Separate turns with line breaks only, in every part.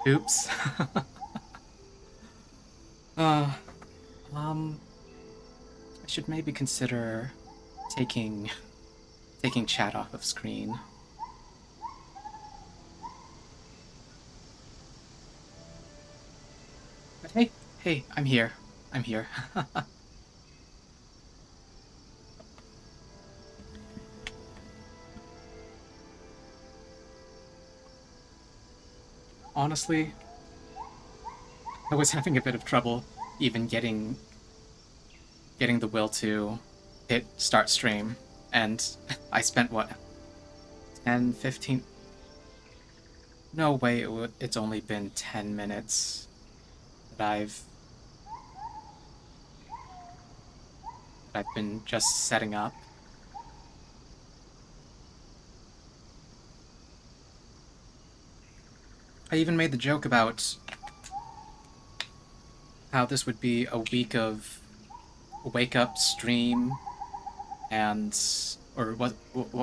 Oops. uh, um, I should maybe consider taking taking chat off of screen. But hey, hey, I'm here. I'm here. Honestly, I was having a bit of trouble even getting the will to hit start stream, and I spent what 10, 15. No way it's only been 10 minutes that I've been just setting up. I even made the joke about how this would be a week of wake up, stream, and or what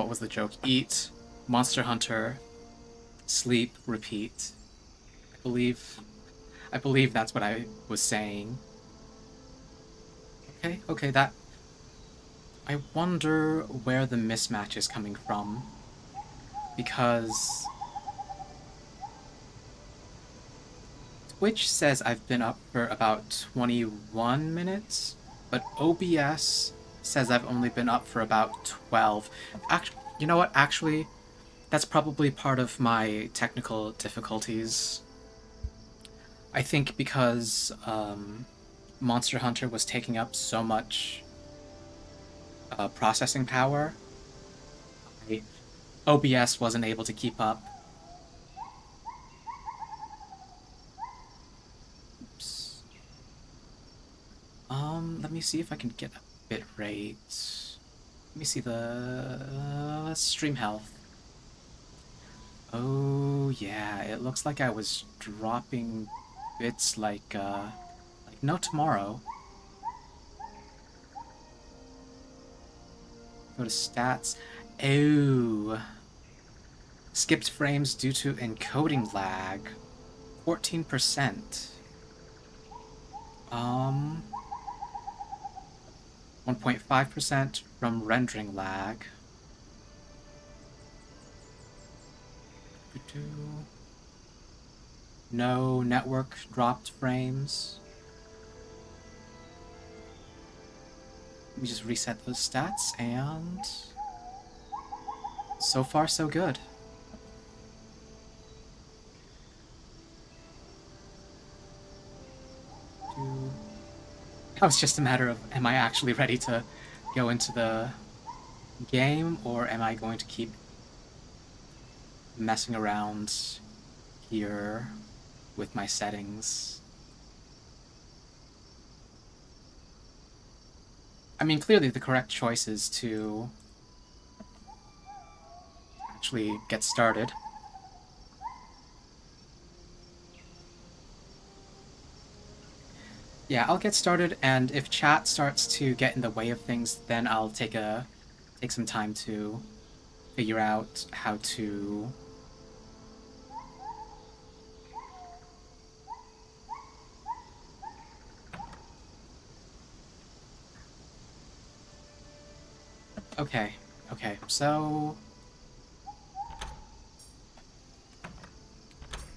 was the joke? Eat, Monster Hunter, sleep, repeat. I believe I believe that's what I was saying. Okay, okay, that I wonder where the mismatch is coming from because Twitch says I've been up for about 21 minutes, but OBS says I've only been up for about 12. Actually, you know what? Actually, that's probably part of my technical difficulties. I think because Monster Hunter was taking up so much processing power, OBS wasn't able to keep up. Oops. Let me see if I can get a bit rate. Let me see the stream health. Oh yeah, it looks like I was dropping bits like no tomorrow. Go to stats. Oh, skipped frames due to encoding lag. 14%. Um, 1.5% from rendering lag. No network dropped frames. Let me just reset those stats, and so far so good. Now it's just a matter of, am I actually ready to go into the game, or am I going to keep messing around here with my settings? I mean, clearly the correct choice is to actually get started. Yeah, I'll get started, and if chat starts to get in the way of things, then I'll take some time to figure out how to Okay, okay, so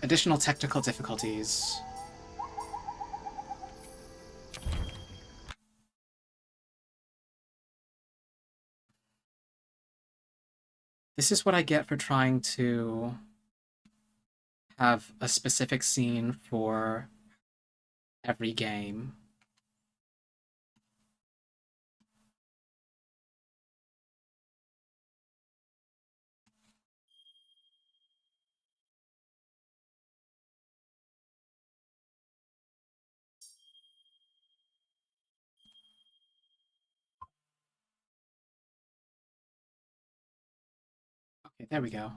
additional technical difficulties. This is what I get for trying to have a specific scene for every game. Okay, there we go.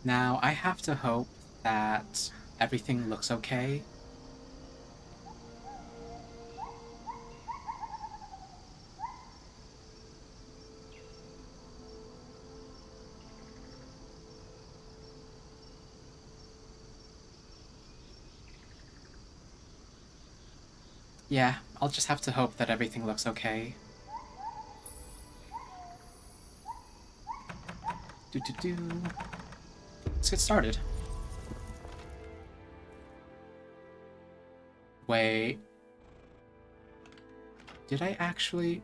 Now, I have to hope that everything looks okay. Yeah, I'll just have to hope that everything looks okay. Do. Let's get started. Wait. Did I actually...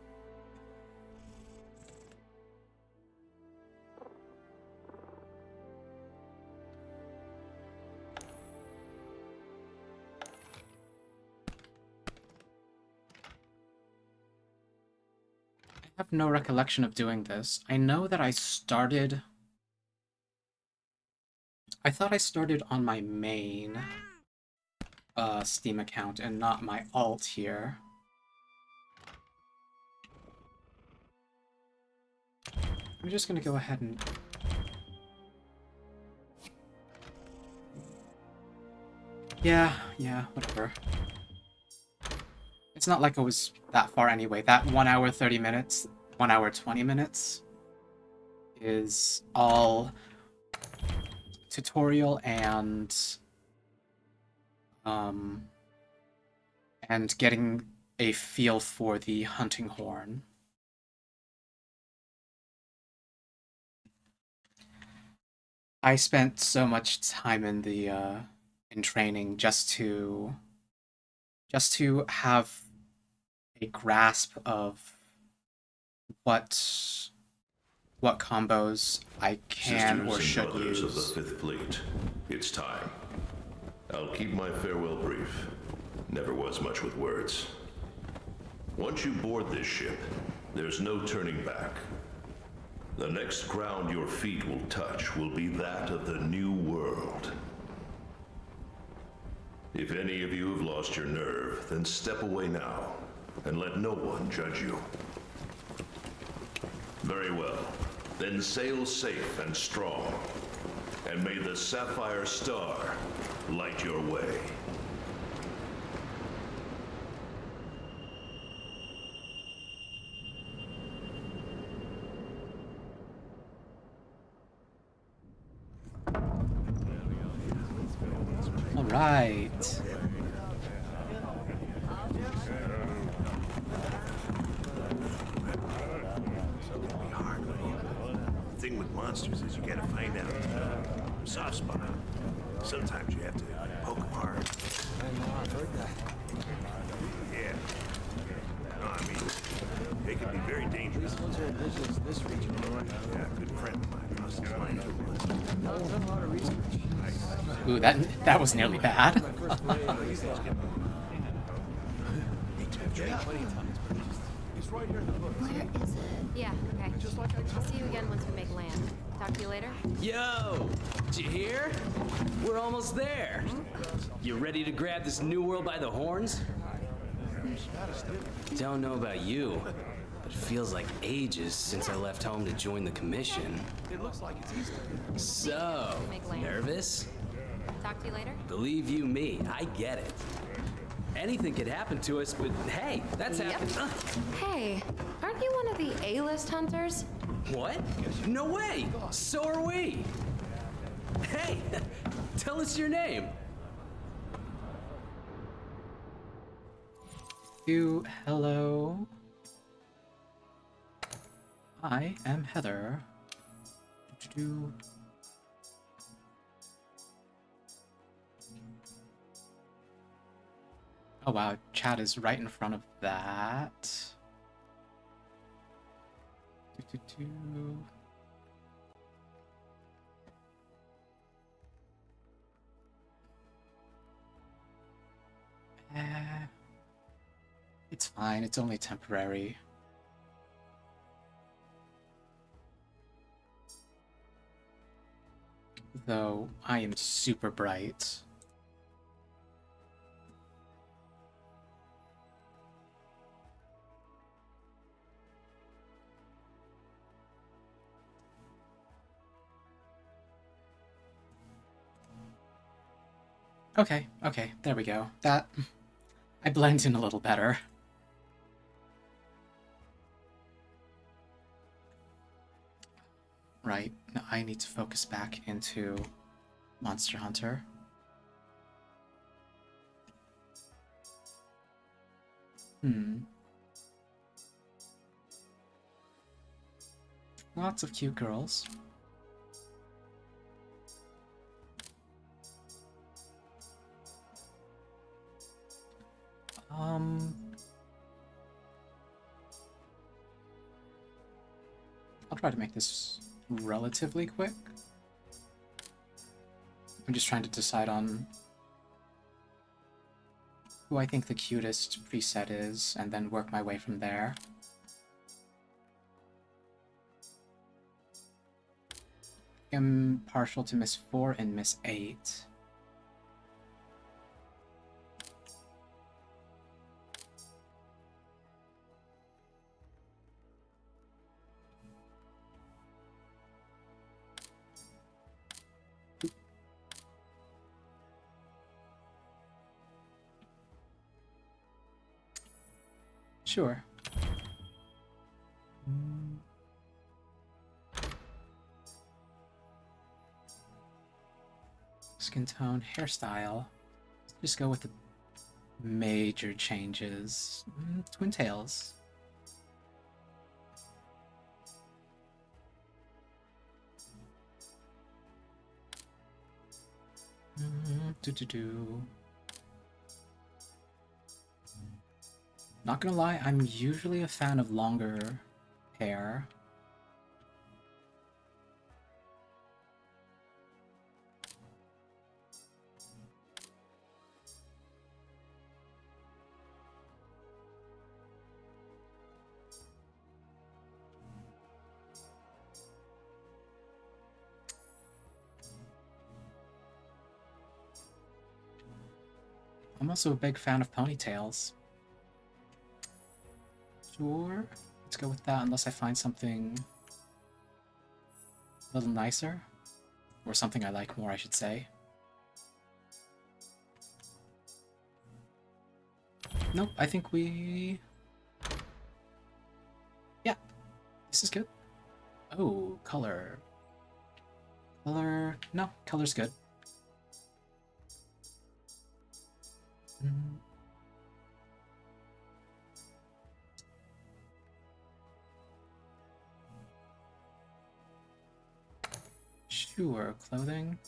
I have no recollection of doing this. I know that I started... I thought I started on my main Steam account and not my alt here. I'm just gonna go ahead and... Yeah, whatever. It's not like it was that far anyway. That 1 hour 30 minutes, 1 hour 20 minutes is all tutorial and getting a feel for the hunting horn. I spent so much time in the in training just to have a grasp of what combos I can or should use.
Sisters of the Fifth Fleet, it's time. I'll keep my farewell brief. Never was much with words. Once you board this ship, there's no turning back. The next ground your feet will touch will be that of the New World. If any of you have lost your nerve, then step away now, and let no one judge you. Very well. Then sail safe and strong, and may the Sapphire Star light your way.
All right.
The thing with monsters is you gotta find out soft spot. Sometimes you have to poke them hard.
I know, I've heard that.
Yeah. No, I mean, they can be very dangerous.
These ones are indigenous to this region, all right?
Yeah, a good friend of mine lost his life to one.
I've done a lot of research.
Ooh, that was nearly bad.
My first play, He's right here in the book.
Where is it? Yeah, okay. I'll see you again once we make land. Talk to you later.
Yo! Did you hear? We're almost there. You ready to grab this new world by the horns? Don't know about you, but it feels like ages since I left home to join the commission.
It looks like it's Easter.
So, nervous?
Talk to you later.
Believe you me, I get it. Anything could happen to us, but hey, that's happened.
Hey, aren't you one of the A-list hunters?
What? No way! So are we! Hey, tell us your name.
Hello. I am Heather. Oh wow, chat is right in front of that. It's fine, it's only temporary. Though I am super bright. Okay, there we go. I blend in a little better. Right, now I need to focus back into Monster Hunter. Hmm. Lots of cute girls. I'll try to make this relatively quick. I'm just trying to decide on who I think the cutest preset is, and then work my way from there. I'm partial to Miss 4 and Miss 8. Sure. Skin tone, hairstyle. Let's just go with the major changes. Twin tails. Do. Not gonna lie, I'm usually a fan of longer hair. I'm also a big fan of ponytails. Sure, let's go with that unless I find something a little nicer. Or something I like more, I should say. Nope, I think we... Yeah, this is good. Oh, color. Color... No, color's good. Sure, clothing.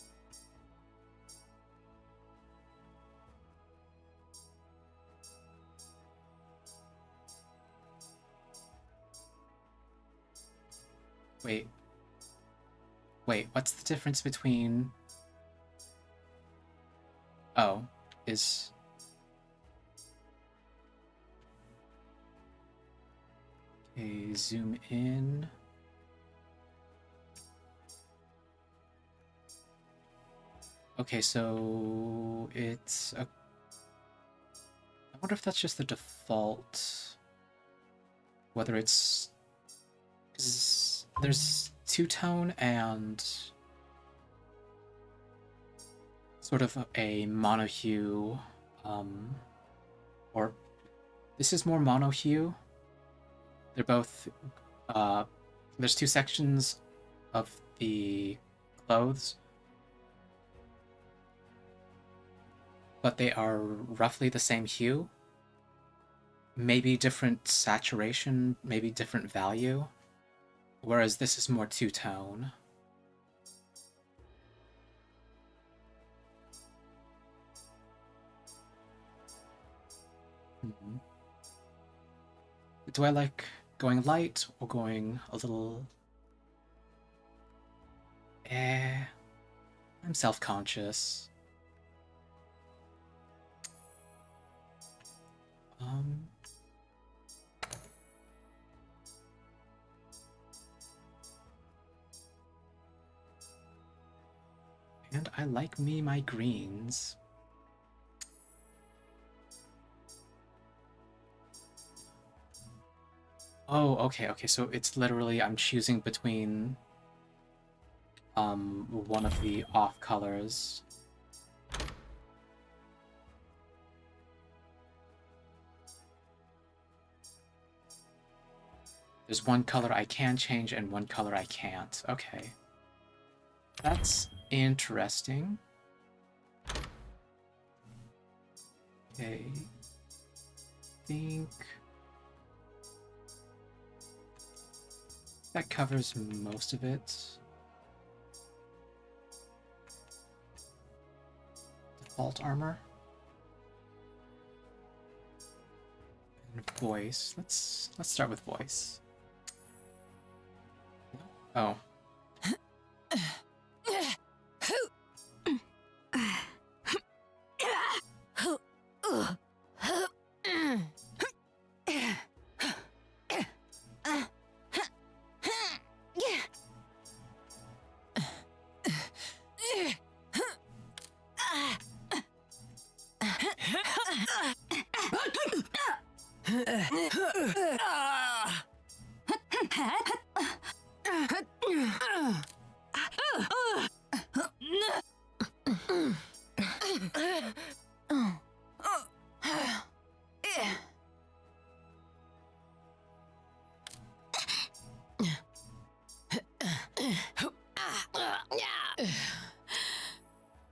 Wait. Wait, what's the difference between... Oh, is... Okay, zoom in. Okay, so it's a... I wonder if that's just the default. Whether it's... 'cause there's two-tone and sort of a mono-hue, or this is more mono-hue. They're both, there's two sections of the clothes, but they are roughly the same hue. Maybe different saturation, maybe different value. Whereas this is more two-tone. Do I like going light or going a little... I'm self-conscious. And I like me my greens. Oh, okay, so it's literally I'm choosing between one of the off colors. There's one color I can change and one color I can't. Okay. That's interesting. Okay. think that covers most of it. Default armor. And voice. Let's start with voice. Oh.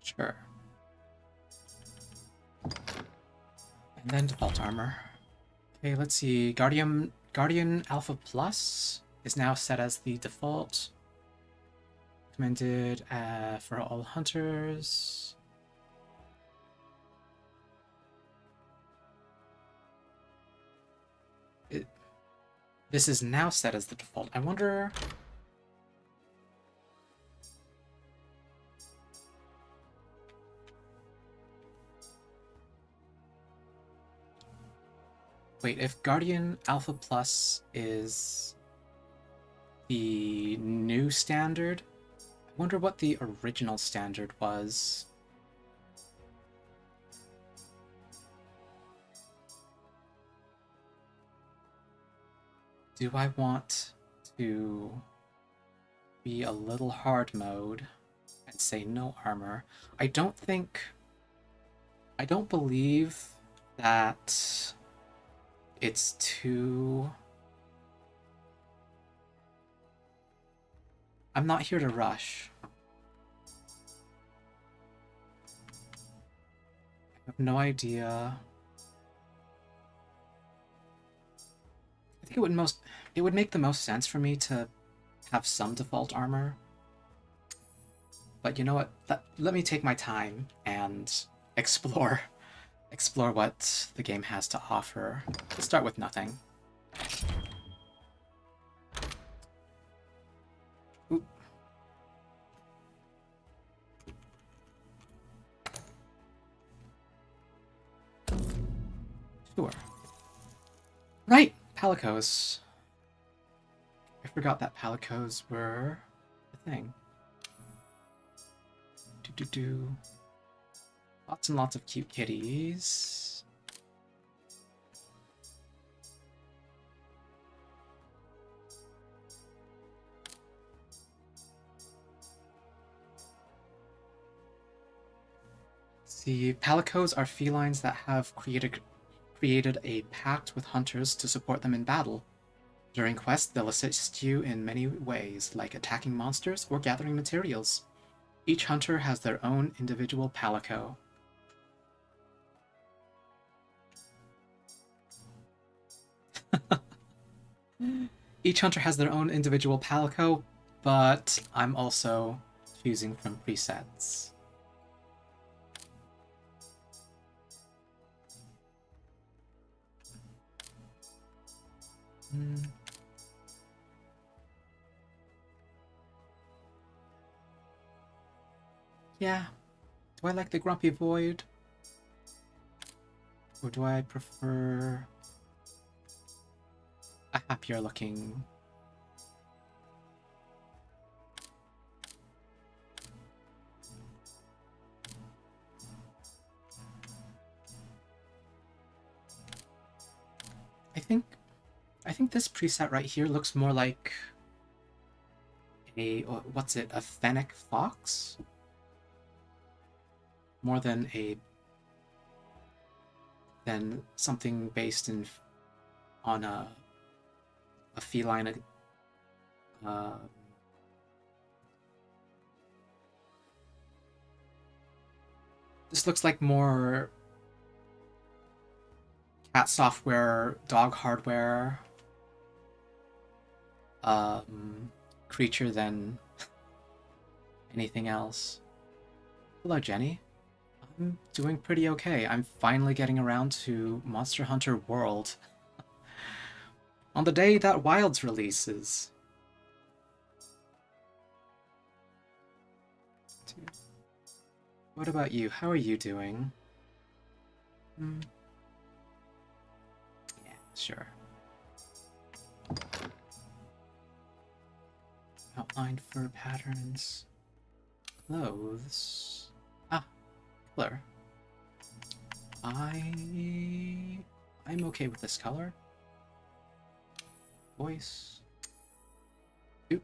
Sure. And then default armor. Okay, let's see. Guardian Alpha Plus is now set as the default. Recommended for all hunters. This is now set as the default. I wonder... Wait, if Guardian Alpha Plus is the new standard, I wonder what the original standard was. Do I want to be a little hard mode and say no armor? I don't believe that it's too... I'm not here to rush. I have no idea. I think it would make the most sense for me to have some default armor. But you know what? Let me take my time and explore what the game has to offer. Let's start with nothing. Oop. Sure. Right, palicos. I forgot that palicos were a thing. Do. Lots and lots of cute kitties. See, palicos are felines that have created a pact with hunters to support them in battle. During quests, they'll assist you in many ways, like attacking monsters or gathering materials. Each hunter has their own individual palico. Each hunter has their own individual palico, but I'm also choosing from presets. Yeah. Do I like the Grumpy Void? Or do I prefer a happier looking? I think this preset right here looks more like a, what's it, a fennec fox? More than something based on a feline. This looks like more cat software, dog hardware, creature than anything else. Hello, Jenny. I'm doing pretty okay. I'm finally getting around to Monster Hunter World. On the day that Wilds releases. What about you? How are you doing? Yeah, sure. Outline fur patterns. Clothes. Ah, color. I'm okay with this color. Voice. Oop.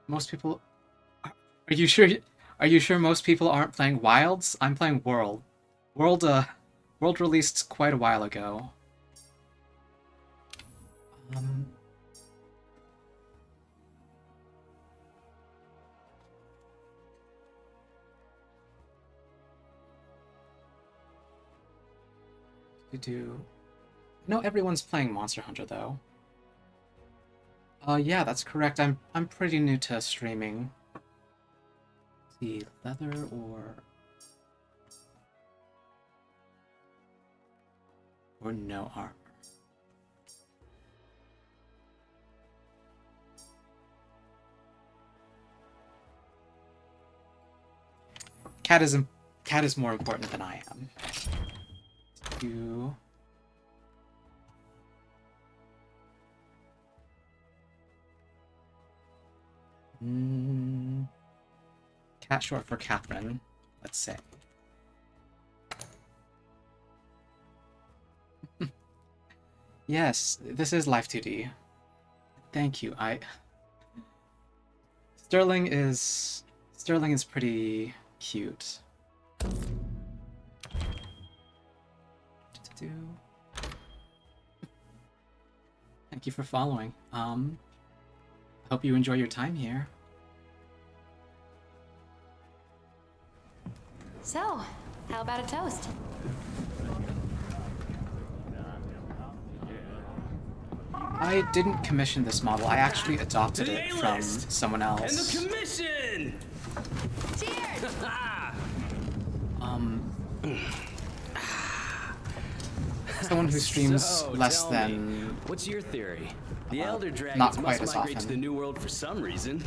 Most people... Are you sure? Are you sure most people aren't playing Wilds? I'm playing World. World released quite a while ago. No, everyone's playing Monster Hunter though. Yeah, that's correct. I'm pretty new to streaming. Let's see, leather or no armor. Cat is more important than I am. You. Cat short for Catherine, let's say. Yes, this is Life 2D. Thank you. Sterling is pretty cute. Thank you for following. Hope you enjoy your time here.
So, how about a toast?
I didn't commission this model. I actually adopted it from someone else.
And the commission!
Cheers!
Someone who streams
So,
less
tell
than...
me, what's your theory? The Elder
not
Dragons
quite
must
as
migrate to
often.
the New World for some reason.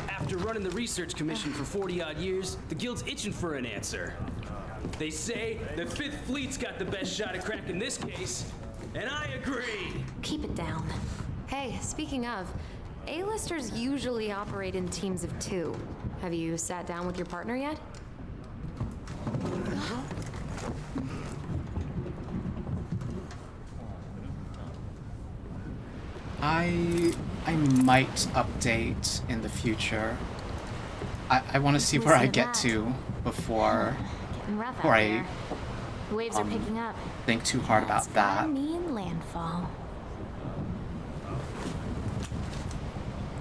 After running the research commission for 40-odd years, the guild's itching for an answer. They say the Fifth Fleet's got the best shot at cracking this case, and I agree.
Keep it down. Hey, speaking of, A-listers usually operate in teams of 2. Have you sat down with your partner yet?
I might update in the future. I want to see where I
Listen to
get
that.
to before
Getting rough
before
out
I
there. The waves are picking up.
think too hard about
That's
that.
gonna mean landfall.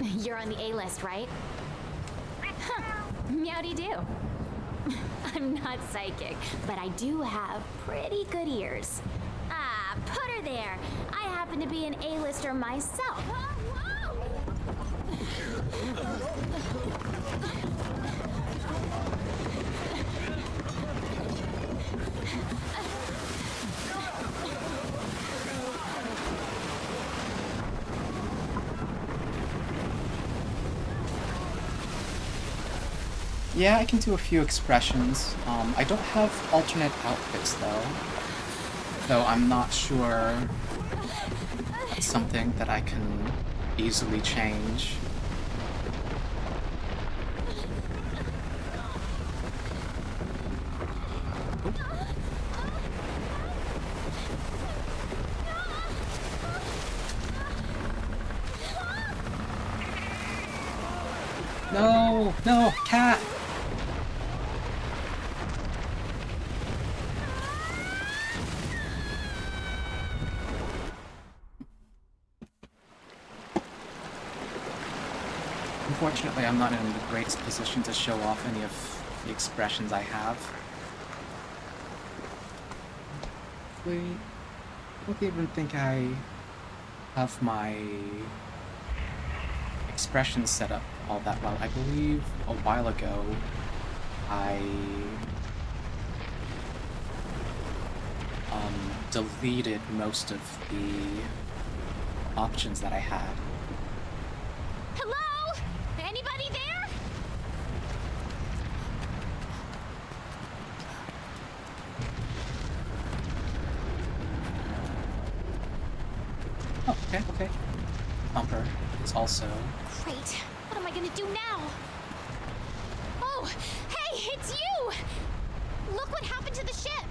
You're on the A-list, right? Huh. Meowdy do. I'm not psychic, but I do have pretty good ears. Ah, put her there. I happen to be an A-lister myself.
Yeah, I can do a few expressions. I don't have alternate outfits though. Though I'm not sure it's something that I can easily change. No, no, cat! Unfortunately, I'm not in the greatest position to show off any of the expressions I have. I don't even think I have my expressions set up all that well. I believe a while ago I deleted most of the options that I had.
Hello? Anybody there?
Oh, okay, okay. Thumper is also...
Great. What am I gonna do now? Oh, hey, it's you! Look what happened to the ship!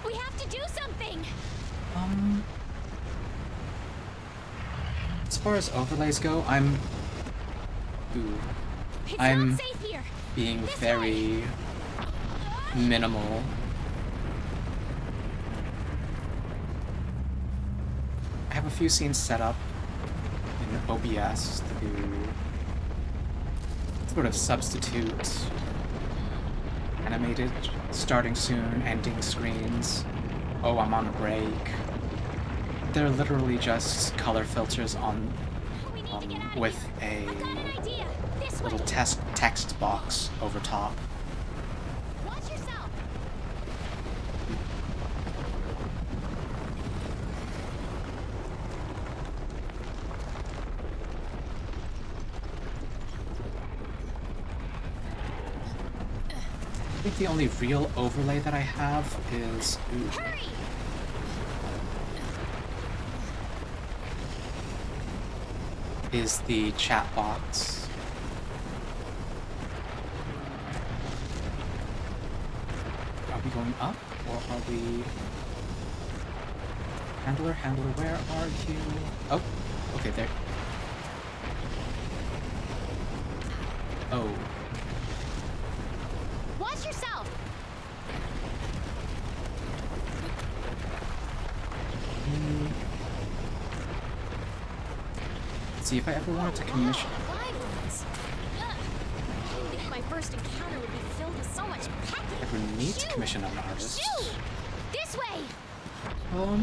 We have to do something!
As far as overlays go, I'm
It's
I'm
not safe here!
being
This
very minimal. I have a few scenes set up in OBS to sort of substitute animated starting soon, ending screens. Oh, I'm on a break. They're literally just color filters on
We need to get out of
with
here.
a
I've got an idea! This way!
little text box over top.
Watch yourself!
I think the only real overlay that I have is
Hurry!
the chat box. Are we going up or are we... Handler, where are you? Oh, okay, there. Oh.
Watch yourself!
See, if I ever wanted to commission...
Live ones. Ugh. I didn't think my first encounter would be filled with so much packing.
Ever need to
Shoo!
commission an artist?
Shoo! This way!
Oop.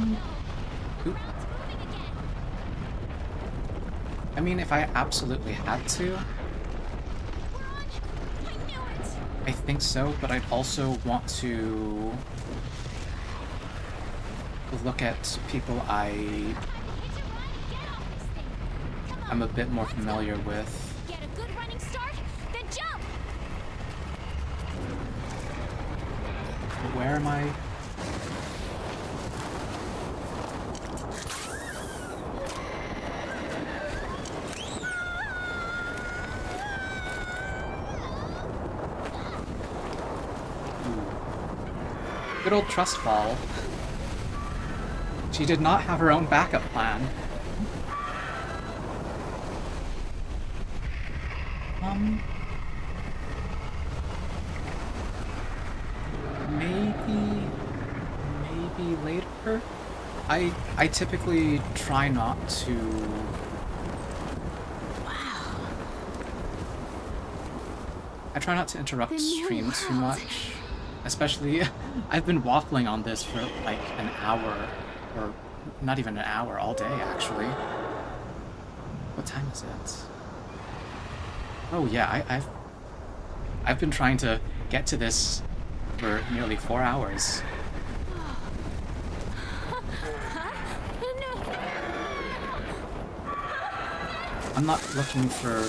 Ground's moving again.
I mean, if I absolutely had to,
We're on. I knew it.
I think so, but I'd also want to look at people
Time to hitch a ride and get off this thing. Come on.
I'm a bit more
let's go.
familiar with.
Get a good running start, then jump.
Where am I? Ooh. Good old trust fall. She did not have her own backup plan. Maybe later? I typically try not to... I try not to interrupt
The new
stream too
world.
much. Especially, I've been waffling on this for like an hour, or not even an hour, all day actually. What time is it? Oh yeah, I've been trying to get to this for nearly 4 hours. I'm not looking for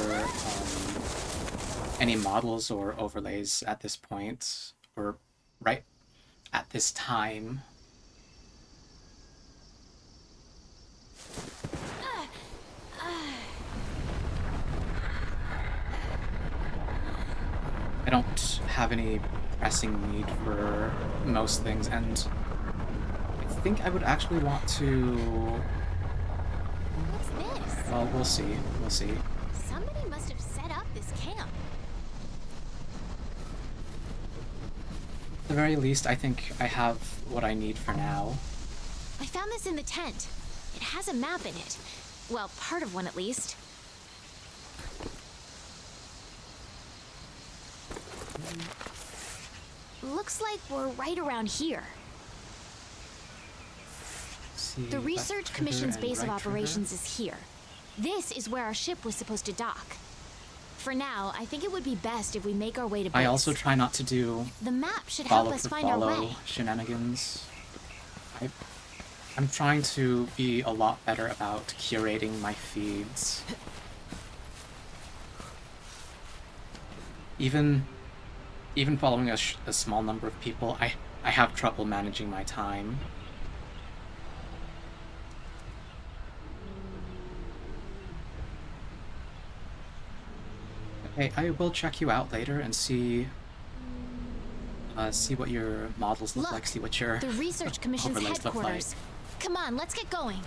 any models or overlays at this point, or right at this time. I don't have any pressing need for most things, and I think I would actually want to...
What's this?
Well, we'll see. We'll see.
Somebody must have set up this camp.
At the very least, I think I have what I need for now.
I found this in the tent. It has a map in it. Well, part of one at least. Looks like we're right around here.
See,
The
left
Research
trigger
Commission's
and
base of
right
operations is here. This is where our ship was supposed to dock. For now, I think it would be best if we make our way to base.
I also try not to do
The map should help
follow
us
for
find our
follow
way.
shenanigans. I'm trying to be a lot better about curating my feeds. Even following a small number of people, I have trouble managing my time. Okay, I will check you out later and see what your models look like, see what your
The Research Commission's
overlays look like.
headquarters. Come on, let's get going.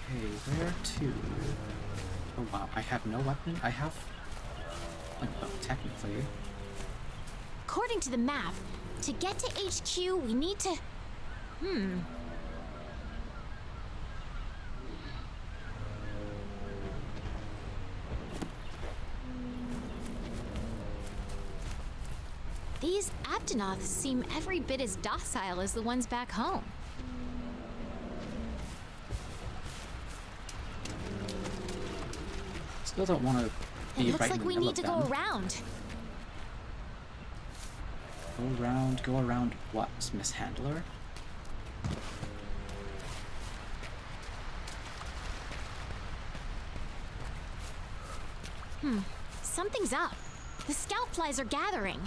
Okay, where to? Oh wow, I have no weapon. I have... Oh, technically.
According to the map, to get to HQ, we need to... These Aptonoths seem every bit as docile as the ones back home.
Still don't want to
It
be
looks
right
like
in the
we
middle
need to
of
go
them.
around.
Go around what, Miss Handler?
Something's up. The scout flies are gathering.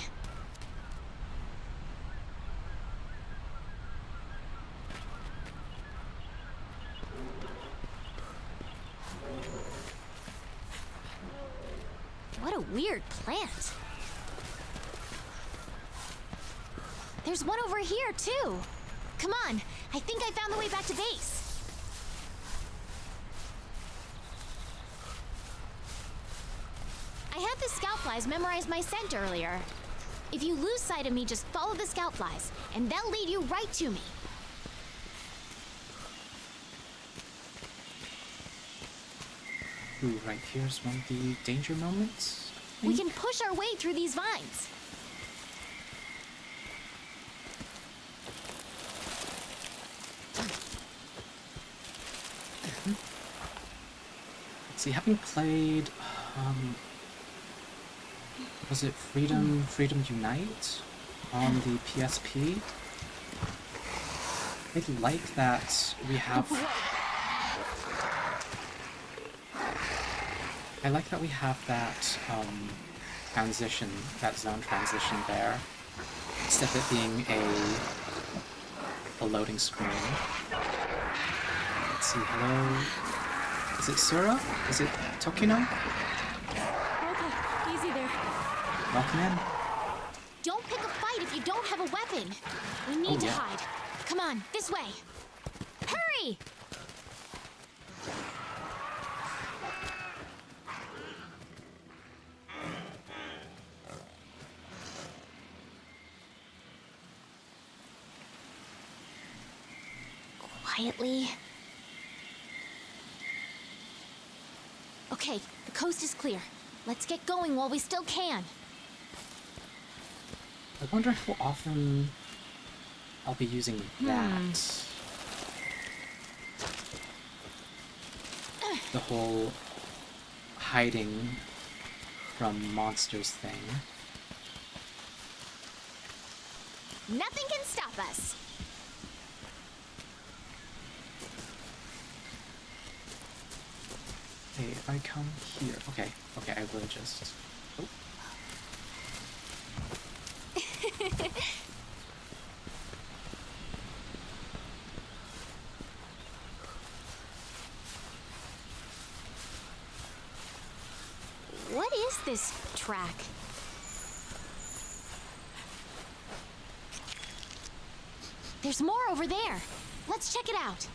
What a weird plant. There's one over here, too. Come on, I think I found the way back to base. I had the scout flies memorize my scent earlier. If you lose sight of me, just follow the scout flies, and they'll lead you right to me.
Ooh, right here's one of the danger moments.
We can push our way through these vines.
Let's see, having played, was it Freedom Unite on the PSP? I like that we have... I like that we have that transition, that zone transition there, instead of it being a loading screen. Let's see, hello? Is it Sura? Is it Tokino?
Okay, easy there.
Welcome in.
Don't pick a fight if you don't have a weapon. We need to
yeah.
hide. Come on, this way. Hurry! Quietly. Okay, the coast is clear. Let's get going while we still can.
I wonder how often I'll be using that. The whole hiding from monsters thing.
Nothing can stop us.
Okay, if I come here... Okay, I will just... Oh.
What is this track? There's more over there. Let's check it out.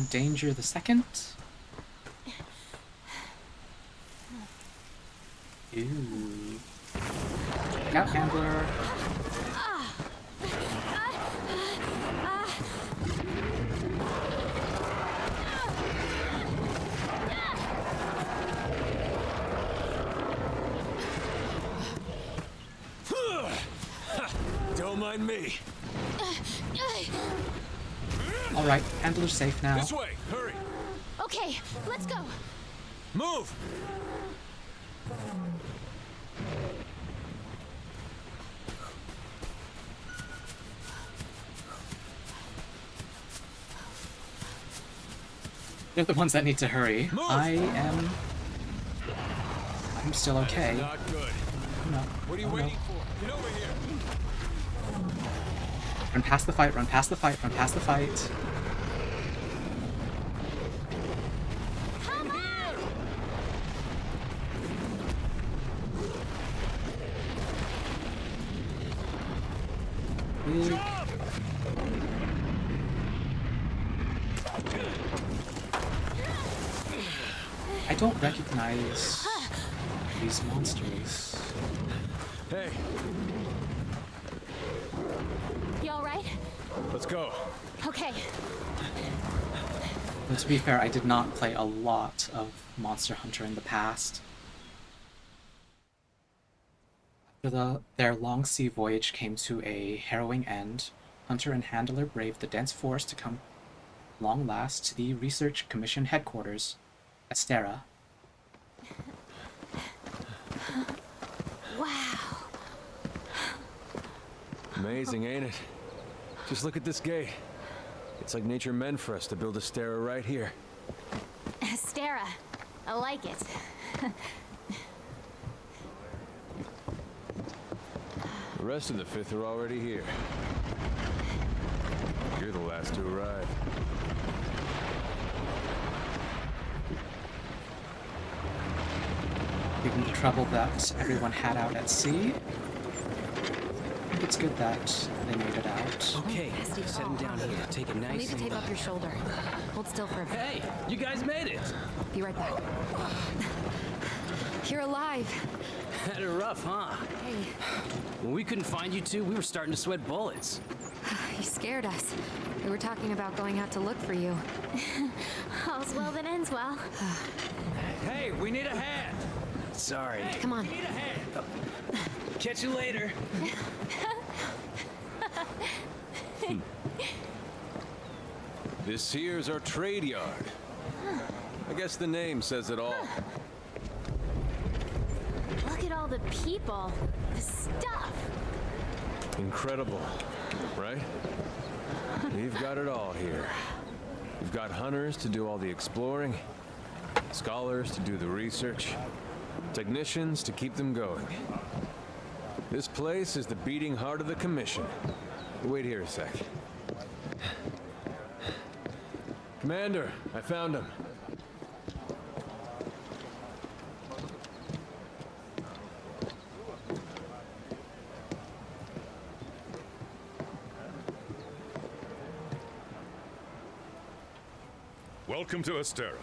Danger the second. Ooh. Check out Handler.
Don't mind me.
Alright, Handler's safe now.
This way, hurry.
Okay, let's go.
Move.
They're the ones that need to hurry.
Move.
I'm still okay.
Not good.
No.
What are you
Oh, no.
waiting for? Get over here.
Run past the fight, run past the fight, run past the fight.
Come on!
Big. I don't recognize these monsters.
Hey,
You alright?
let's go.
Okay.
But to be fair, I did not play a lot of Monster Hunter in the past. After their long sea voyage came to a harrowing end, Hunter and Handler braved the dense forest to come long last to the Research Commission headquarters, Astera.
Wow.
Amazing, ain't it? Just look at this gate. It's like nature meant for us to build a Astera right here.
Stara. I like it.
The rest of the fifth are already here. You're the last to arrive.
Given the trouble that everyone had out at sea, I think it's good that they made it out.
Okay, set him down here. Take it
I'll need
nice
to
and...
tape up your shoulder. Hold still for a bit.
Hey, you guys made it!
Be right back. You're alive.
Had it rough, huh?
Hey,
When we couldn't find you two, we were starting to sweat bullets.
you scared us. We were talking about going out to look for you.
All's well that ends well.
Hey, we need a hand! Sorry.
Come on.
We need a hand! Catch you later.
This here's our trade yard. I guess the name says it all.
Look at all the people. The stuff.
Incredible, right? We've got it all here. We've got hunters to do all the exploring, scholars to do the research, technicians to keep them going. This place is the beating heart of the Commission. Wait here a sec. Commander, I found him.
Welcome to Astera.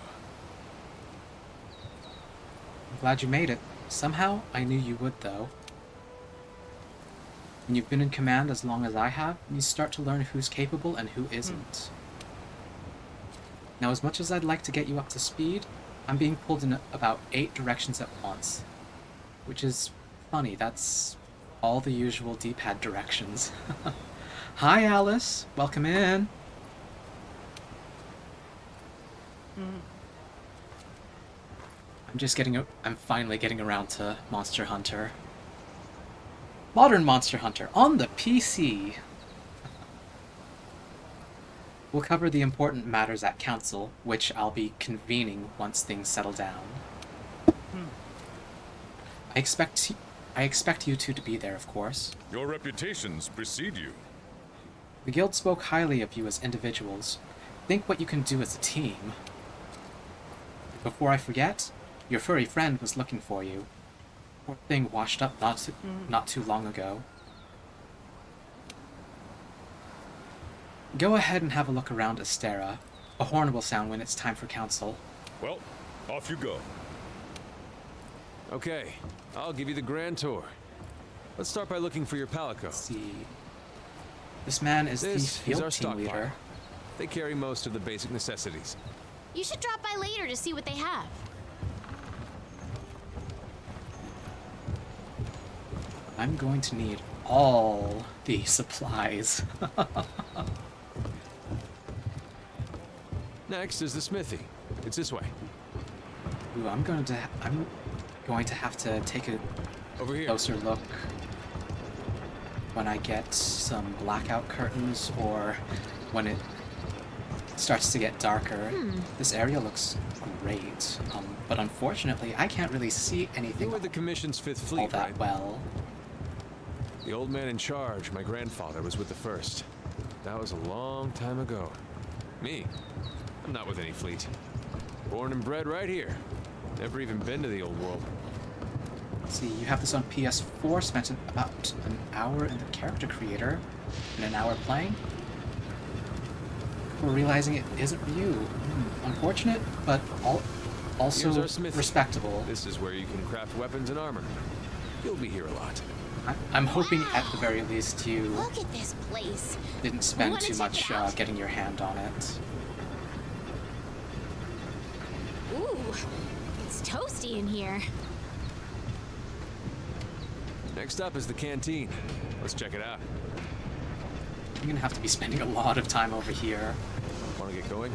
I'm glad you made it. Somehow, I knew you would, though. When you've been in command as long as I have, you start to learn who's capable and who isn't. Now, as much as I'd like to get you up to speed, I'm being pulled in about 8 directions at once. Which is funny, that's all the usual D-pad directions. Hi, Alice! Welcome in! I'm finally getting around to Monster Hunter. Modern Monster Hunter on the PC! We'll cover the important matters at Council, which I'll be convening once things settle down. I expect you two to be there, of course.
Your reputations precede you.
The Guild spoke highly of you as individuals. Think what you can do as a team. Before I forget, Your furry friend was looking for you. Poor thing washed up not too long ago. Go ahead and have a look around Astera. A horn will sound when it's time for council.
Well, off you go.
Okay, I'll give you the grand tour. Let's start by looking for your Palico.
Let's see. This man is the
This is
field
our
team
stockpile.
leader.
They carry most of the basic necessities.
You should drop by later to see what they have.
I'm going to need all the supplies.
Next is the smithy. It's this way.
Ooh, I'm going to have to take a
Over here.
closer look when I get some blackout curtains or when it starts to get darker. This area looks great, but unfortunately I can't really see anything
You were the Commission's 5th
all
Fleet,
that
right?
well.
The old man in charge, my grandfather, was with the 1st. That was a long time ago. Me? I'm not with any fleet. Born and bred right here. Never even been to the old world.
Let's see, you have this on PS4, spent about an hour in the character creator, and an hour playing. We're realizing it isn't you. Unfortunate, but also
Here's our smithy.
respectable.
This is where you can craft weapons and armor. You'll be here a lot.
I'm hoping at the very least you
Look at this place.
didn't spend
wanna
too
check
much
it out?
getting your hand on it.
Ooh, it's toasty in here.
Next up is the canteen. Let's check it out.
I'm gonna have to be spending a lot of time over here.
Want to get going?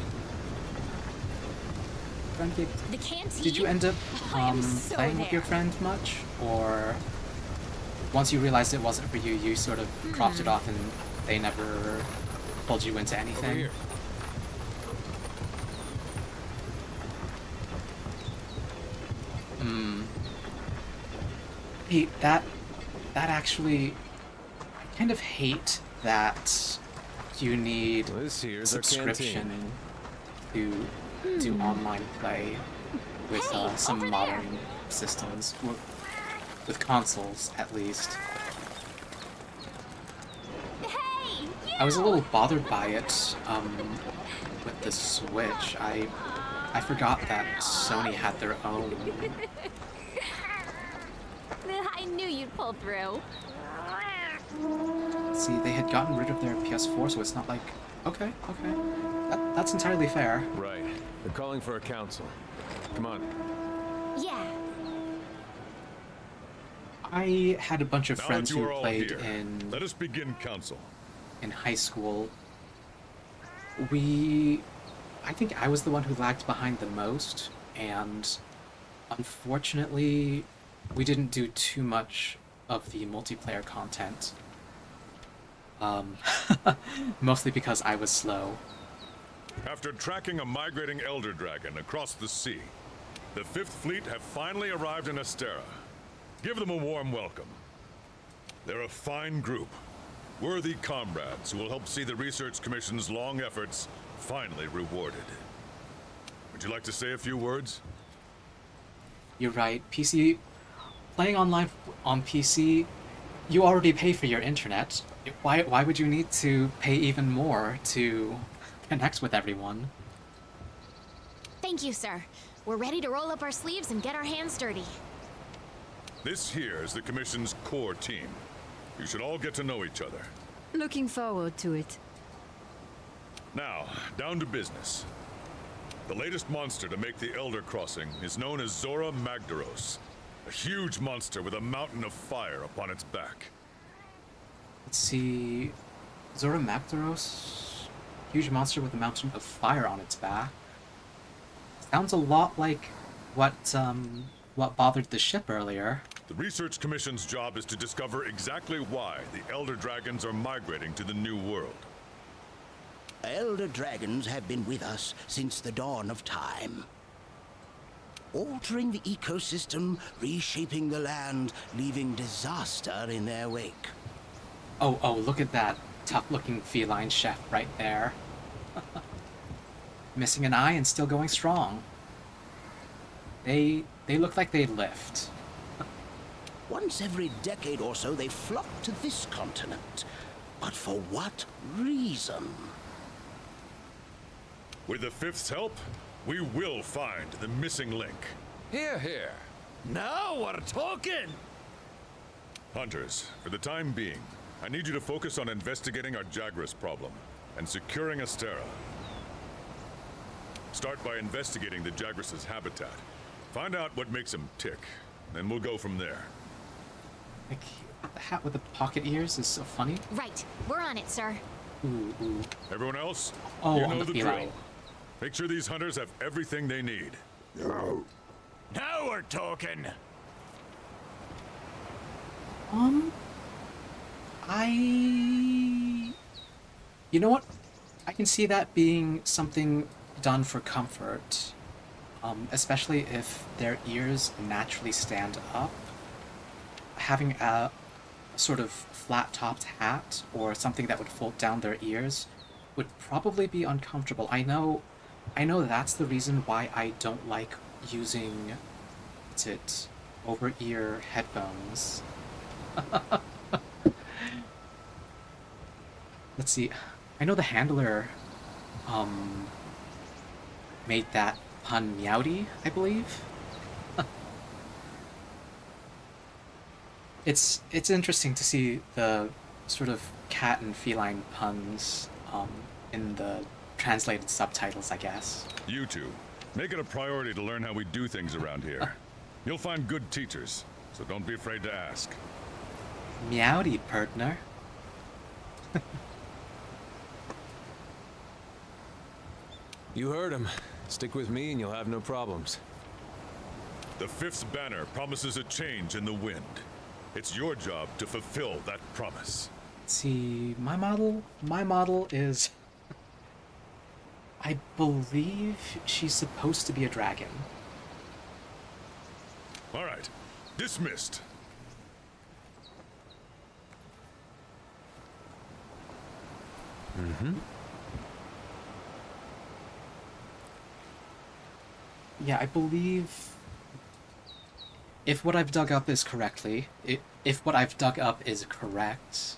The canteen.
Did you end up
I am so
playing with your
there.
friend much, or once you realized it wasn't for you, you sort of cropped it off and they never pulled you into
Over
anything?
here.
Hey, that actually, I kind of hate that you need
Well, this here's our
subscription
canteen.
to do online play with
Hey,
some
over there.
modern systems, with consoles at least.
Hey,
I was a little bothered by it with the Switch. I forgot that Sony had their own.
I knew you'd pull through.
See, they had gotten rid of their PS4, so it's not like, okay, that's entirely fair.
Right. They're calling for a council. Come on.
Yeah.
I had a bunch of
Now
friends
that you
who
are all
played
here, let us begin council.
in high school. I think I was the one who lagged behind the most, and unfortunately, we didn't do too much of the multiplayer content. Mostly because I was slow.
After tracking a migrating elder dragon across the sea, the 5th Fleet have finally arrived in Astera. Give them a warm welcome. They're a fine group, worthy comrades who will help see the Research Commission's long efforts finally rewarded. Would you like to say a few words?
You're right, playing online on PC, you already pay for your internet. Why would you need to pay even more to connect with everyone?
Thank you, sir. We're ready to roll up our sleeves and get our hands dirty.
This here is the Commission's core team. You should all get to know each other.
Looking forward to it.
Now, down to business. The latest monster to make the Elder Crossing is known as Zora Magdaros, a huge monster with a mountain of fire upon its back.
Let's see, Zora Magdaros, huge monster with a mountain of fire on its back. Sounds a lot like what bothered the ship earlier.
The Research Commission's job is to discover exactly why the Elder Dragons are migrating to the New World.
Elder dragons have been with us since the dawn of time. Altering the ecosystem, reshaping the land, leaving disaster in their wake.
Oh, look at that tough-looking feline chef right there. Missing an eye and still going strong. They They look like they lift.
Once every decade or so, they flock to this continent. But for what reason?
With the Fifth's help, we will find the missing link.
Here, here.
Now we're talking!
Hunters, for the time being, I need you to focus on investigating our Jagras problem and securing Astera. Start by investigating the Jagras' habitat. Find out what makes them tick, then we'll go from there.
Like, the hat with the pocket ears is so funny.
Right. We're on it, sir.
Ooh, ooh.
Everyone else,
Oh,
you
on
know
the
the
feline.
drill. Make sure these hunters have everything they need.
Now we're talking!
You know what? I can see that being something done for comfort. Especially if their ears naturally stand up. Having a sort of flat-topped hat or something that would fold down their ears would probably be uncomfortable. I know that's the reason why I don't like using, what's it, over-ear headphones. Let's see. I know the handler made that pun meowdy, I believe. It's interesting to see the sort of cat and feline puns in the translated subtitles, I guess.
You two, make it a priority to learn how we do things around here. You'll find good teachers, so don't be afraid to ask.
Meowdy, partner.
You heard him. Stick with me and you'll have no problems.
The Fifth's banner promises a change in the wind. It's your job to fulfill that promise.
Let's see, my model is... I believe she's supposed to be a dragon.
All right, dismissed.
Yeah, I believe... If what I've dug up is if what I've dug up is correct,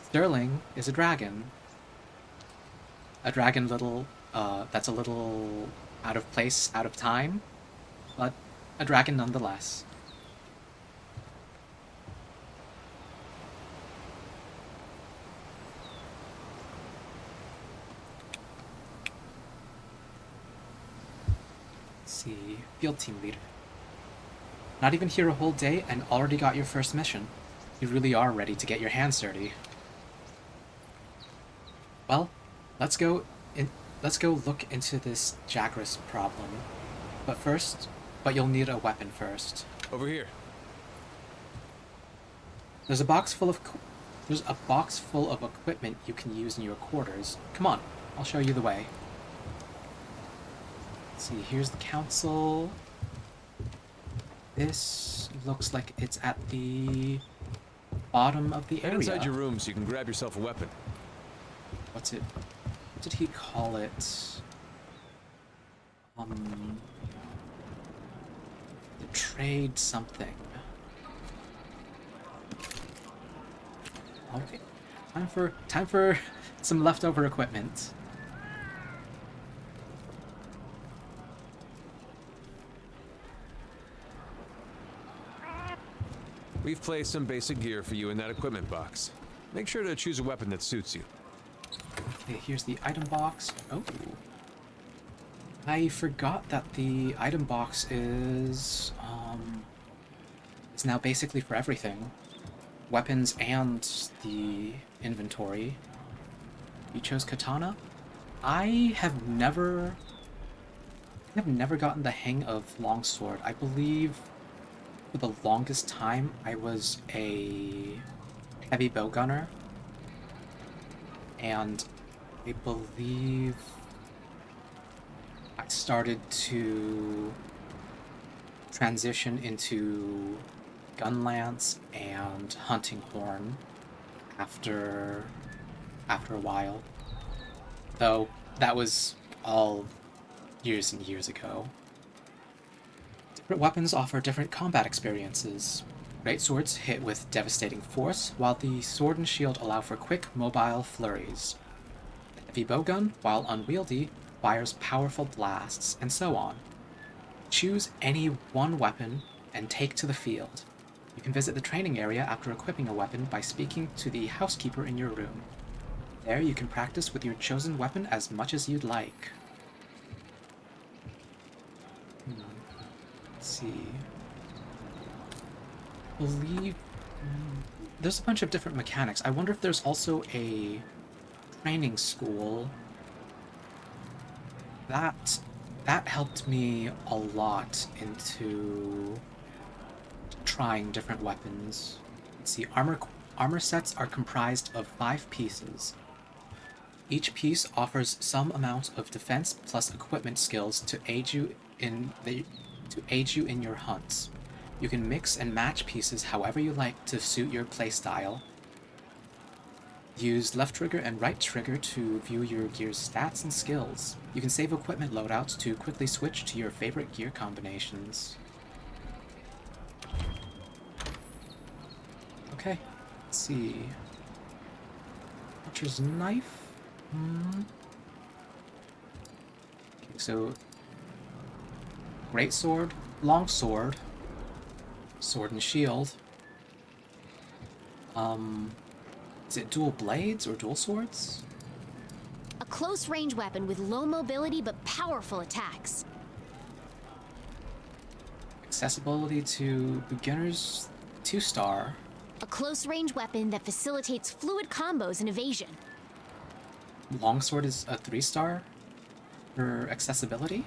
Sterling is a dragon. A dragon that's a little out of place, out of time, but a dragon nonetheless. Let's see, field team leader. Not even here a whole day and already got your first mission. You really are ready to get your hands dirty. Well, let's go look into this Jagras problem. But you'll need a weapon first.
Over here.
There's a box full of equipment you can use in your quarters. Come on, I'll show you the way. Let's see, here's the council. This looks like it's at the bottom of the
Head
area.
inside your room so you can grab yourself a weapon.
What did he call it? The trade something. Okay. Time for some leftover equipment.
We've placed some basic gear for you in that equipment box. Make sure to choose a weapon that suits you.
Okay, here's the item box. Oh. I forgot that the item box is now basically for everything. Weapons and the inventory. You chose katana? I have never gotten the hang of longsword. I believe for the longest time I was a heavy bow gunner. And I believe I started to transition into gun lance and hunting horn after a while. Though that was all years and years ago. Different weapons offer different combat experiences. Great swords hit with devastating force, while the sword and shield allow for quick, mobile flurries. The heavy bowgun, while unwieldy, fires powerful blasts, and so on. Choose any one weapon and take to the field. You can visit the training area after equipping a weapon by speaking to the housekeeper in your room. There you can practice with your chosen weapon as much as you'd like. Let's see. I believe there's a bunch of different mechanics. I wonder if there's also a training school. That helped me a lot into trying different weapons. Let's see, armor sets are comprised of 5 pieces. Each piece offers some amount of defense plus equipment skills to aid you in your hunts. You can mix and match pieces however you like to suit your playstyle. Use left trigger and right trigger to view your gear's stats and skills. You can save equipment loadouts to quickly switch to your favorite gear combinations. Okay, let's see. Butcher's knife. Okay, so great sword, long sword, sword and shield. Is it dual blades or dual swords?
A close-range weapon with low mobility but powerful attacks.
Accessibility to beginners, 2-star.
A close-range weapon that facilitates fluid combos and evasion.
Longsword is a 3-star for accessibility?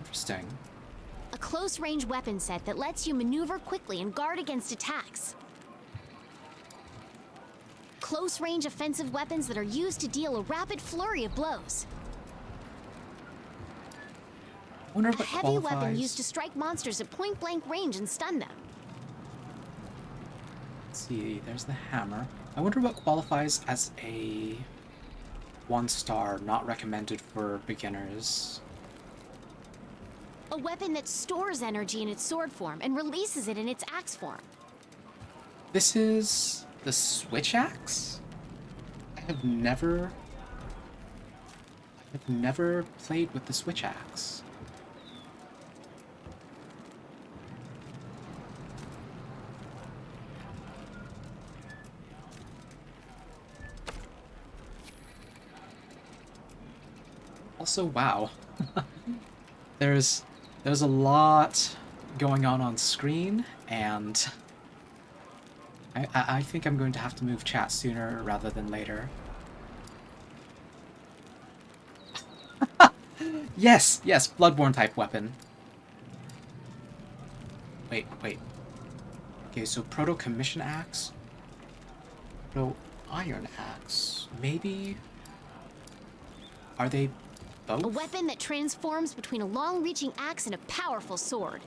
Interesting.
A close-range weapon set that lets you maneuver quickly and guard against attacks. Close-range offensive weapons that are used to deal a rapid flurry of blows.
Wonder
A
what
heavy
qualifies.
weapon used to strike monsters at point-blank range and stun them.
Let's see, there's the hammer. I wonder what qualifies as a 1-star, not recommended for beginners.
A weapon that stores energy in its sword form and releases it in its axe form.
This is the switch axe? I have never played with the switch axe. Also, wow. There's a lot going on screen, and I think I'm going to have to move chat sooner rather than later. Yes, Bloodborne type weapon. Wait. Okay, so Proto Commission Axe, Proto Iron Axe. Maybe. Are they both?
A weapon that transforms between a long-reaching axe and a powerful sword.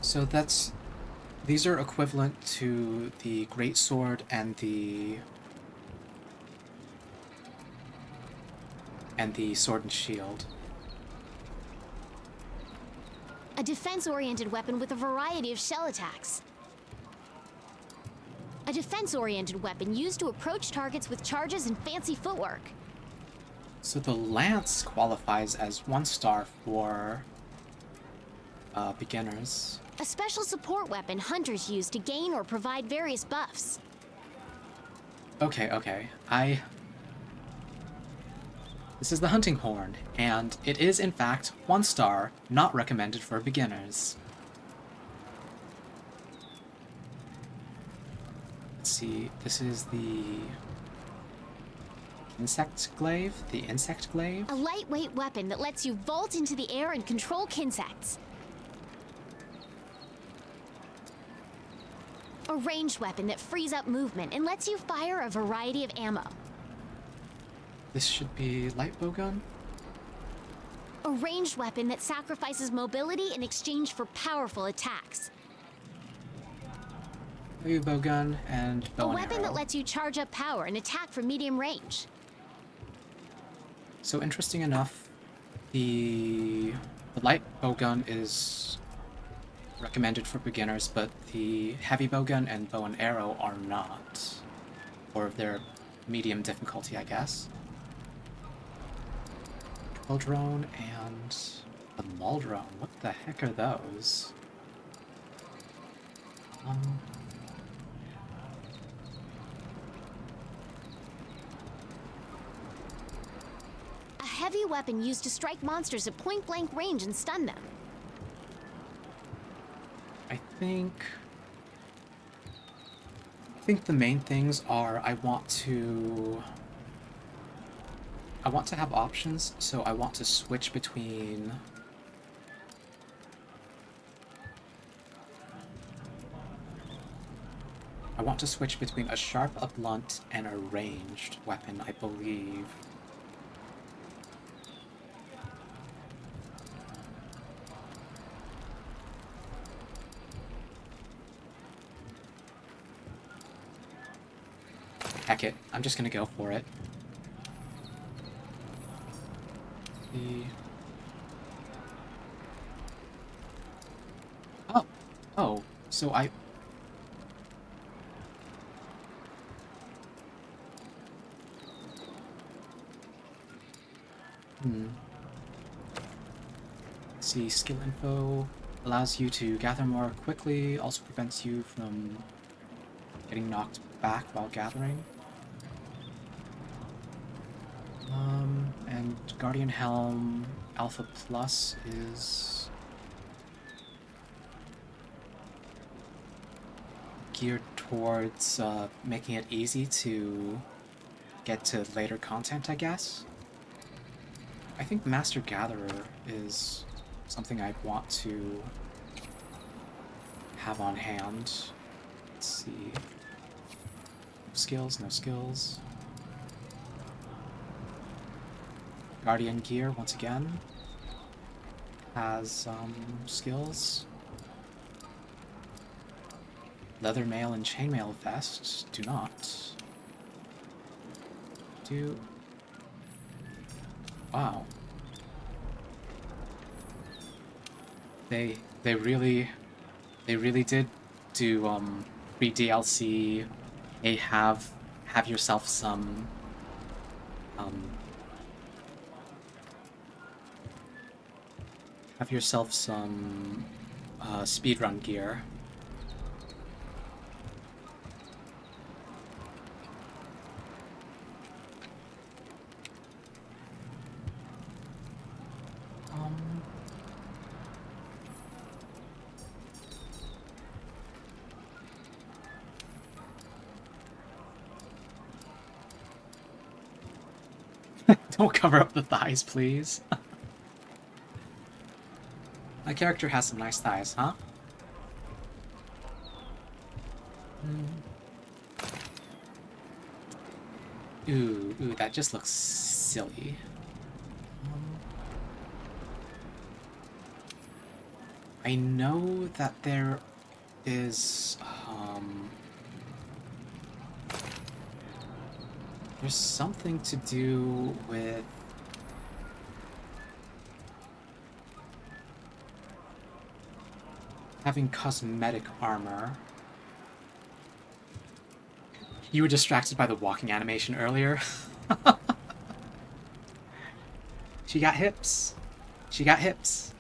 So these are equivalent to the Great Sword and the Sword and Shield.
A defense-oriented weapon with a variety of shell attacks. A defense-oriented weapon used to approach targets with charges and fancy footwork.
So the Lance qualifies as 1-star for beginners.
A special support weapon hunters use to gain or provide various buffs.
Okay. This is the Hunting Horn, and it is in fact 1-star, not recommended for beginners. Let's see, this is the Insect Glaive? The Insect Glaive?
A lightweight weapon that lets you vault into the air and control kinsects. A ranged weapon that frees up movement and lets you fire a variety of ammo.
This should be light bowgun?
A ranged weapon that sacrifices mobility in exchange for powerful attacks.
Heavy bowgun and bow
A
and
weapon
arrow.
that lets you charge up power and attack from medium range.
So interesting enough, the light bowgun is recommended for beginners, but the heavy bowgun and bow and arrow are not. Or they're medium difficulty, I guess. Patrol drone and the maul drone. What the heck are those?
A heavy weapon used to strike monsters at point-blank range and stun them.
I think the main things are I want to have options, so I want to switch between a sharp, a blunt, and a ranged weapon, I believe. Heck it, I'm just gonna go for it. Oh, so see, skill info allows you to gather more quickly, also prevents you from getting knocked back while gathering. And Guardian Helm Alpha Plus is geared towards making it easy to get to later content, I guess. I think Master Gatherer is something I'd want to have on hand. Let's see. Skills, no skills. Guardian Gear, once again, has skills. Leather Mail and Chainmail Vest do not. Wow. They really did do free DLC. They have yourself some speedrun gear. Don't cover up the thighs, please. My character has some nice thighs, huh? Ooh, that just looks silly. I know that there is, there's something to do with having cosmetic armor. You were distracted by the walking animation earlier. She got hips. She got hips.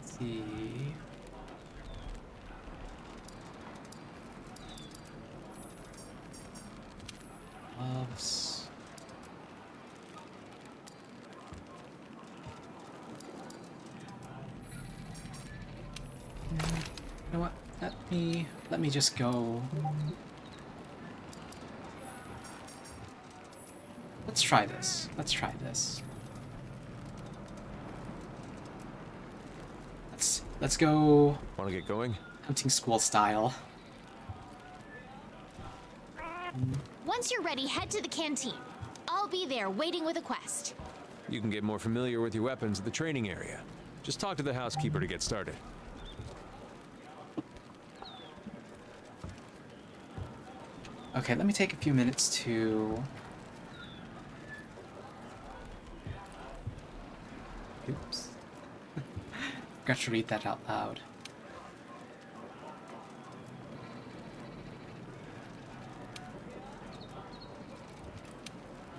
Let's see. Gloves. You know what? Let me just go. Let's try this. Let's try this. Let's go.
Want to get going?
Hunting school style.
Once you're ready, head to the canteen. I'll be there waiting with a quest.
You can get more familiar with your weapons at the training area. Just talk to the housekeeper to get started.
Okay, let me take a few minutes to... Oops. Got to read that out loud.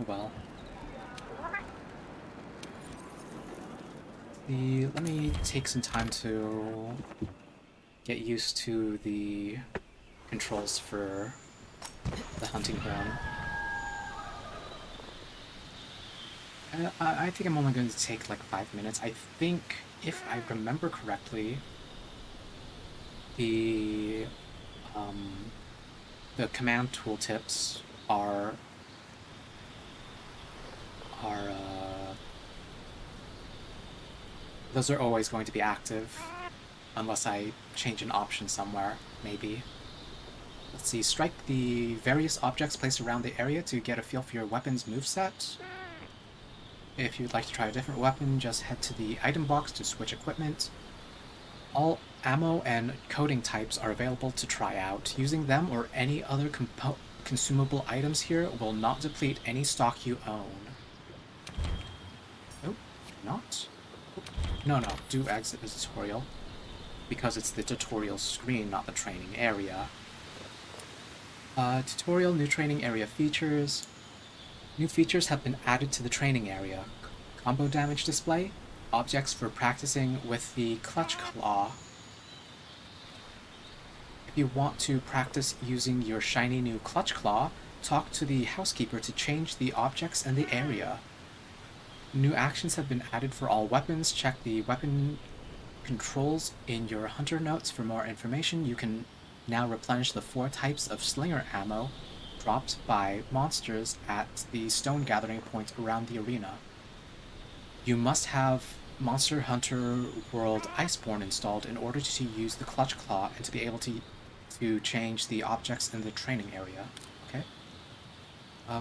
Well. Let me take some time to get used to the controls for the hunting ground. I think I'm only going to take like 5 minutes. I think, if I remember correctly, the command tooltips are those are always going to be active, unless I change an option somewhere, maybe. Let's see, strike the various objects placed around the area to get a feel for your weapon's moveset. If you'd like to try a different weapon, just head to the item box to switch equipment. All ammo and coating types are available to try out. Using them or any other consumable items here will not deplete any stock you own. Oh, not? No, do exit the tutorial. Because it's the tutorial screen, not the training area. Tutorial, new training area features. New features have been added to the training area. Combo damage display. Objects for practicing with the clutch claw. If you want to practice using your shiny new clutch claw, talk to the housekeeper to change the objects in the area. New actions have been added for all weapons. Check the weapon controls in your hunter notes for more information. You can now replenish the 4 types of slinger ammo dropped by monsters at the stone gathering point around the arena. You must have Monster Hunter World Iceborne installed in order to use the clutch claw and to be able to change the objects in the training area. Okay.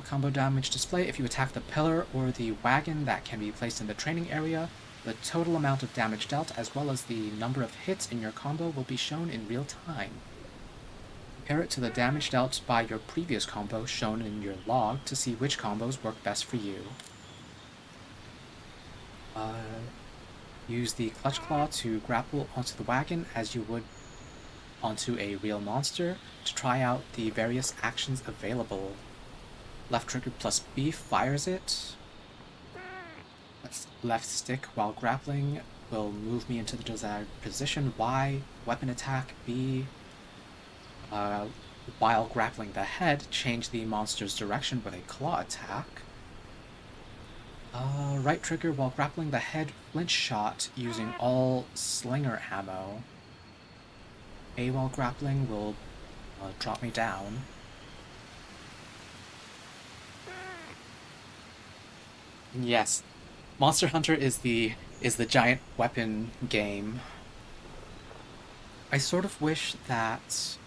Combo damage display. If you attack the pillar or the wagon that can be placed in the training area, the total amount of damage dealt as well as the number of hits in your combo will be shown in real time. Compare it to the damage dealt by your previous combo shown in your log to see which combos work best for you. Use the clutch claw to grapple onto the wagon as you would onto a real monster to try out the various actions available. Left trigger plus B fires it. Left stick while grappling will move me into the desired position. Y, weapon attack. B, while grappling the head, change the monster's direction with a claw attack. Right trigger while grappling the head, flinch shot using all slinger ammo. A while grappling will drop me down. Yes, Monster Hunter is the giant weapon game. I sort of wish that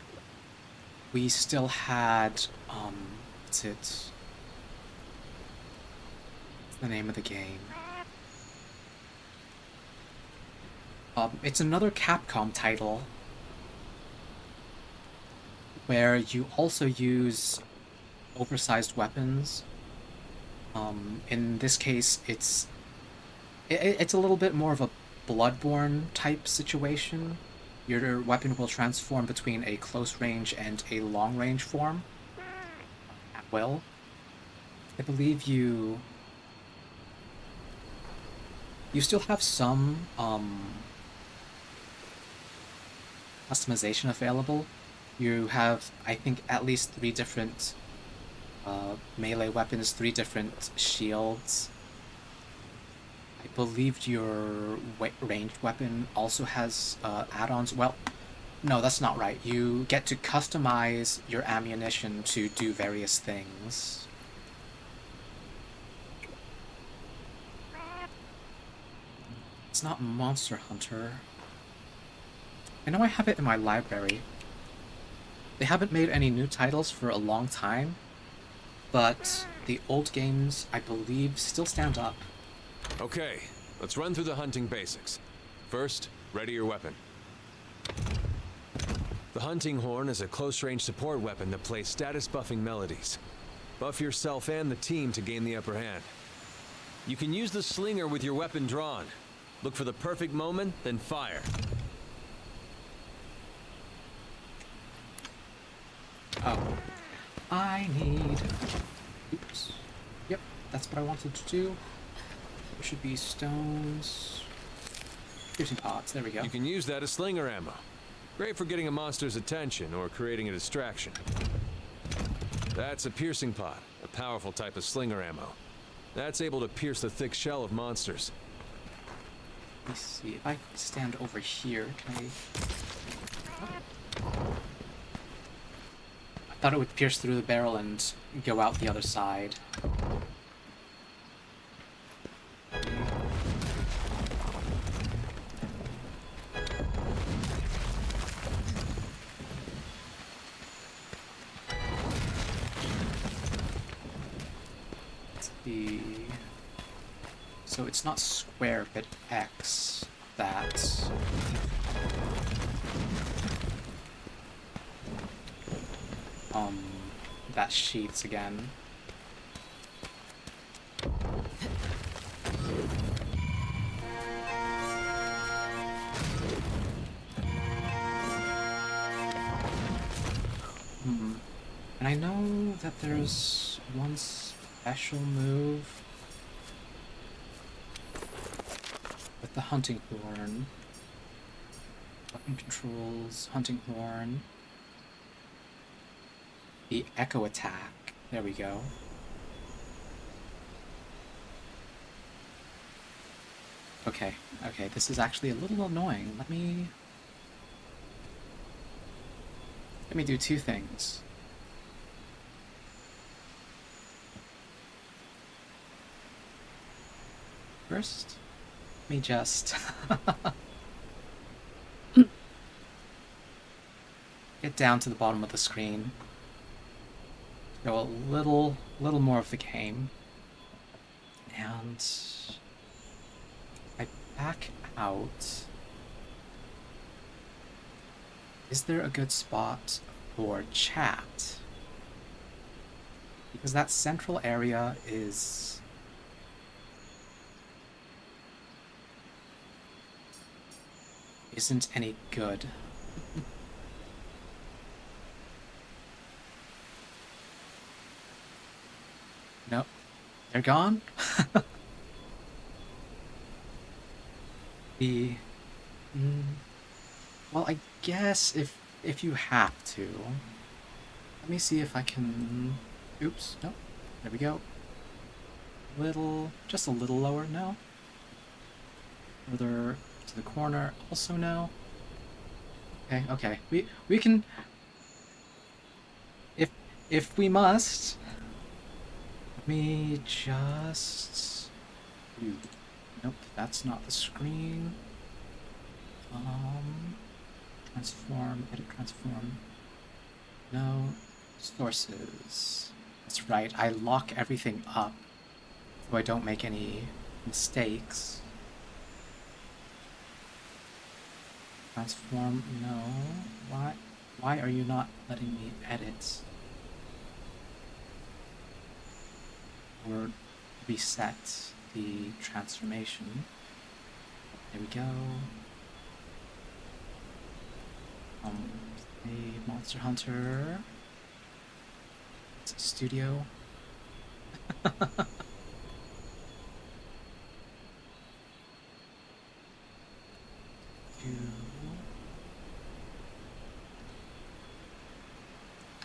we still had what's the name of the game? It's another Capcom title where you also use oversized weapons. In this case, it's a little bit more of a Bloodborne type situation. Your weapon will transform between a close range and a long range form at will. I believe you still have some customization available. You have, I think, at least 3 different melee weapons, 3 different shields. I believe your ranged weapon also has add-ons. Well, no, that's not right. You get to customize your ammunition to do various things. It's not Monster Hunter. I know I have it in my library. They haven't made any new titles for a long time, but the old games, I believe, still stand up.
Okay, let's run through the hunting basics. First, ready your weapon. The hunting horn is a close-range support weapon that plays status-buffing melodies. Buff yourself and the team to gain the upper hand. You can use the slinger with your weapon drawn. Look for the perfect moment, then fire.
Oh. I need... Oops. Yep, that's what I wanted to do. There should be stones... Piercing pods, there we go.
You can use that as slinger ammo. Great for getting a monster's attention or creating a distraction. That's a piercing pod, a powerful type of slinger ammo. That's able to pierce the thick shell of monsters.
Let me see, if I stand over here, can I... I thought it would pierce through the barrel and go out the other side. So it's not square, but X. That. That sheets again. And I know that there's one special move with the hunting horn. Weapon controls, hunting horn. The echo attack. There we go. Okay, okay, this is actually a little annoying. Let me do two things. First, let me just get down to the bottom of the screen. Go a little more of the game. And I back out. Is there a good spot for chat? Because that central area isn't any good. Nope. They're gone? Well, I guess if you have to. Let me see if I can... Oops, nope. There we go. Just a little lower, no. Further to the corner, also no. Okay, okay. We can... If we must... Let me just... Ooh. Nope, that's not the screen. Transform, edit transform. No. Sources. That's right, I lock everything up so I don't make any mistakes. Transform, no. Why are you not letting me edit? Or reset the transformation. There we go. A Monster Hunter. It's a studio.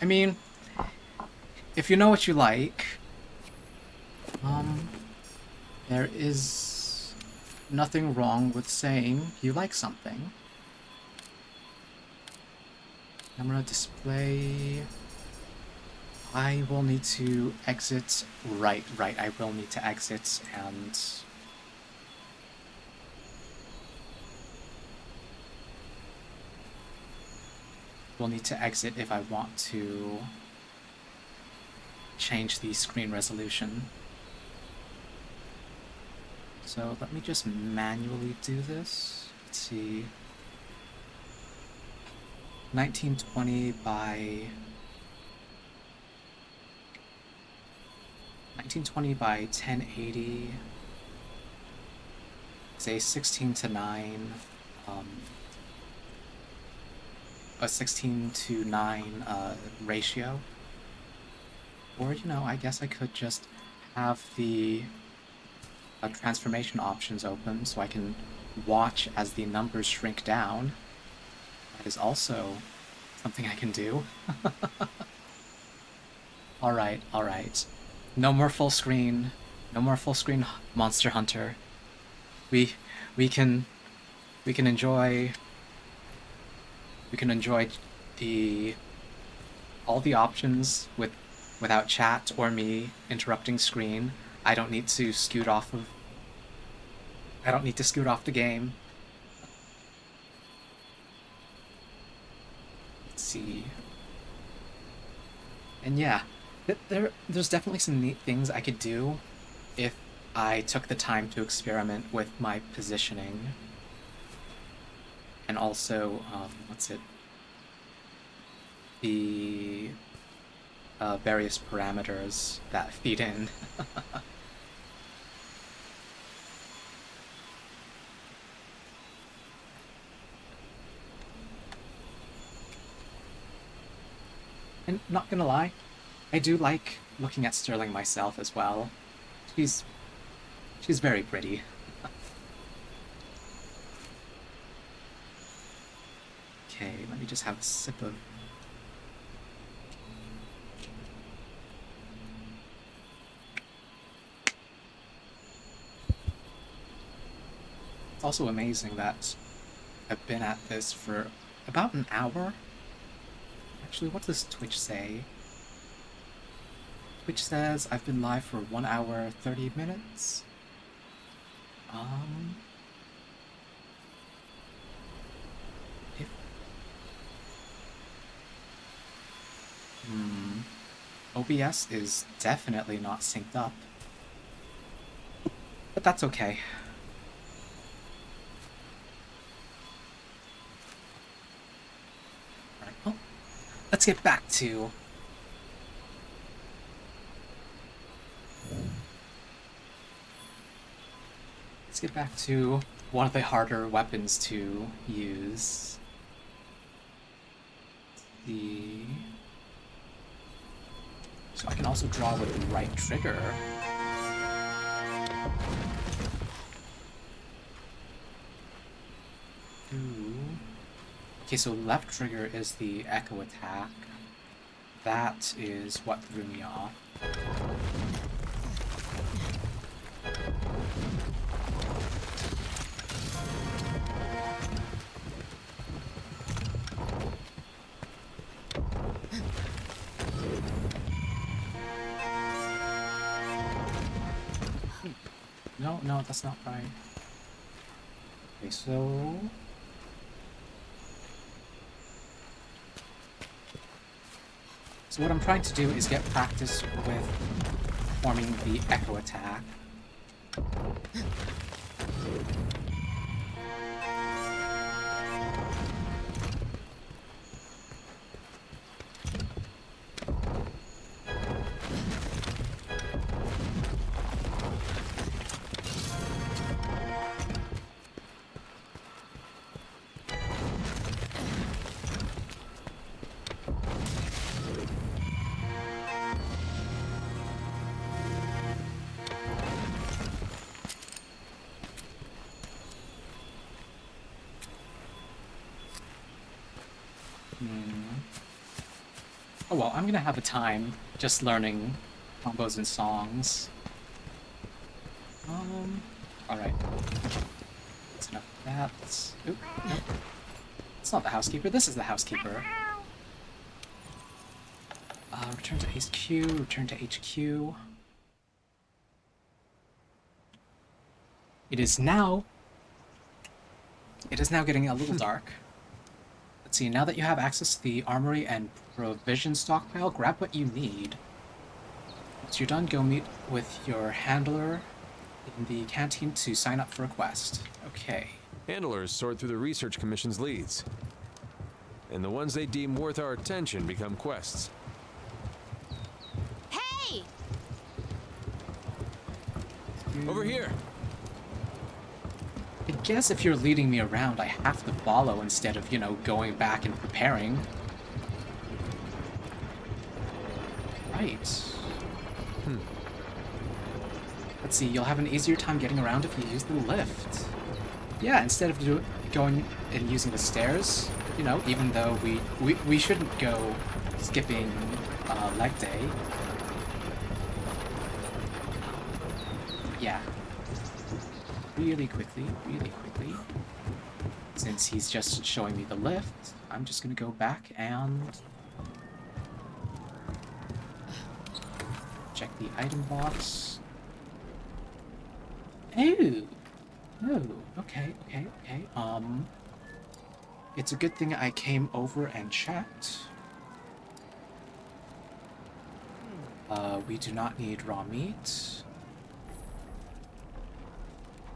I mean, if you know what you like, there is nothing wrong with saying you like something. Camera display. I will need to exit. Right, I will need to exit and... will need to exit if I want to change the screen resolution. So let me just manually do this. Let's see. 1920 by 1080. Say 16 to 9. A 16 to 9 ratio. Or, you know, I guess I could just have the transformation options open so I can watch as the numbers shrink down. That is also something I can do. Alright, alright. No more full screen. No more full screen Monster Hunter. We can enjoy the all the options without chat or me interrupting screen. I don't need to scoot off the game. Let's see. And yeah, there's definitely some neat things I could do if I took the time to experiment with my positioning. And also, the various parameters that feed in. And not gonna lie, I do like looking at Sterling myself as well. She's very pretty. Okay, let me just have a sip of... It's also amazing that I've been at this for about an hour. Actually, what does Twitch say? Twitch says I've been live for 1 hour, 30 minutes. If... OBS is definitely not synced up. But that's okay. Alright, well, let's get back to... Let's get back to one of the harder weapons to use. So I can also draw with the right trigger. Ooh. Okay, so left trigger is the echo attack. That is what threw me off. No, that's not right. Okay, so... So what I'm trying to do is get practice with forming the echo attack. Oh well, I'm gonna have a time just learning combos and songs. Alright. That's enough of that. Oop, nope. It's not the housekeeper, this is the housekeeper. Return to HQ, return to HQ. It is now getting a little dark. Let's see, now that you have access to the armory and provision stockpile, grab what you need. Once you're done, go meet with your handler in the canteen to sign up for a quest. Okay.
Handlers sort through the Research Commission's leads. and the ones they deem worth our attention become quests.
Hey!
Over here!
I guess if you're leading me around, I have to follow instead of, you know, going back and preparing. Right. Let's see, you'll have an easier time getting around if you use the lift. Yeah, instead of going and using the stairs, you know, even though we shouldn't go skipping leg day. Yeah. Really quickly. Since he's just showing me the lift, I'm just gonna go back and check the item box. Oh, okay. It's a good thing I came over and checked. We do not need raw meat.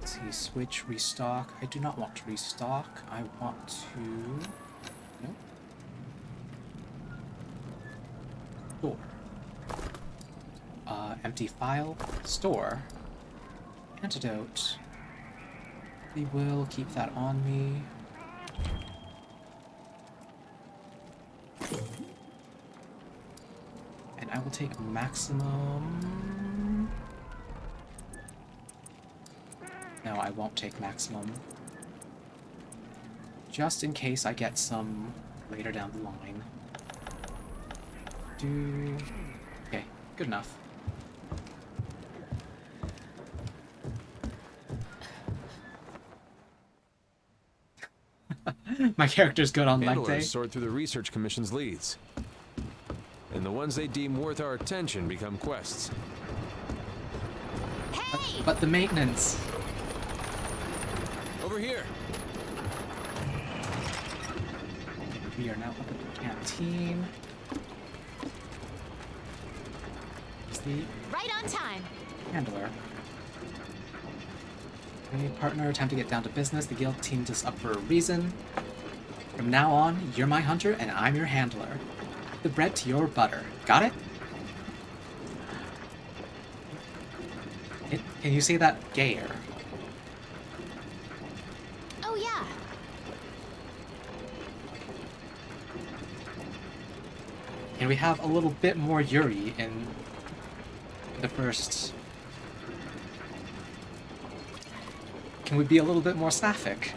Let's see, switch, restock. I do not want to restock. I want to... Nope. Store. Empty file. Store. Antidote. We will keep that on me. And I will take maximum... No, I won't take maximum. Just in case I get some later down the line. Okay, good enough. My character's good on leg day.
Handlers sort through the research commission's leads. And the ones they deem worth our attention become quests.
Hey!
But the maintenance.
Over here!
We are now up at the canteen. Is the
Right on time.
handler. Okay, partner, time to get down to business. The guild teamed us up for a reason. From now on, you're my hunter and I'm your handler. The bread to your butter. Got it? Can you say that gayer?
Oh, yeah.
Can we have a little bit more Yuri in the first... Can we be a little bit more sapphic?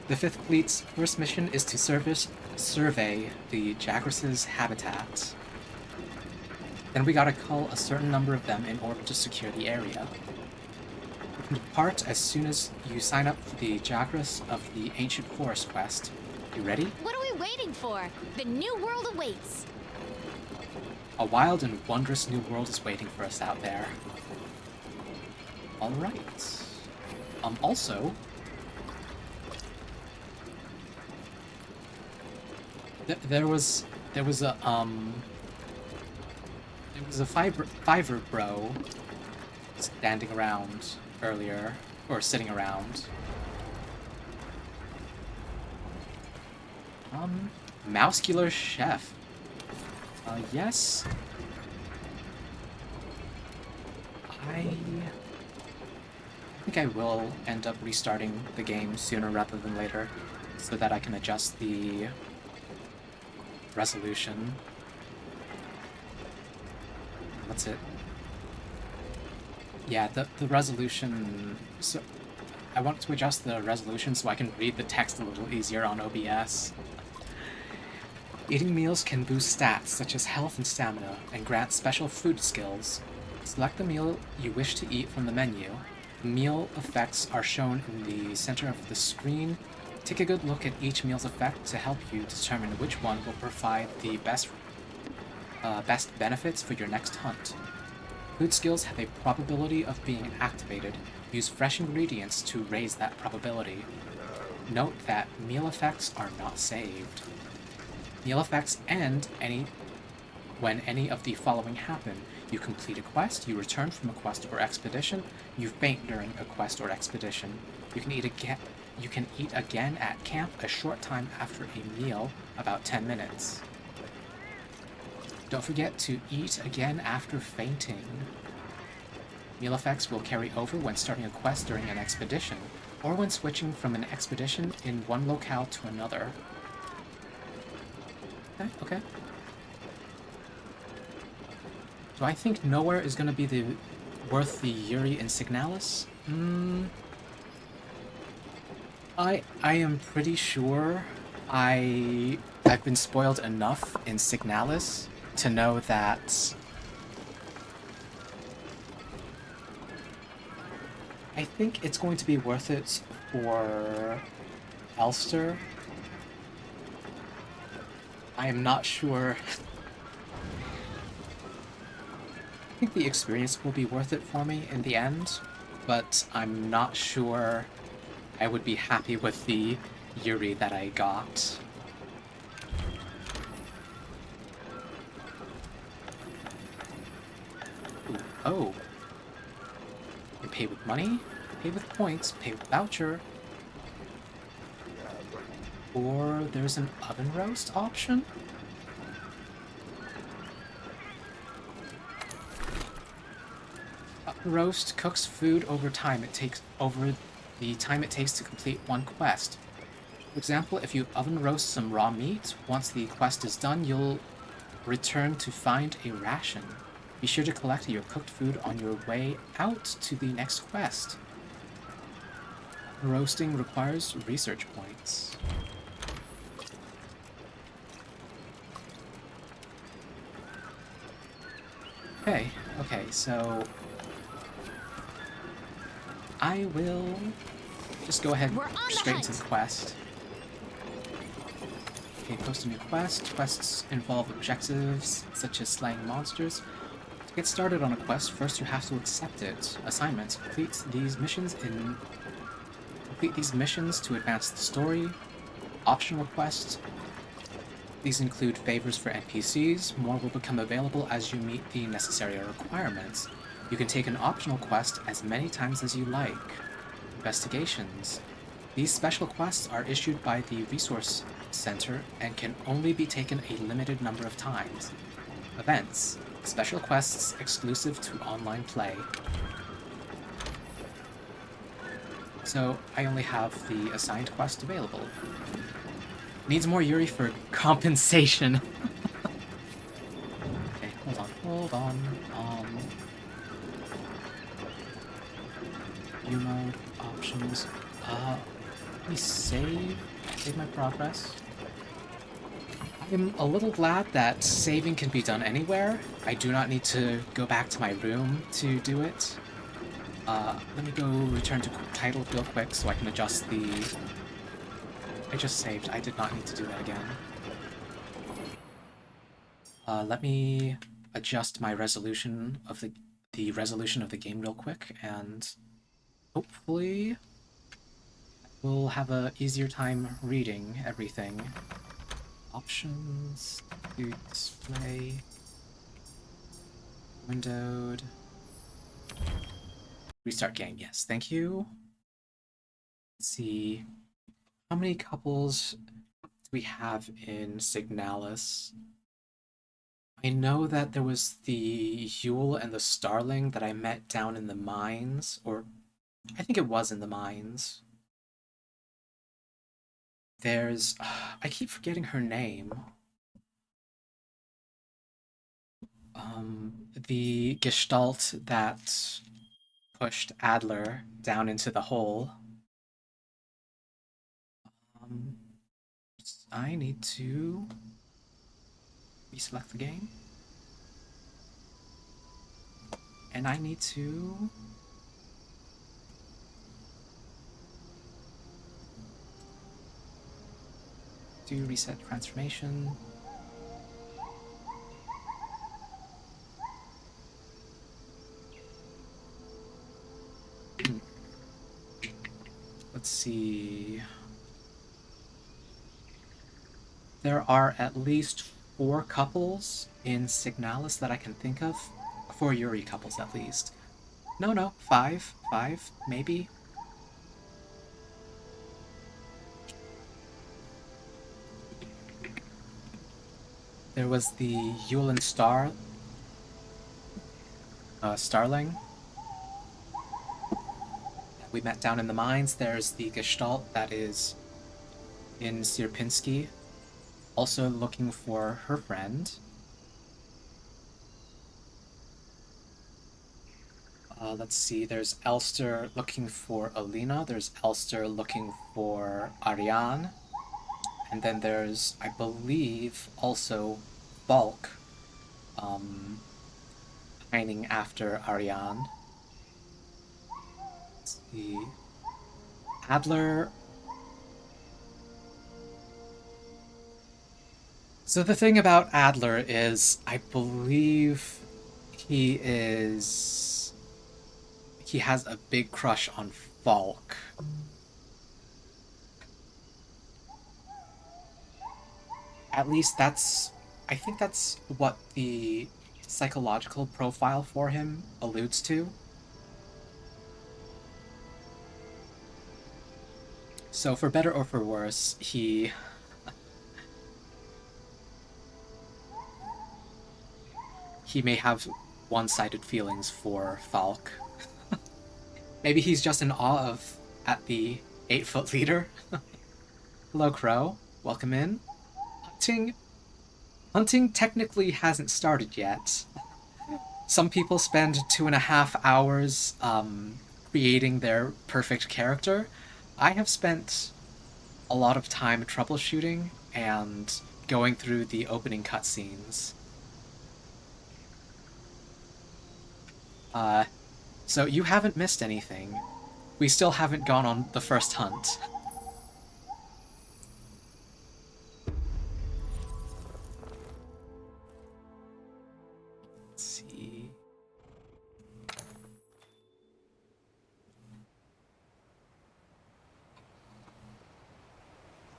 The 5th Fleet's first mission is to survey the Jagras' habitat. Then we gotta cull a certain number of them in order to secure the area. You can depart as soon as you sign up for the Jagras of the Ancient Forest quest. You ready?
What are we waiting for? The new world awaits.
A wild and wondrous new world is waiting for us out there. Alright. Also... There was a Fiverr bro standing around earlier, or sitting around. Muscular chef. Yes. I think I will end up restarting the game sooner rather than later, so that I can adjust the resolution. What's it? Yeah, the resolution... So, I want to adjust the resolution so I can read the text a little easier on OBS. Eating meals can boost stats such as health and stamina, and grant special food skills. Select the meal you wish to eat from the menu. The meal effects are shown in the center of the screen. Take a good look at each meal's effect to help you determine which one will provide the best benefits for your next hunt. Food skills have a probability of being activated. Use fresh ingredients to raise that probability. Note that meal effects are not saved. Meal effects end when any of the following happen. You complete a quest, you return from a quest or expedition, you faint during a quest or expedition. You can You can eat again at camp a short time after a meal, about 10 minutes. Don't forget to eat again after fainting. Meal effects will carry over when starting a quest during an expedition, or when switching from an expedition in one locale to another. Okay. Do I think nowhere is going to be worth the Yuri in Signalis? I am pretty sure I've been spoiled enough in Signalis to know that I think it's going to be worth it for Elster. I am not sure. I think the experience will be worth it for me in the end, but I'm not sure I would be happy with the Yuri that I got. Ooh, oh. You pay with money, pay with points, pay with voucher. Or there's an oven roast option? Oven roast cooks food over the time it takes to complete one quest. For example, if you oven roast some raw meat, once the quest is done, you'll return to find a ration. Be sure to collect your cooked food on your way out to the next quest. Roasting requires research points. Okay, so I will just go ahead and straight into the quest. Okay, post a new quest. Quests involve objectives such as slaying monsters. To get started on a quest, first you have to accept it. Assignments. Complete these missions to advance the story. Optional quests. These include favors for NPCs. More will become available as you meet the necessary requirements. You can take an optional quest as many times as you like. Investigations. These special quests are issued by the Resource Center and can only be taken a limited number of times. Events. Special quests exclusive to online play. So I only have the assigned quest available. Needs more Yuri for compensation. Okay, hold on. View mode, options. Let me save my progress. I'm a little glad that saving can be done anywhere. I do not need to go back to my room to do it. Let me go return to title real quick so I can adjust the... I just saved. I did not need to do that again. Let me adjust my resolution of the resolution of the game real quick, and hopefully we'll have a easier time reading everything. Options, to display, windowed, restart game. Yes, thank you. Let's see, how many couples do we have in Signalis? I know that there was the Yule and the Starling that I met down in the mines, or I think it was in the mines. There's... I keep forgetting her name. The Gestalt that pushed Adler down into the hole. I need to reselect the game. And I need to... do reset transformation. Let's see. There are at least 4 couples in Signalis that I can think of. 4 Yuri couples, at least. No, 5. 5, maybe. There was the Yulin Starling that we met down in the mines. There's the Gestalt that is in Sierpinski, also looking for her friend. Let's see, there's Elster looking for Alina, there's Elster looking for Ariane, and then there's, I believe, also Bulk, pining after Ariane. Let's see. Adler. So the thing about Adler is, I believe he has a big crush on Falk. At least I think that's what the psychological profile for him alludes to. So for better or for worse, he may have one-sided feelings for Falk. Maybe he's just in awe at the 8-foot leader. Hello, Crow. Welcome in. Hunting technically hasn't started yet. Some people spend 2.5 hours creating their perfect character. I have spent a lot of time troubleshooting and going through the opening cutscenes. So you haven't missed anything. We still haven't gone on the first hunt. Let's see.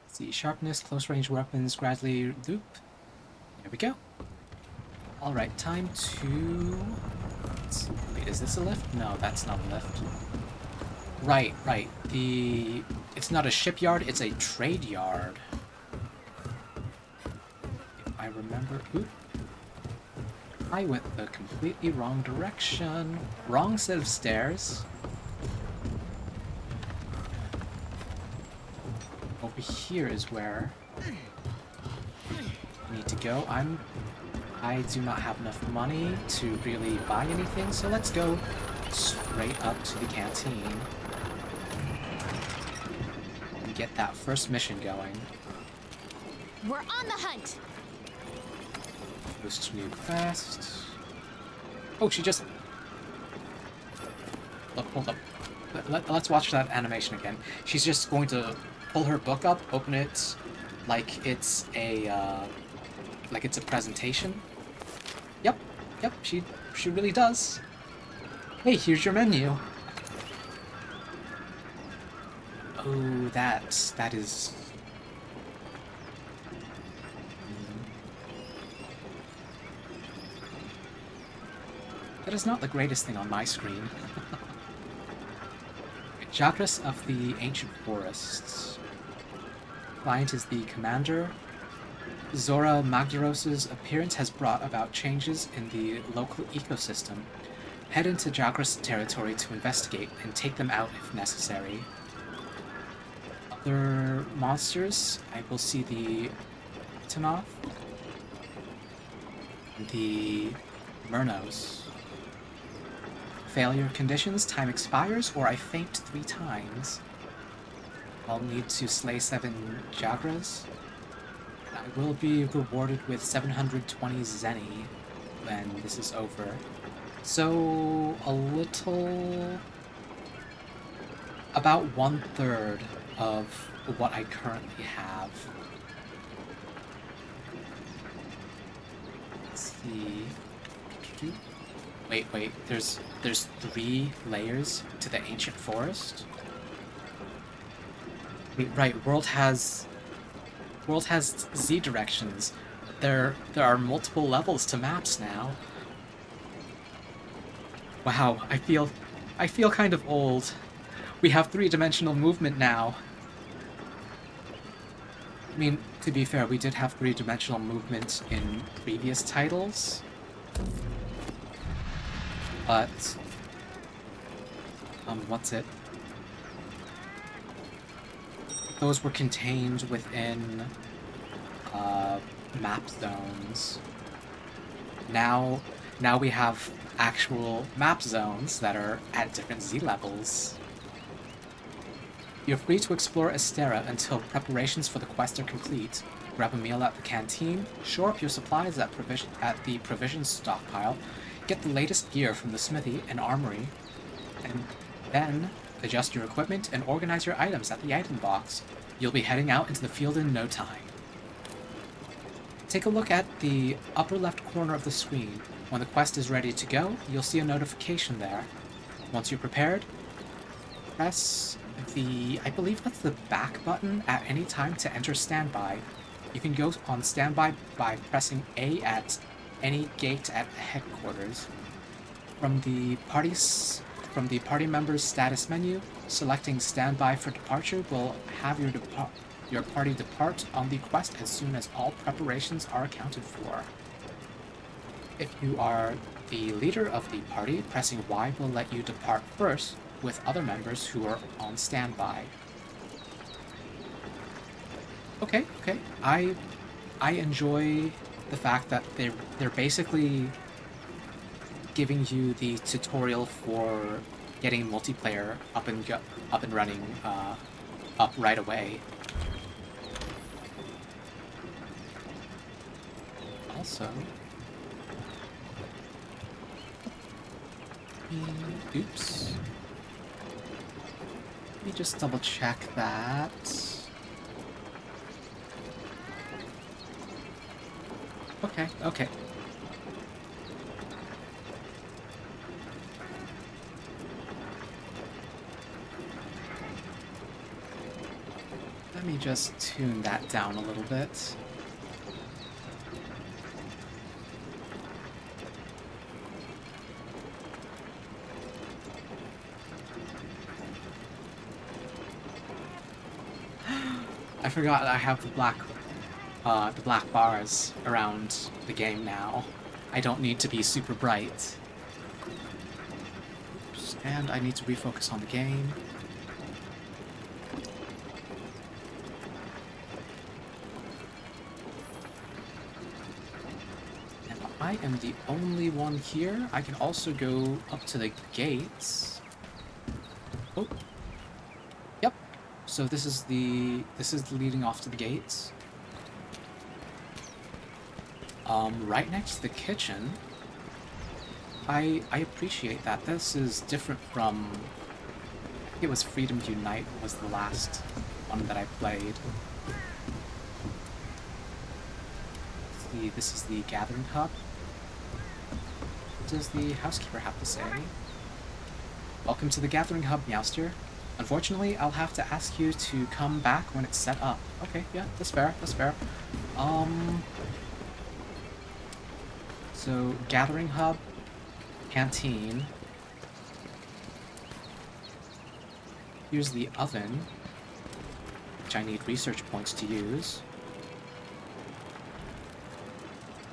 Let's see, sharpness, close range weapons, gradually loop. There we go. Alright, time to... Wait, is this a lift? No, that's not a lift. Right. It's not a shipyard, it's a trade yard. If I remember... Oop. I went the completely wrong direction. Wrong set of stairs. Over here is where I need to go. I do not have enough money to really buy anything, so let's go straight up to the canteen and get that first mission going.
We're on the hunt.
Boost new fast. Oh, she just... Look, hold up. Let's watch that animation again. She's just going to pull her book up, open it like it's a presentation. Yep, she really does. Hey, here's your menu. Oh, that is... That is not the greatest thing on my screen. Jagras of the Ancient Forests. Client is the commander. Zora Magdaros' appearance has brought about changes in the local ecosystem. Head into Jagras territory to investigate and take them out if necessary. Other monsters, I will see the Tanov, the Murnos. Failure conditions, time expires, or I faint 3 times. I'll need to slay 7 Jagras. I will be rewarded with 720 Zeni when this is over. So, a little... about 1/3 of what I currently have. Let's see... Wait, there's 3 layers to the Ancient Forest? Wait, right, World has Z directions. There are multiple levels to maps now. Wow, I feel kind of old. We have 3-dimensional movement now. I mean, To be fair, we did have three-dimensional movement in previous titles, but what's it? Those were contained within map zones. Now we have actual map zones that are at different Z levels. You're free to explore Astera until preparations for the quest are complete. Grab a meal at the canteen, shore up your supplies at the provisions stockpile, get the latest gear from the smithy and armory, and then adjust your equipment and organize your items at the item box. You'll be heading out into the field in no time. Take a look at the upper left corner of the screen. When the quest is ready to go, you'll see a notification there. Once you're prepared, press I believe that's the back button at any time to enter standby. You can go on standby by pressing A at any gate at headquarters. From the party member's status menu, selecting standby for departure will have your party depart on the quest as soon as all preparations are accounted for. If you are the leader of the party, pressing Y will let you depart first with other members who are on standby. Okay. I enjoy the fact that they're basically giving you the tutorial for getting multiplayer up and running up right away. Also, oops. Let me just double check that. Okay. Let me just tune that down a little bit. I forgot I have the black bars around the game now. I don't need to be super bright. Oops, and I need to refocus on the game. And I am the only one here. I can also go up to the gates. Oh. Yep. So this is leading off to the gates. Right next to the kitchen. I appreciate that. This is different from, I think it was Freedom Unite was the last one that I played. This is the gathering hub. What does the housekeeper have to say? Welcome to the gathering hub, Meowster. Unfortunately, I'll have to ask you to come back when it's set up. Okay, yeah, that's fair. So, gathering hub, canteen. Here's the oven, which I need research points to use.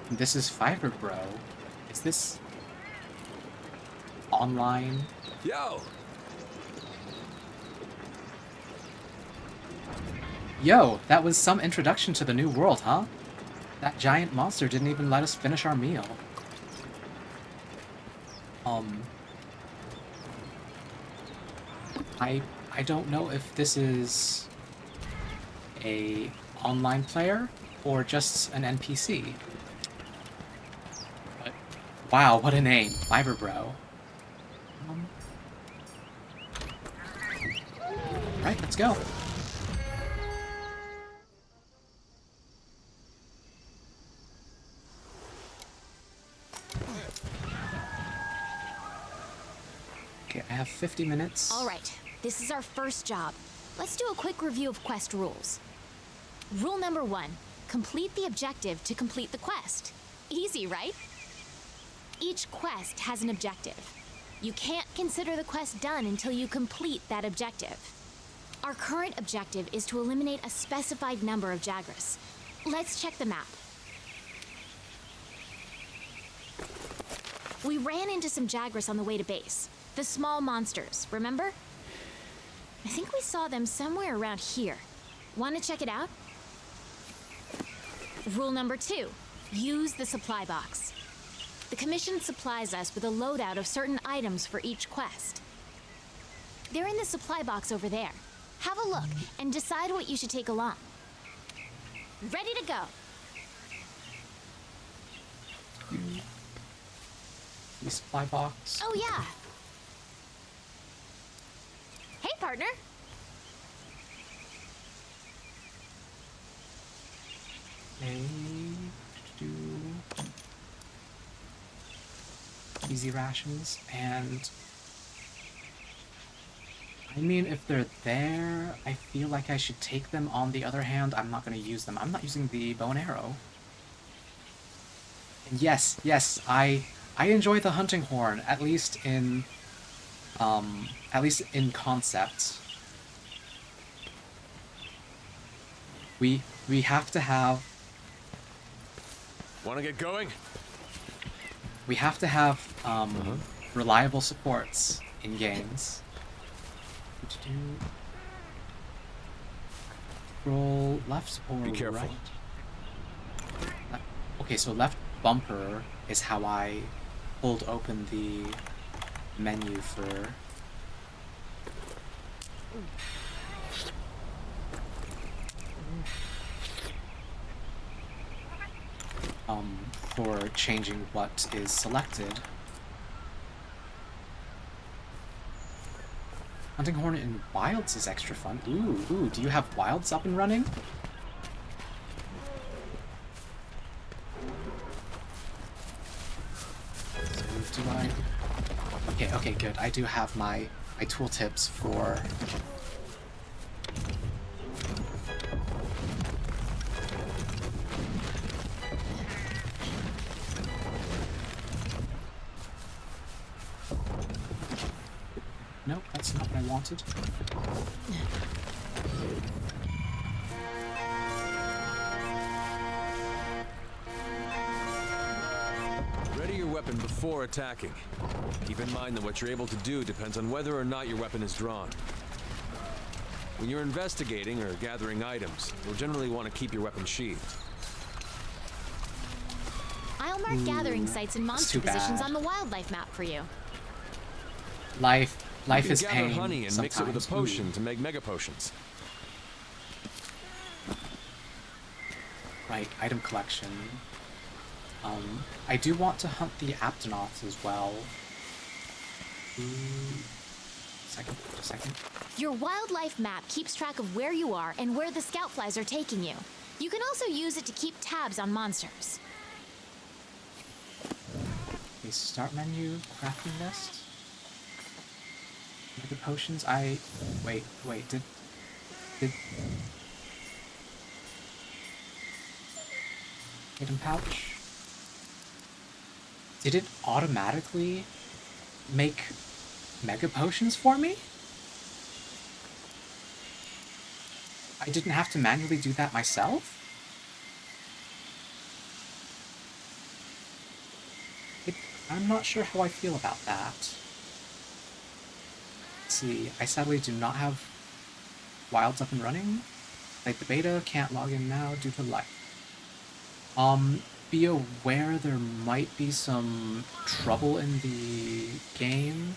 And this is Fiverr Bro. Is this online? Yo, that was some introduction to the new world, huh? That giant monster didn't even let us finish our meal. I don't know if this is a online player or just an NPC. But wow, what a name, Fiverr Bro. Right, let's go. Okay, I have 50 minutes.
All right, this is our first job. Let's do a quick review of quest rules. Rule number 1, complete the objective to complete the quest. Easy, right? Each quest has an objective. You can't consider the quest done until you complete that objective. Our current objective is to eliminate a specified number of Jagras. let's check the map. We ran into some Jagras on the way to base. The small monsters, remember? I think we saw them somewhere around here. Want to check it out? Rule number 2, use the supply box. The Commission supplies us with a loadout of certain items for each quest. They're in the supply box over there. Have a look and decide what you should take along. Ready to go.
The supply box.
Oh, yeah. Hey, partner.
Easy rations, and I mean, if they're there, I feel like I should take them. On the other hand, I'm not going to use them. I'm not using the bow and arrow. And yes, I enjoy the hunting horn, at least in concept. We have to have.
Want to get going?
We have to have reliable supports in games. Roll left or
Be careful.
Right? Okay, so left bumper is how I hold open the menu for changing what is selected. Hunting horn in wilds is extra fun. Ooh, do you have wilds up and running? So do I? Okay, good. I do have my tooltips for. Nope, that's not what I wanted.
Ready your weapon before attacking. Keep in mind that what you're able to do depends on whether or not your weapon is drawn. When you're investigating or gathering items, you'll generally want to keep your weapon sheathed.
I'll mark gathering sites and monster
too bad.
positions on the wildlife map for you.
Life
You can
is
gather
pain.
honey and mix it with a
sometimes.
potion to make mega potions.
Right, item collection. I do want to hunt the Aptonoths as well. Second.
Your wildlife map keeps track of where you are and where the scout flies are taking you. You can also use it to keep tabs on monsters.
Okay, start menu, crafting list. Mega potions, wait, did... Item pouch? Did it automatically make mega potions for me? I didn't have to manually do that myself? I'm not sure how I feel about that. Let's see, I sadly do not have wilds up and running. Like the beta, can't log in now due to life. Be aware there might be some trouble in the game.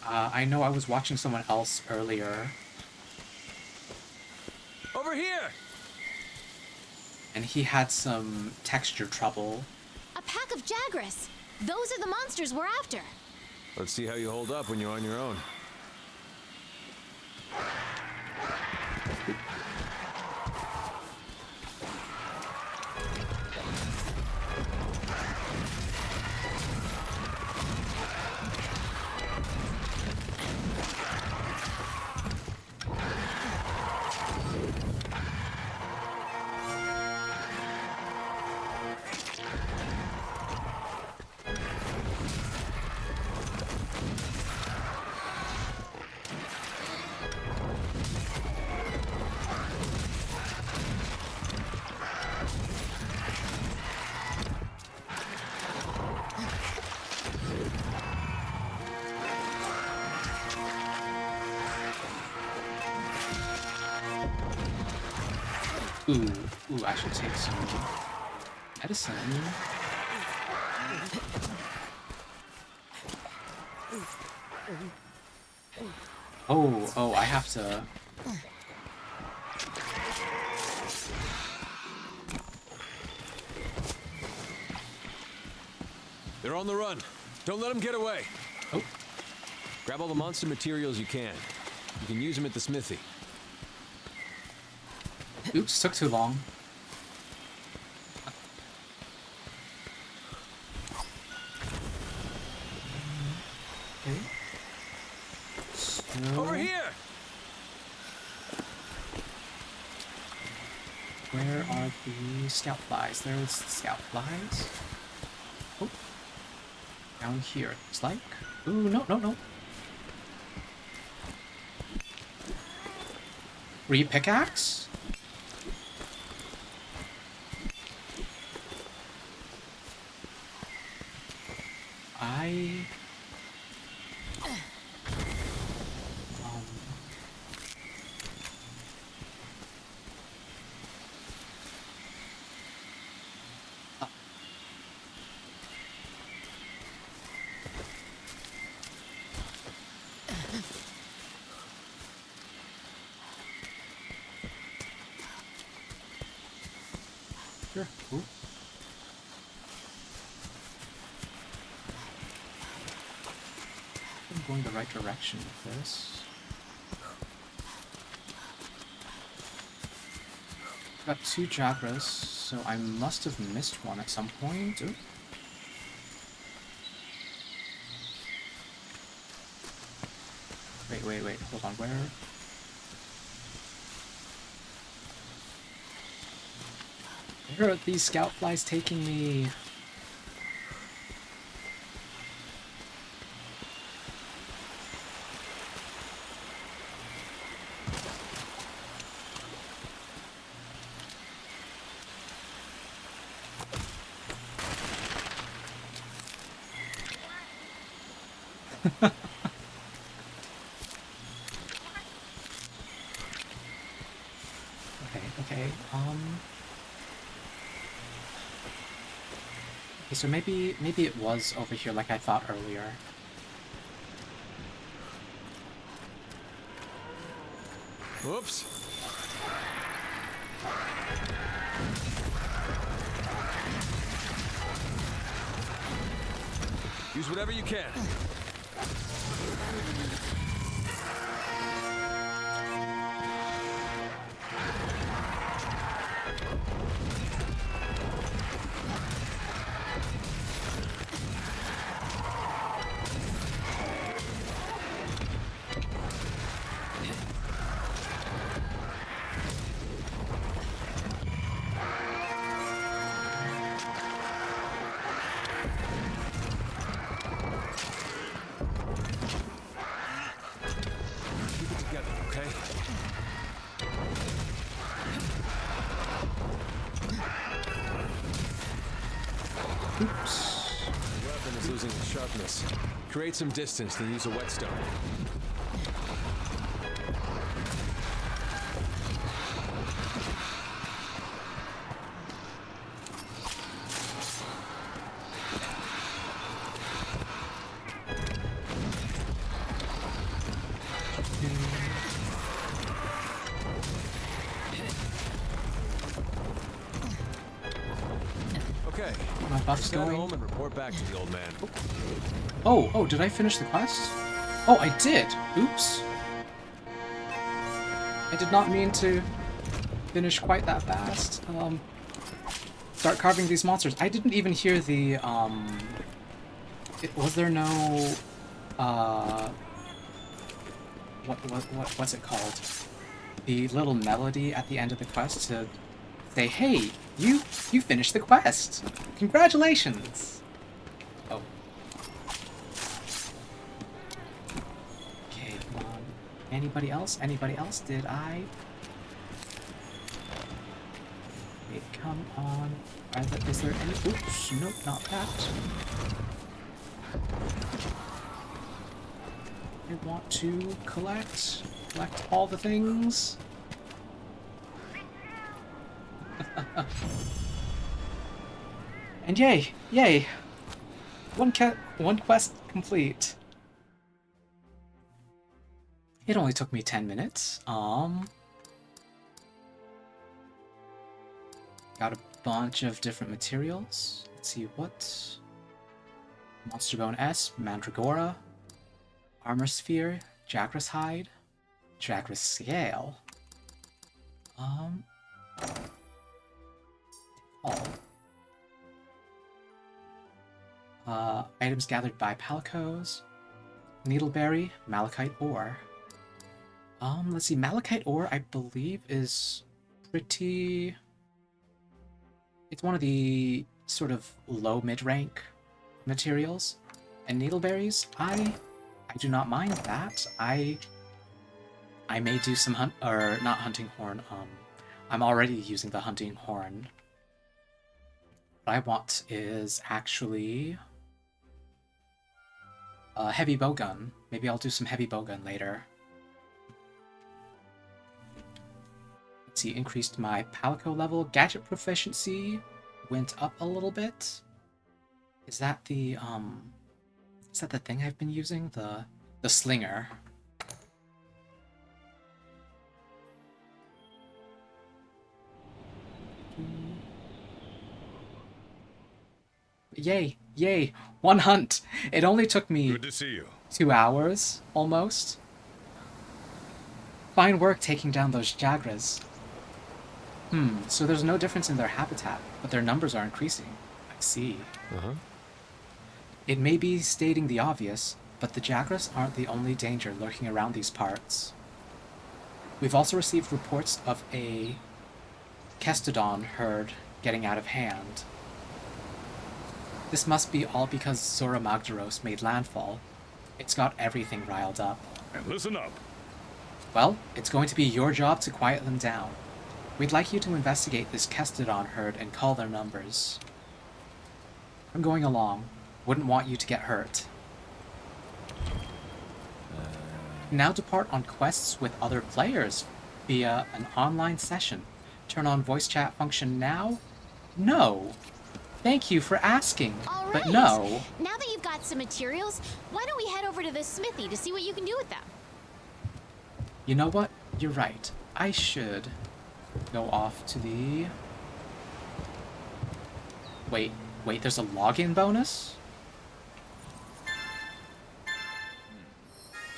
I know I was watching someone else earlier.
Over here!
And he had some texture trouble.
A pack of Jagras! Those are the monsters we're after!
Let's see how you hold up when you're on your own.
Ooh, I should take some medicine. Oh, I have to...
They're on the run. Don't let them get away.
Oh.
Grab all the monster materials you can. You can use them at the smithy.
Oops, took too long. Okay. So...
Over here!
Where are the scout flies? There's the scout flies. Oh. Down here, it's like. Ooh, no. Re-pickaxe? Sure. Ooh. I'm going the right direction with this. Got 2 Jagras, so I must have missed one at some point. Ooh. Wait, hold on, where? Where are these scout flies taking me? Okay, okay, so maybe it was over here like I thought earlier.
Whoops. Use whatever you can.
Oops.
The weapon is losing its sharpness. Create some distance, then use a whetstone. Okay.
My buff's
Go
going.
home and report back to the old man.
Oh, did I finish the quest? Oh, I did! Oops. I did not mean to finish quite that fast. Start carving these monsters. I didn't even hear the, was there no, what's it called? The little melody at the end of the quest to say, hey, you finished the quest! Congratulations! Oh. Okay, come on. Anybody else? Anybody else? Did I? Wait, come on. Is there any? Oops, nope, not that. I want to collect all the things. And yay! One quest complete. It only took me 10 minutes. Got a bunch of different materials. Let's see what. Monster Bone S, Mandragora, Armor Sphere, Jagras Hide, Jagras Scale. Items gathered by Palicos, Needleberry, Malachite Ore. Let's see, Malachite Ore, I believe, is pretty... It's one of the sort of low mid-rank materials. And Needleberries, I do not mind that. I may do some not hunting horn, I'm already using the hunting horn. What I want is actually a heavy bowgun. Maybe I'll do some heavy bowgun later. Let's see, increased my Palico level. Gadget proficiency went up a little bit. Is that the thing I've been using? The slinger. Yay! One hunt! It only took me
Good to see you.
2 hours, almost. Fine work taking down those Jagras. So there's no difference in their habitat, but their numbers are increasing. I see. It may be stating the obvious, but the Jagras aren't the only danger lurking around these parts. We've also received reports of a Kestodon herd getting out of hand. This must be all because Zora Magdaros made landfall. It's got everything riled up.
And listen up.
Well, it's going to be your job to quiet them down. We'd like you to investigate this Kestodon herd and call their numbers. I'm going along. Wouldn't want you to get hurt. Now depart on quests with other players via an online session. Turn on voice chat function now? No. Thank you for asking,
All right.
but no.
Now that you've got some materials, why don't we head over to the smithy to see what you can do with them?
You know what? You're right. I should go off to the... Wait, there's a login bonus?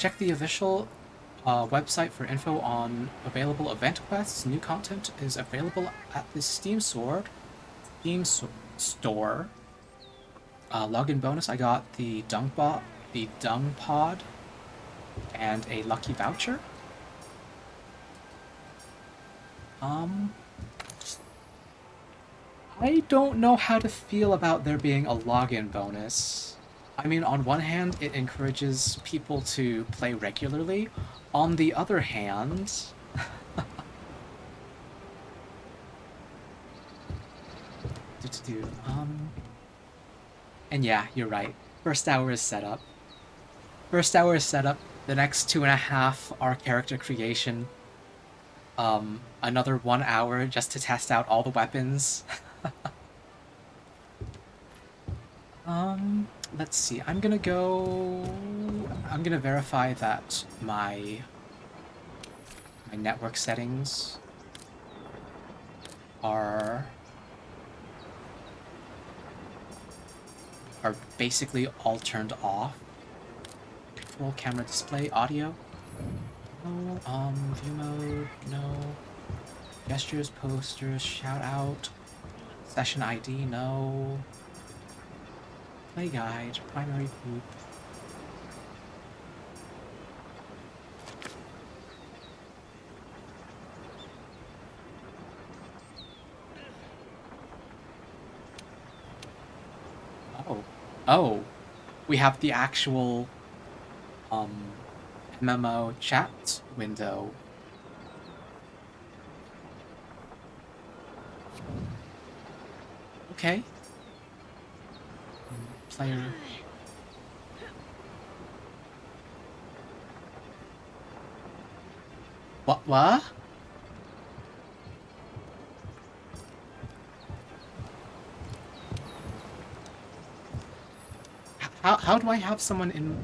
Check the official website for info on available event quests. New content is available at the Steam store. Login bonus, I got the dung pod, and a lucky voucher. I don't know how to feel about there being a login bonus. I mean, on one hand, it encourages people to play regularly. On the other hand... And yeah, you're right. First hour is set up. The next 2.5 are character creation. Another 1 hour just to test out all the weapons. Let's see. I'm gonna verify that my network settings are basically all turned off. Control, camera, display, audio. No, view mode, no. Gestures, posters, shout out. Session ID, no. Play guide, primary group. Oh, we have the actual MMO chat window. Okay. Player. What? How do I have someone in...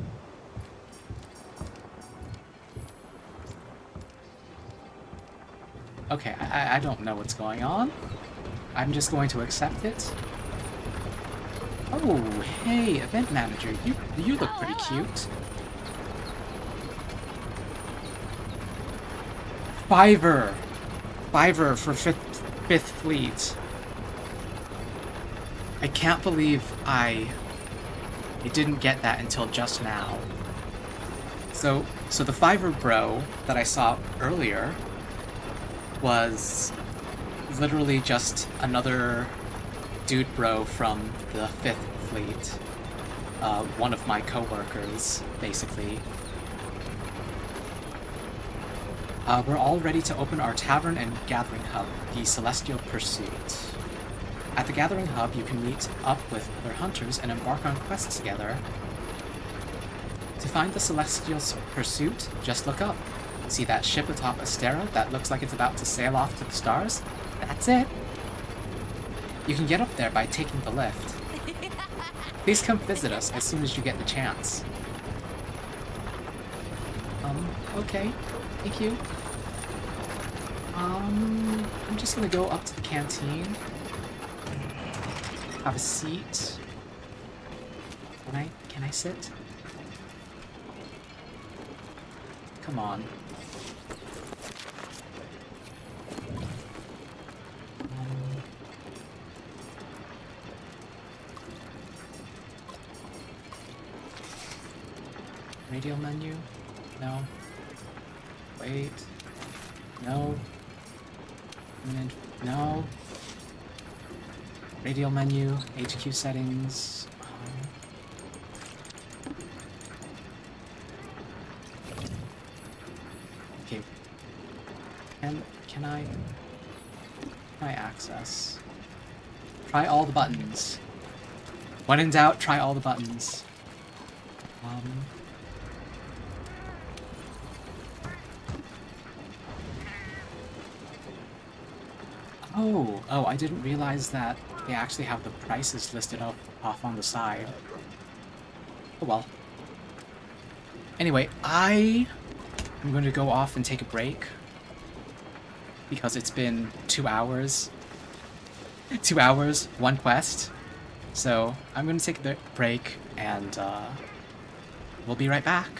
Okay, I don't know what's going on. I'm just going to accept it. Oh, hey, event manager, you look pretty cute. Fiverr for Fifth Fleet. I can't believe I didn't get that until just now. So the Fiverr bro that I saw earlier was literally just another dude bro from the Fifth Fleet. One of my coworkers, basically. We're all ready to open our tavern and gathering hub, the Celestial Pursuit. At the gathering hub, you can meet up with other hunters and embark on quests together. To find the Celestial Pursuit, just look up. See that ship atop Astera that looks like it's about to sail off to the stars? That's it. You can get up there by taking the lift. Please come visit us as soon as you get the chance. Okay. Thank you. I'm just gonna go up to the canteen. Have a seat. Can I sit? Come on. Radio menu? No. Wait. No. No. Radio menu, HQ settings. Okay. Can I access? Try all the buttons. When in doubt, try all the buttons. Oh, I didn't realize that they actually have the prices listed off on the side. Oh well. Anyway, I'm going to go off and take a break because it's been 2 hours. 2 hours, one quest. So I'm going to take a break and we'll be right back.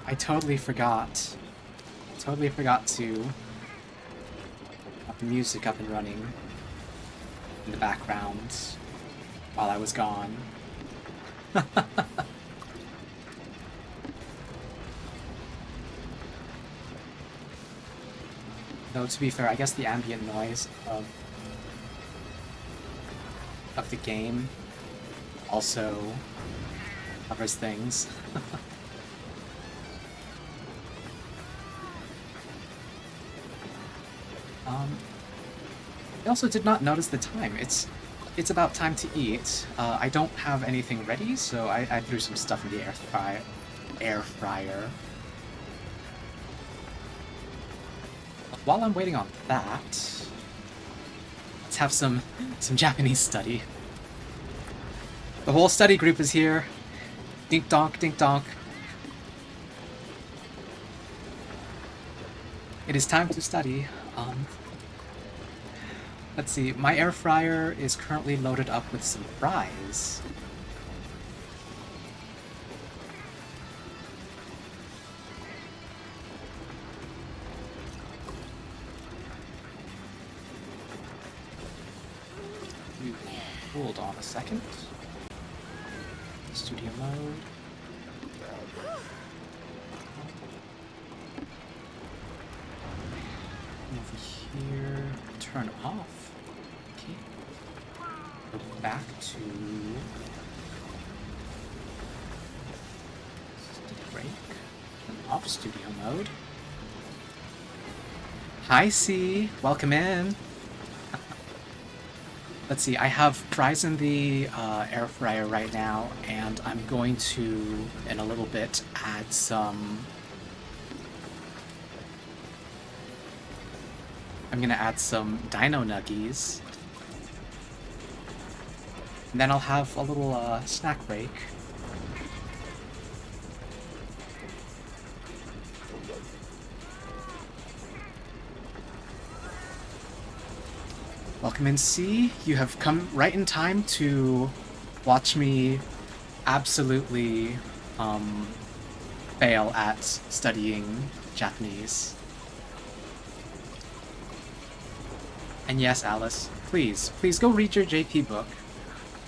I totally forgot. Totally forgot to have the music up and running in the background while I was gone. Though, to be fair, I guess the ambient noise of the game also covers things. I also did not notice the time. It's about time to eat. I don't have anything ready, so I threw some stuff in the air fryer. While I'm waiting on that, let's have some Japanese study. The whole study group is here. Dink donk, dink donk. It is time to study. Let's see, my air fryer is currently loaded up with some fries. Hold on a second. Studio mode. Over here, turn off. Okay. Go back to break. Turn off studio mode. Hi, C. Welcome in. Let's see, I have fries in the air fryer right now, and I'm going to, in a little bit, add some... I'm gonna add some dino nuggies. And then I'll have a little snack break. Welcome in, C. You have come right in time to watch me absolutely fail at studying Japanese. And yes, Alice, please go read your JP book.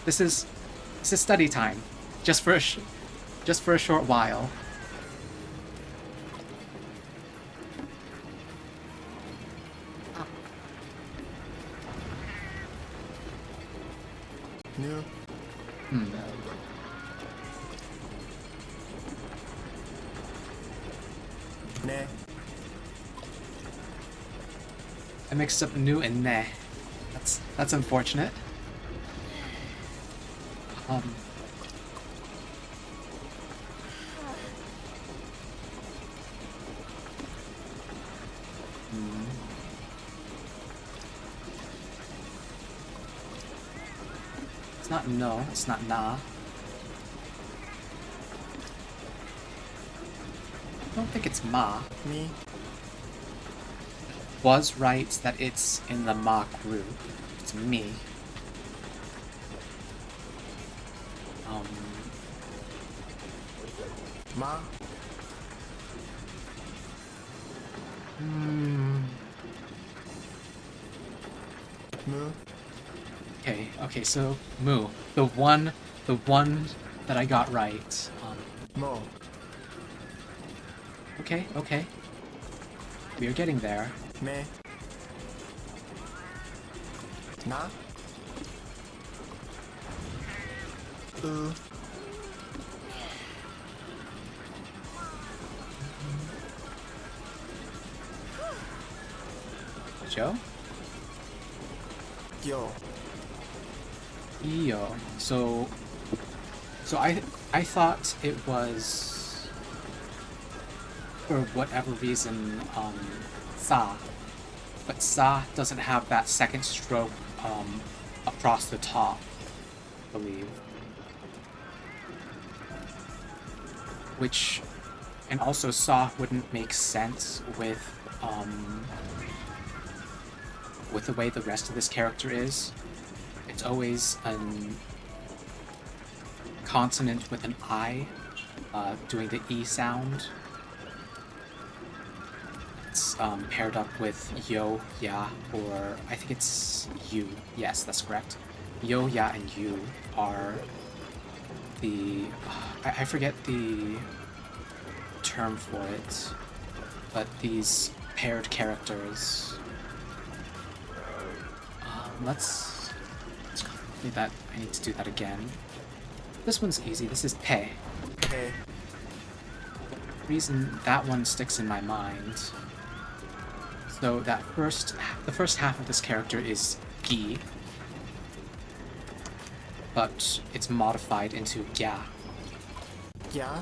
This is study time, just for a short while.
No. Nah.
I mixed up nu and ne. That's unfortunate. It's not no, it's not na. I don't think it's ma.
Me.
Was right that it's in the ma group. It's me.
Ma. Moo.
Okay, so Moo. The one that I got right.
Mo.
Okay. We are getting there.
Me. Na.
Joe?
Yo.
Yo. So I thought it was, for whatever reason, sa. But sa doesn't have that second stroke across the top, I believe. Which, and also sa wouldn't make sense with the way the rest of this character is. It's always a consonant with an I, doing the E sound. paired up with Yo, Ya, or I think it's Yu. Yes, that's correct. Yo, Ya, and Yu are the... I forget the term for it, but these paired characters. Let's do that. I need to do that again. This one's easy. This is Pei.
Pei.
Reason that one sticks in my mind. So the first half of this character is Gi, but it's modified into Ya.
Yeah.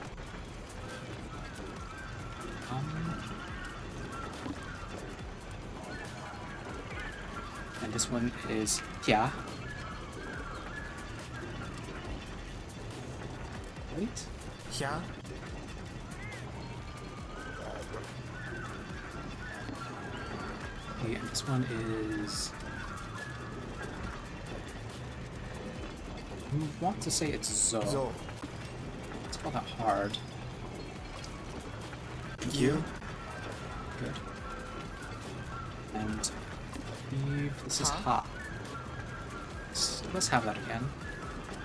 And this one is Tia. Wait.
Yeah.
Okay, and this one is... I want to say it's Zo.
Zo.
Let's call that hard.
You.
Good. And I believe this is
Ha.
Ha. Let's have that again.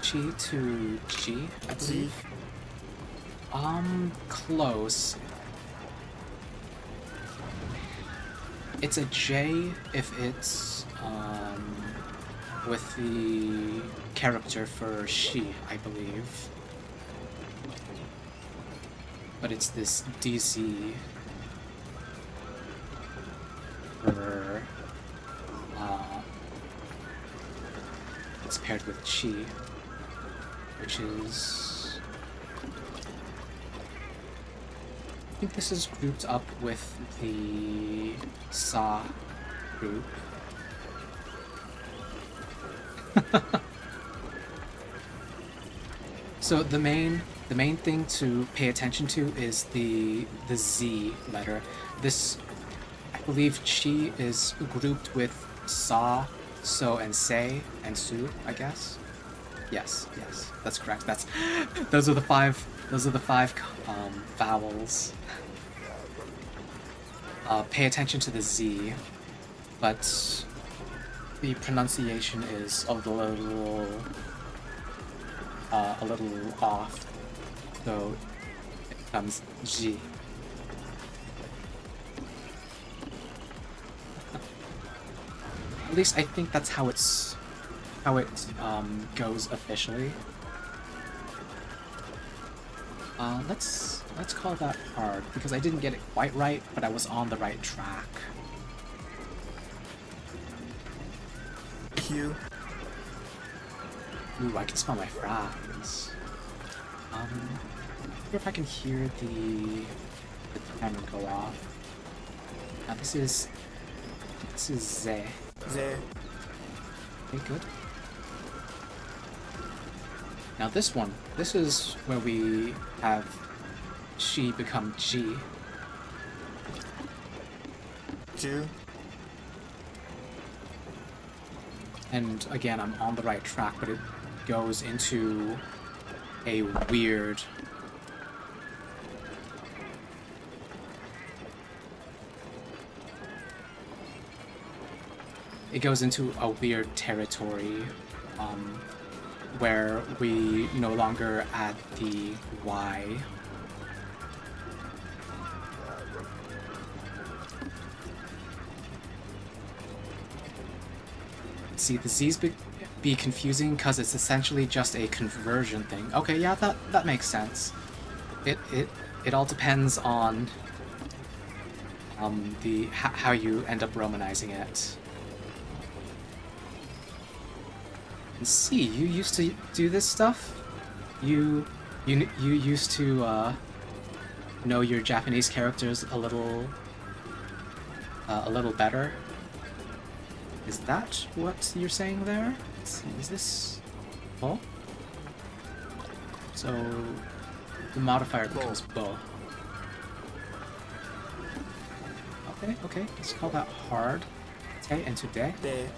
Chi to G, I believe. Close. It's a J if it's with the character for she, I believe. But it's this DZ for it's paired with chi, which is I think this is grouped up with the Sa group. So the main thing to pay attention to is the Z letter. This, I believe, Chi is grouped with Sa, So, and Sei, and Su, I guess. Yes, that's correct. Those are the five vowels. Pay attention to the Z, but the pronunciation is a little off, so it becomes G. At least I think that's how it goes officially. Let's call that hard because I didn't get it quite right, but I was on the right track.
Q.
Ooh, I can smell my fries. I wonder if I can hear the timer go off. Now this is Z.
Z.
Okay, good. Now this is where we have she become G.
Ju.
And again, I'm on the right track, but it goes into a weird... It goes into a weird territory, where we no longer add the Y. See, the Z's be confusing because it's essentially just a conversion thing. Okay, yeah, that makes sense. It all depends on how you end up romanizing it. And see, you used to do this stuff. You used to know your Japanese characters a little better. Is that what you're saying there? Let's see, is this... Bo? So... the modifier becomes Bo. Okay, let's call that hard. Te and today.
De.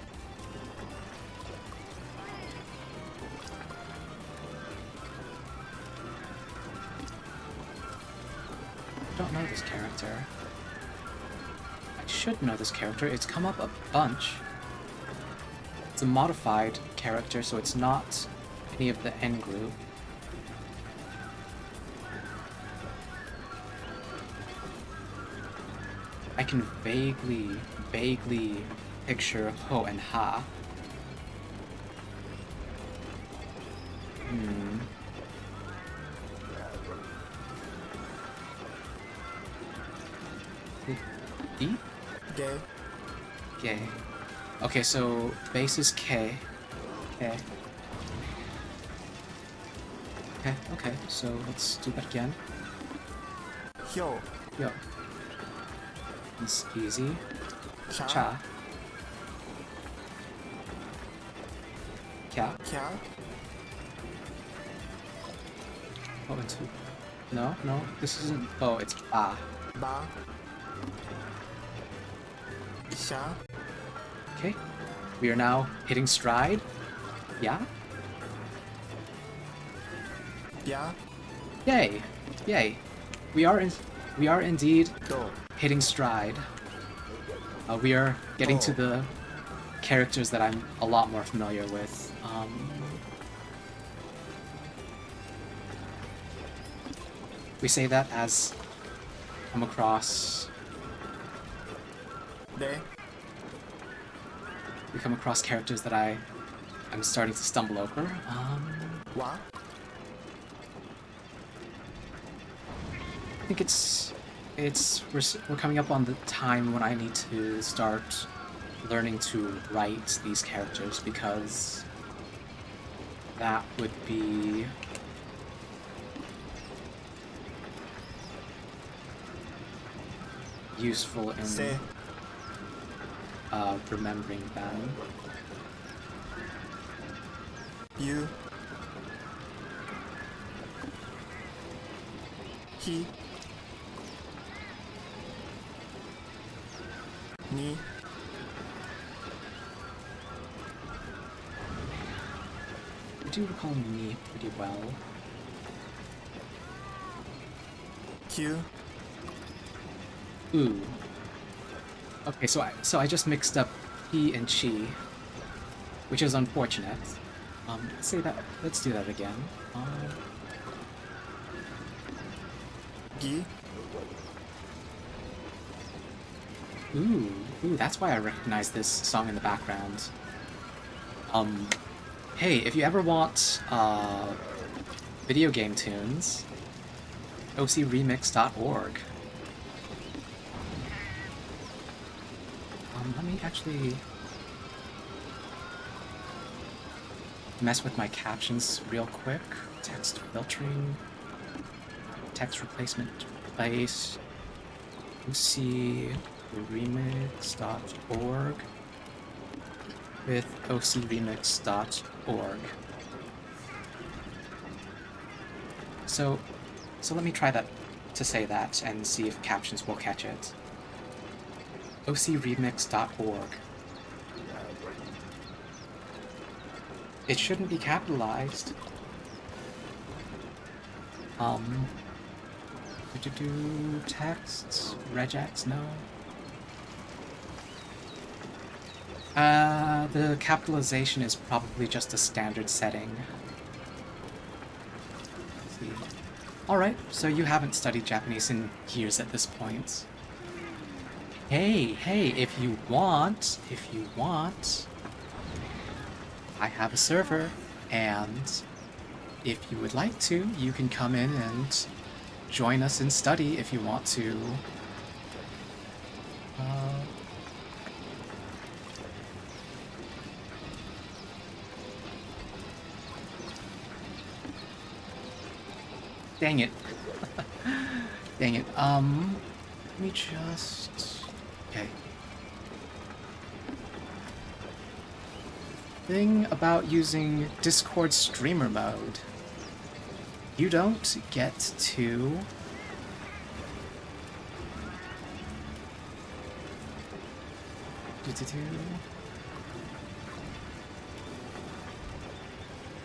I don't know this character. should know this character. It's come up a bunch. It's a modified character, so it's not any of the N group. I can vaguely picture Ho and Ha. D?
Gay.
Gay. Okay, so base is K. Okay. Okay, so let's do that again.
Yo.
Yo. It's easy.
Cha.
Cha. Kya.
Kya.
Oh, and two. No, this isn't. Oh, it's Ba.
Ba. Sha.
Okay. We are now hitting stride. Yeah?
Ya.
Yay! Yay! We are indeed
Do.
hitting stride. We are getting to the characters that I'm a lot more familiar with. We say that as come across.
De.
We come across characters that I'm starting to stumble over.
Wa.
I think we're coming up on the time when I need to start learning to write these characters, because that would be useful in
Se.
remembering them.
You. He. Ni.
I do recall me pretty well.
Q.
Ooh. Okay, so I just mixed up he and chi, which is unfortunate. Let's do that again.
Gi.
Ooh, that's why I recognize this song in the background. Hey, if you ever want video game tunes, ocremix.org. Let me actually mess with my captions real quick. Text filtering, text replacement place, ocremix.org with ocremix.org. So let me try that to say that and see if captions will catch it. ocremix.org. It shouldn't be capitalized. Texts, regex, no. The capitalization is probably just a standard setting. Let's see. Alright, so you haven't studied Japanese in years at this point. Hey, if you want, I have a server, and if you would like to, you can come in and join us and study if you want to. Dang it. Dang it. Let me just... Okay. Thing about using Discord streamer mode. You don't get to...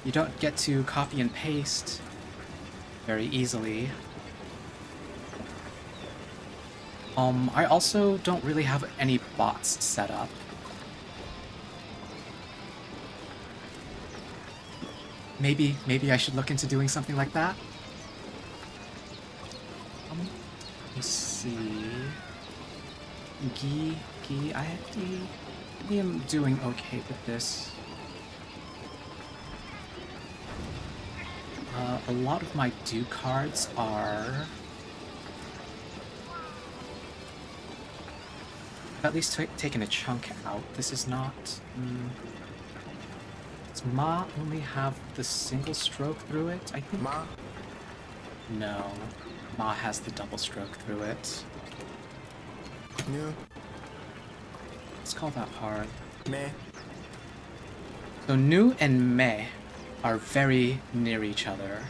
You don't get to copy and paste very easily I also don't really have any bots set up. Maybe I should look into doing something like that. Let me see. I am doing okay with this. A lot of my due cards are... I've at least taken a chunk out. This is not... Does Ma only have the single stroke through it? I think...
Ma?
No. Ma has the double stroke through it.
Nu?
Let's call that hard.
Me?
So Nu and Me are very near each other.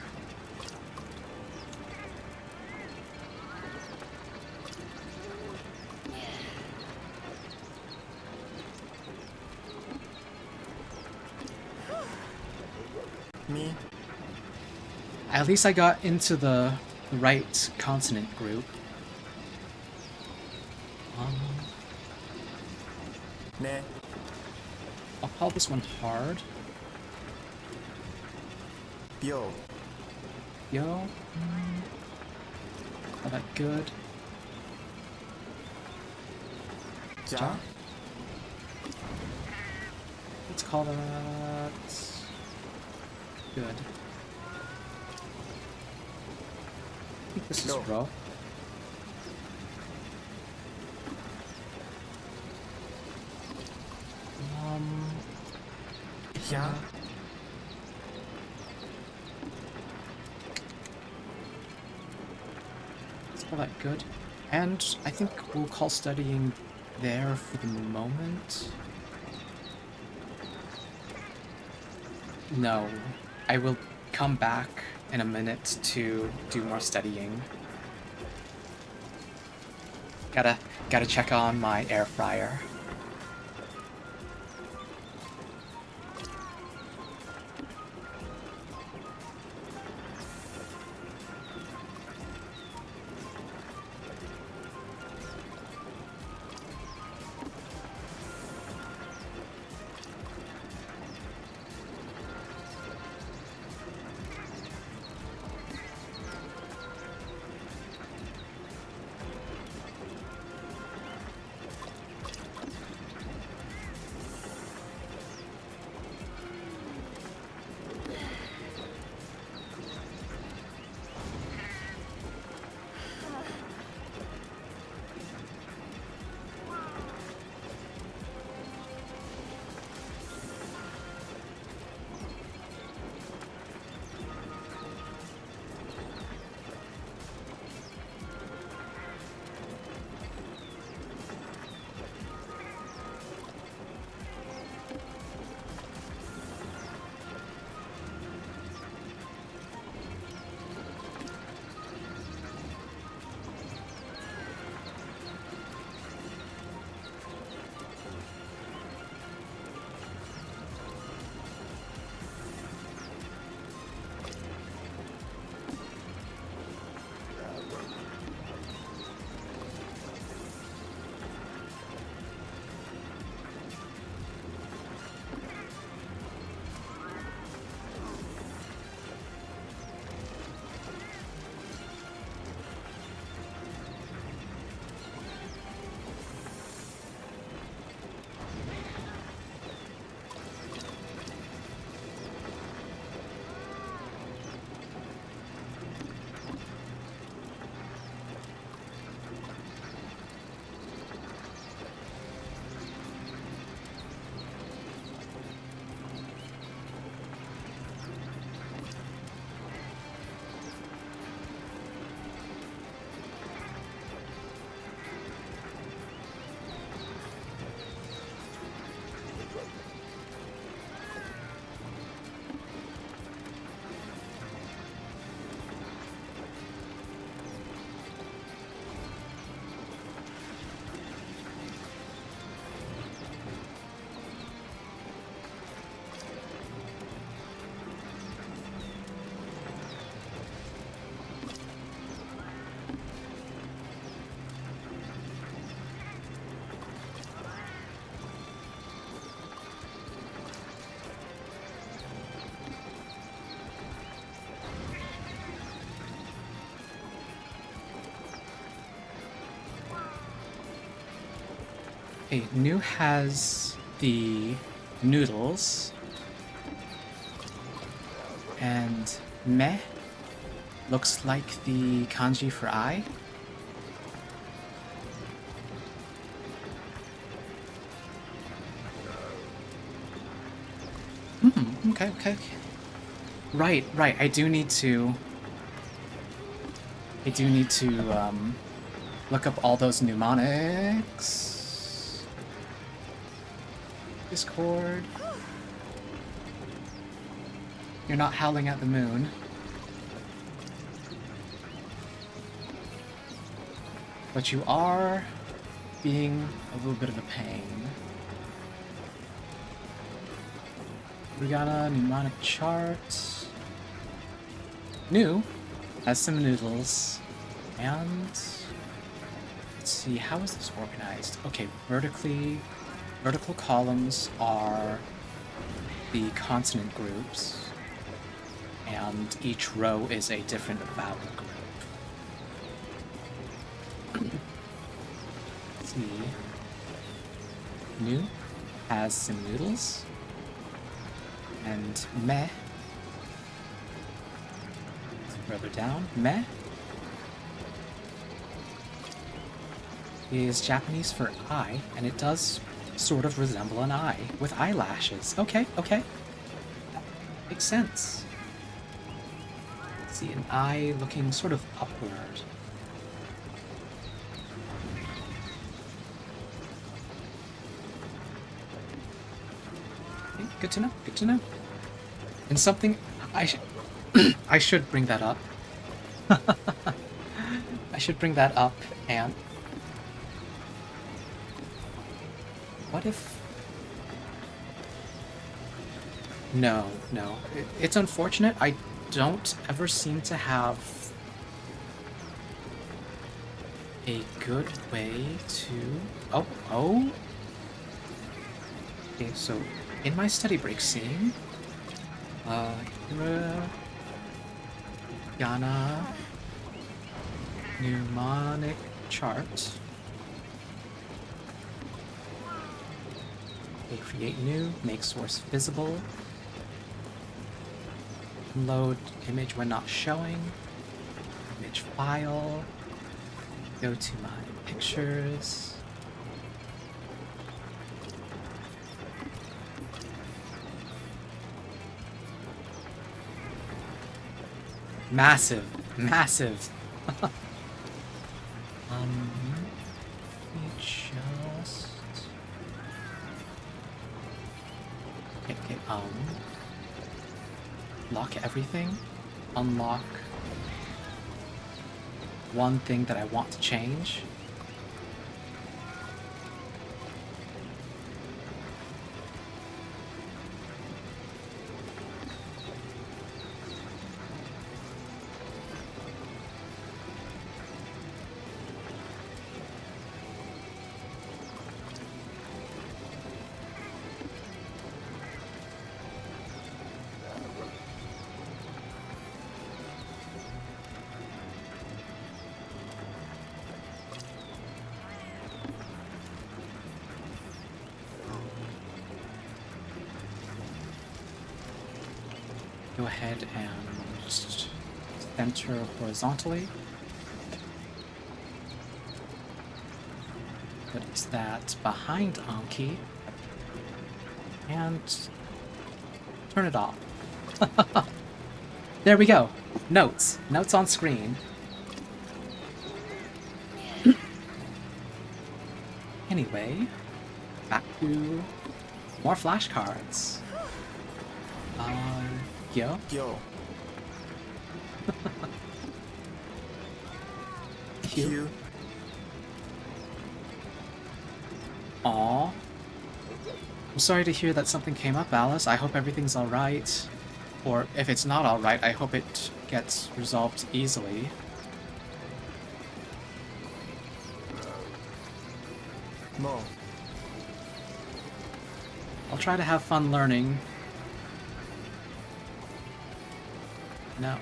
Me?
At least I got into the right consonant group.
Ne?
I'll call this one hard.
Yo.
Yo. Call that good.
Ja?
Let's call that good. I think this is
Go.
row.
Ja?
Let's call that good. And I think we'll call studying there for the moment. No, I will come back in a minute to do more studying. Gotta check on my air fryer. Okay, New has the noodles. And meh looks like the kanji for I. Okay, okay, okay. Right, right, I do need to look up all those mnemonics. Discord. You're not howling at the moon. But you are being a little bit of a pain. Hiragana, mnemonic chart. New has some noodles. And let's see, how is this organized? Okay, vertical columns are the consonant groups, and each row is a different vowel group. Let's see. New has some noodles, and meh. Further down, meh is Japanese for eye, and it does sort of resemble an eye with eyelashes. Okay, okay. That makes sense. Let's see, an eye looking sort of upward. Okay, good to know, good to know. And something I should bring that up. I should bring that up, and what if... No, no. It's unfortunate. I don't ever seem to have a good way to... Oh. Okay, so in my study break scene, hiragana mnemonic chart. Okay, create new, make source visible. Load image when not showing. Image file. Go to my pictures. Massive, massive. Let me just... Okay, lock everything. Unlock one thing that I want to change. Go ahead and just center horizontally. Put that behind Anki. And turn it off. There we go. Notes. Notes on screen. Anyway, back to more flashcards. Yo.
Q.
Aw. I'm sorry to hear that something came up, Alice. I hope everything's alright. Or if it's not alright, I hope it gets resolved easily.
Mo.
I'll try to have fun learning. No.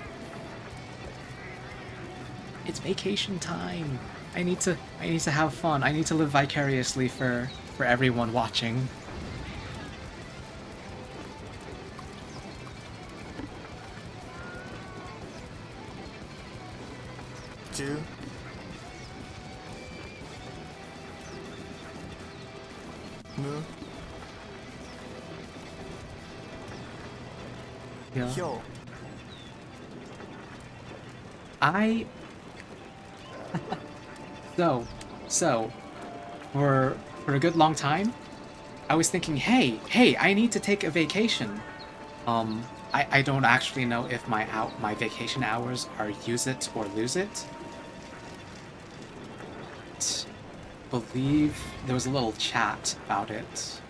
It's vacation time. I need to have fun. I need to live vicariously for for everyone watching.
Two. Mu.
Yeah.
Hyo.
I so for a good long time, I was thinking, hey, I need to take a vacation. I don't actually know if my vacation hours are use it or lose it. Believe there was a little chat about it.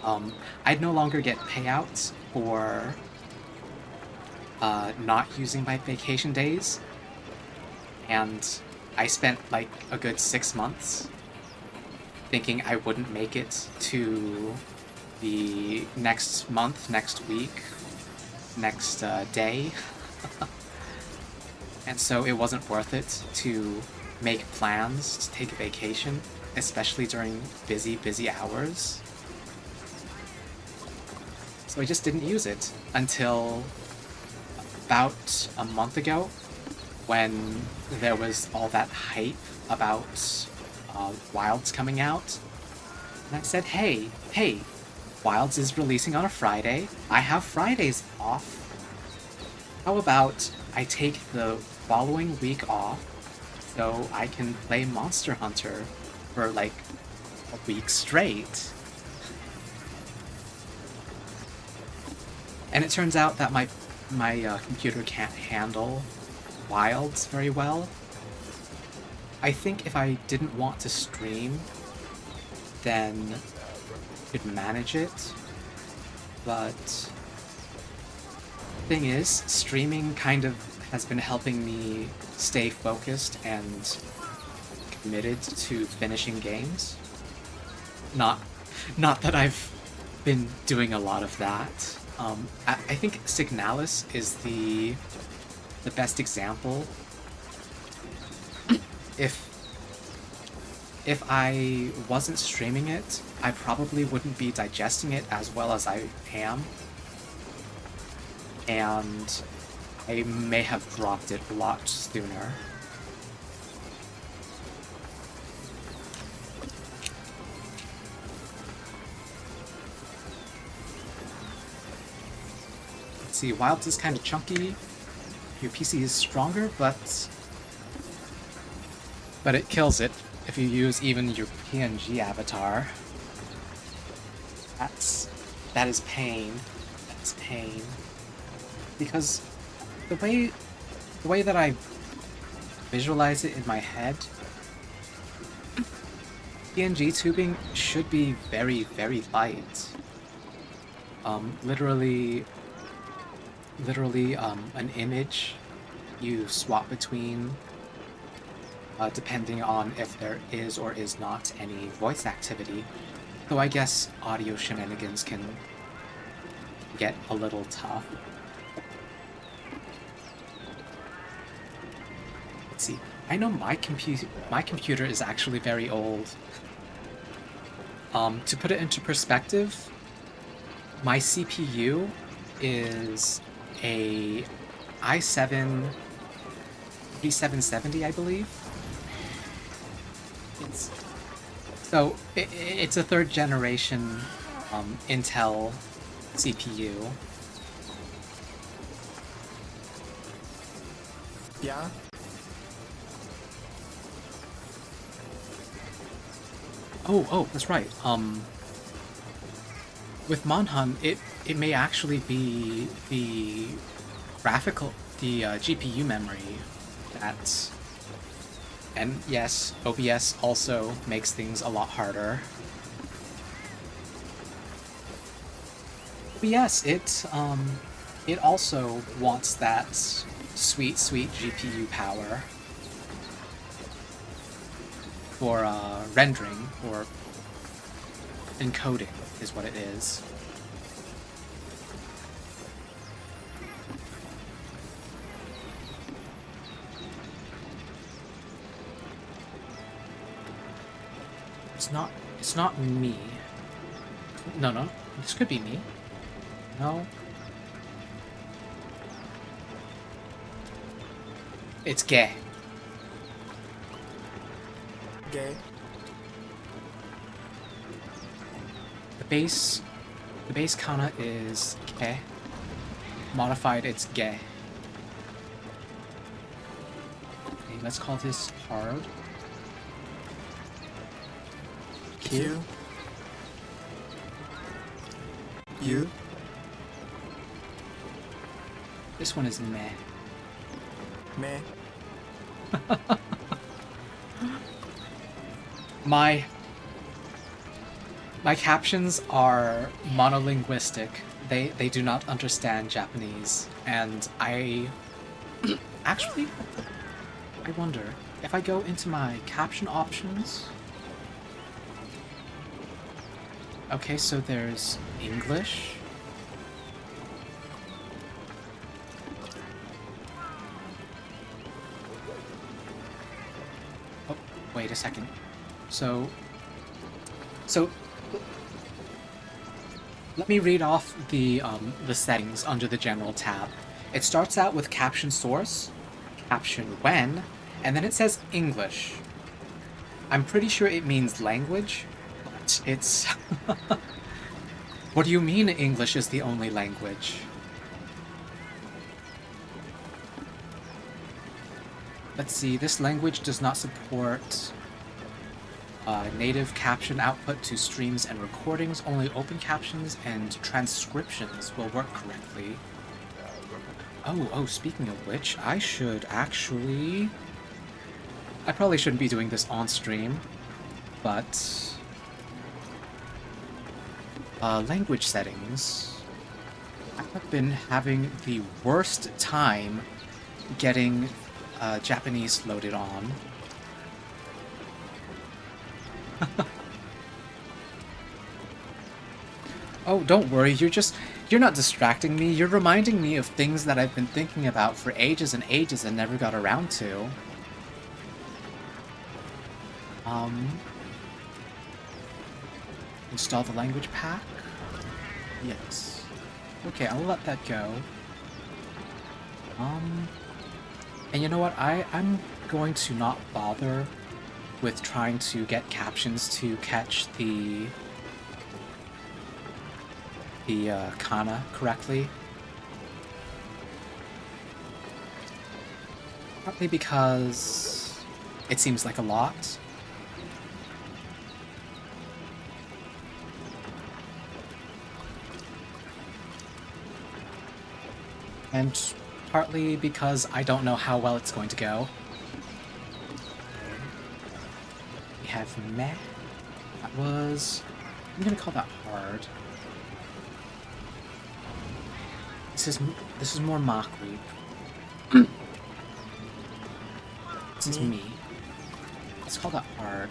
I'd no longer get payouts for not using my vacation days, and I spent like a good 6 months thinking I wouldn't make it to the next month, next week, next day. And so it wasn't worth it to make plans to take a vacation, especially during busy hours. So I just didn't use it until about a month ago, when there was all that hype about Wilds coming out. And I said, hey, Wilds is releasing on a Friday. I have Fridays off. How about I take the following week off so I can play Monster Hunter for like a week straight? And it turns out that my computer can't handle Wilds very well. I think if I didn't want to stream, then I could manage it. But thing is, streaming kind of has been helping me stay focused and committed to finishing games. Not that I've been doing a lot of that. I think Signalis is the best example. If I wasn't streaming it, I probably wouldn't be digesting it as well as I am. And I may have dropped it a lot sooner. Let's see, Wilds is kind of chunky. Your PC is stronger, but it kills it if you use even your PNG avatar. That is pain. That's pain. Because the way that I visualize it in my head, PNG tubing should be very, very light. Literally, an image you swap between, depending on if there is or is not any voice activity. Though I guess audio shenanigans can get a little tough. Let's see. I know my computer is actually very old. To put it into perspective, my CPU is a i7 3770, I believe. It's a third generation Intel CPU.
Yeah.
Oh, that's right. With Monhun, it may actually be the GPU memory that's... And yes, OBS also makes things a lot harder. But yes, it also wants that sweet GPU power for rendering, or encoding is what it is. It's not me. No, no. This could be me. No. It's gay.
Gay.
The base kana is ke. Modified, it's gay. Okay, let's call this hard.
Q. U.
This one is meh.
Meh.
My captions are monolinguistic. They do not understand Japanese, and I actually I wonder if I go into my caption options. Okay, so there's English. Oh, wait a second. So let me read off the settings under the general tab. It starts out with caption source, caption when, and then it says English. I'm pretty sure it means language, but it's... What do you mean English is the only language? Let's see, this language does not support native caption output to streams and recordings. Only open captions and transcriptions will work correctly. Oh, speaking of which, I probably shouldn't be doing this on stream, but... language settings. I have been having the worst time getting Japanese loaded on. Oh, don't worry, you're not distracting me, you're reminding me of things that I've been thinking about for ages and ages and never got around to. Install the language pack? Yes. Okay, I'll let that go. And you know what, I'm going to not bother with trying to get captions to catch the kana correctly. Partly because it seems like a lot. And partly because I don't know how well it's going to go. We have meh. That was... I'm gonna call that hard. This is more mock reap. This is me. Let's call that hard.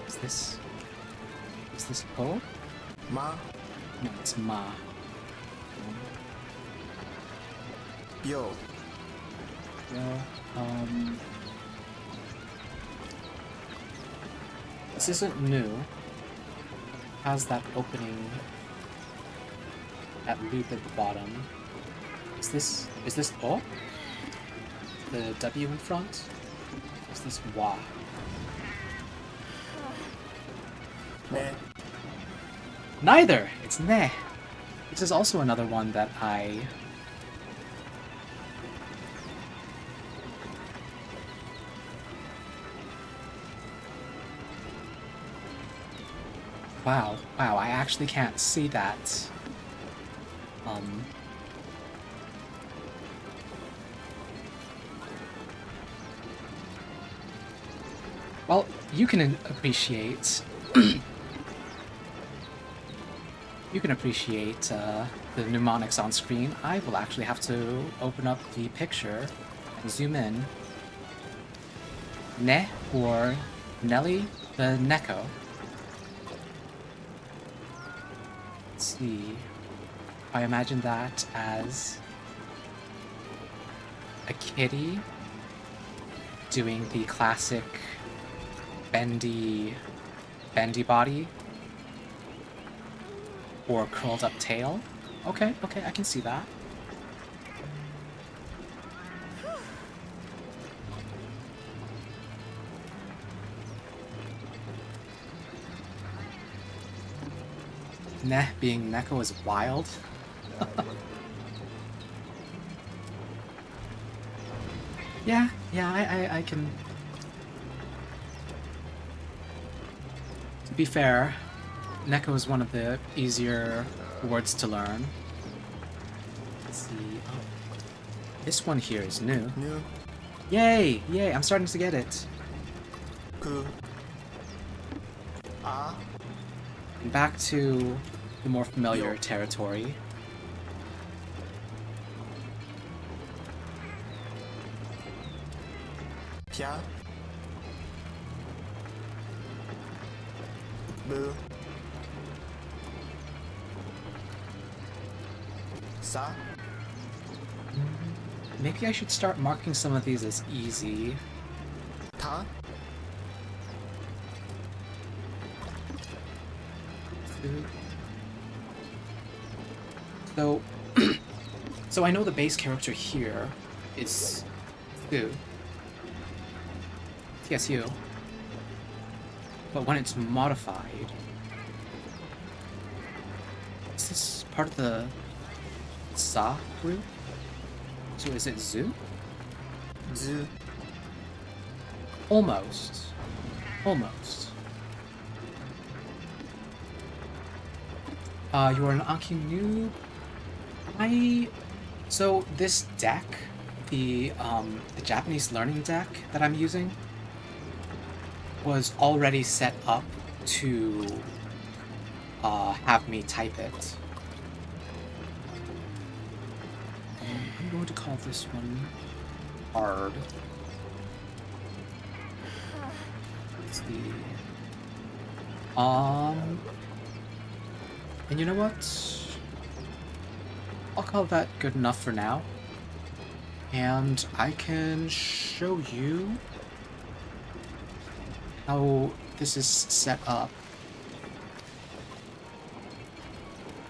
Is this O?
Ma.
No, it's ma.
Yo.
Yeah, this isn't new. It has that opening, that loop at the bottom. Is this O? The W in front? Is this wa?
Meh.
Neither! It's ne. This is also another one that I... Wow, I actually can't see that. Well, you can appreciate... You can appreciate the mnemonics on screen. I will actually have to open up the picture and zoom in. Ne, or Nelly the Neko. Let's see. I imagine that as a kitty doing the classic bendy body or curled up tail. Okay, okay, I can see that. Neh being Neko is wild. Yeah, I can... To be fair, Neko is one of the easier words to learn. Let's see... Oh. This one here is new.
New.
Yay! Yay, I'm starting to get it.
Ku. Ah.
And back to the more familiar territory.
Pia. Bu. Sa.
Maybe I should start marking some of these as easy.
Ta.
So, so I know the base character here is Su. TSU. But when it's modified, is this part of the Sa group? So is it Zu?
Zu.
Almost. Almost. You are an Anki noob. So this deck, the Japanese learning deck that I'm using, was already set up to have me type it. I'm going to call this one hard. Let's see. And you know what? I'll call that good enough for now. And I can show you how this is set up.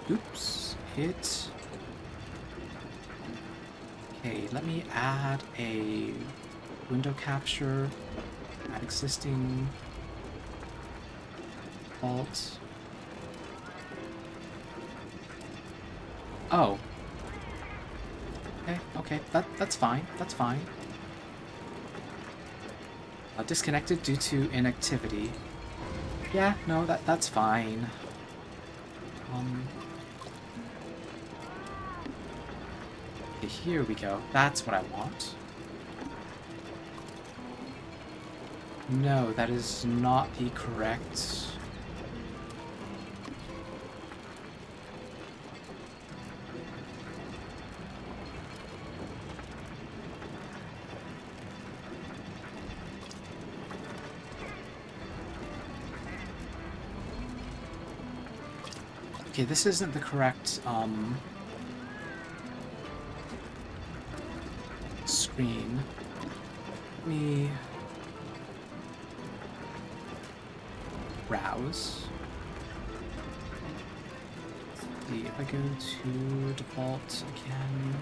Oops, hit. Okay, let me add a window capture, add existing default. Oh. Okay, that's fine, that's fine. Disconnected due to inactivity. Yeah, no, that's fine. Okay, here we go. That's what I want. No, that is not the correct... Okay, this isn't the correct, screen. Let me browse. Let's see, if I go to default again,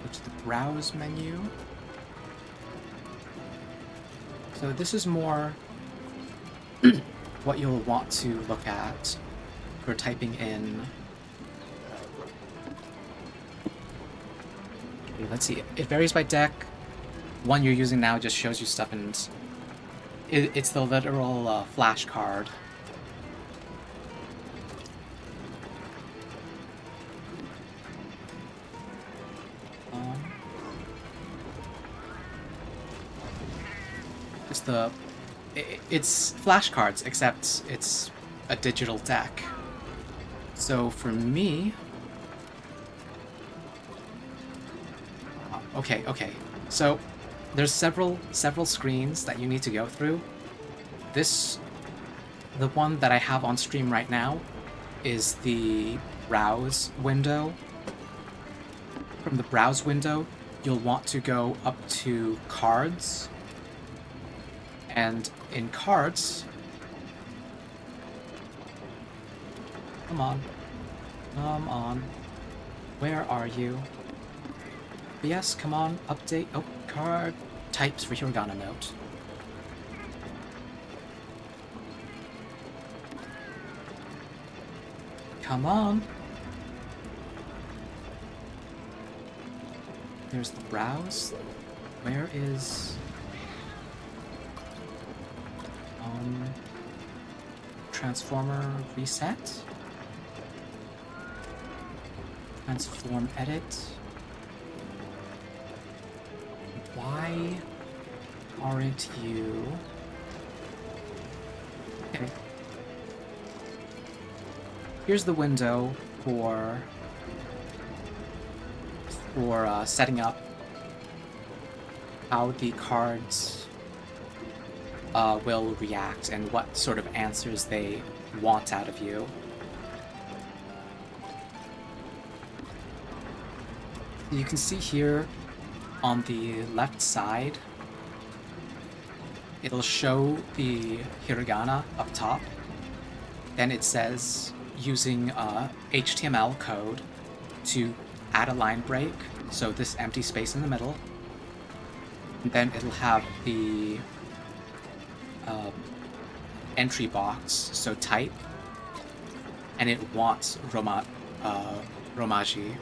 go to the browse menu. So this is more what you'll want to look at for typing in. Okay, let's see. It varies by deck. One you're using now just shows you stuff, and it's the literal flashcard. It's flashcards, except it's a digital deck. So for me... Okay. So there's several screens that you need to go through. The one that I have on stream right now is the browse window. From the browse window, you'll want to go up to cards. And in cards... Come on. Come on. Where are you? Yes, come on. Update. Oh, card types for hiragana note. Come on. There's the browse. Where is... Transformer reset? Transform edit? Why aren't you... Okay. Here's the window for setting up how the cards will react and what sort of answers they want out of you. You can see here on the left side, it'll show the hiragana up top. Then it says using HTML code to add a line break, so this empty space in the middle. And then it'll have the entry box, so type, and it wants Romaji.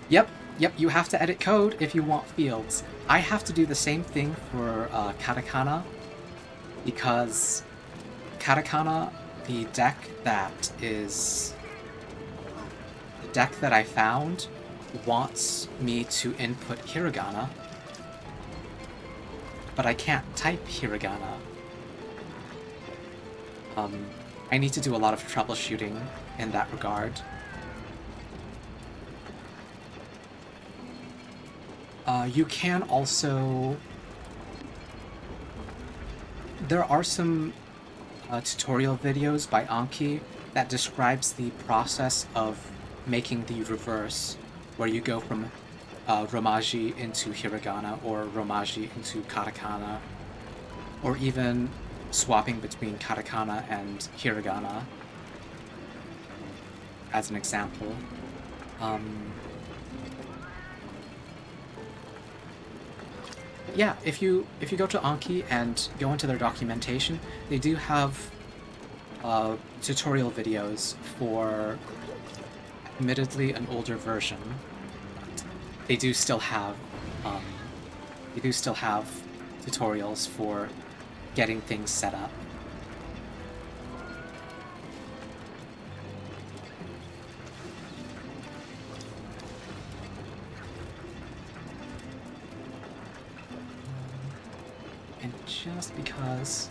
Yep, you have to edit code if you want fields. I have to do the same thing for katakana, because katakana, the deck that I found wants me to input hiragana, but I can't type hiragana. I need to do a lot of troubleshooting in that regard. You can also... There are some tutorial videos by Anki that describes the process of making the reverse, where you go from Romaji into hiragana, or Romaji into katakana, or even swapping between katakana and hiragana, as an example. Yeah, if you go to Anki and go into their documentation, they do have tutorial videos for admittedly an older version. They do still have tutorials for getting things set up. And just because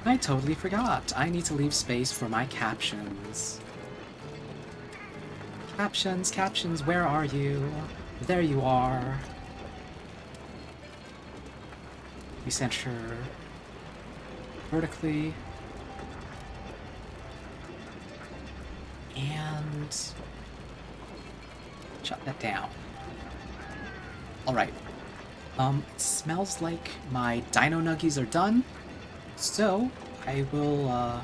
I totally forgot, I need to leave space for my captions. Captions, where are you? There you are. We center vertically. And shut that down. Alright. It smells like my dino nuggies are done. So, I will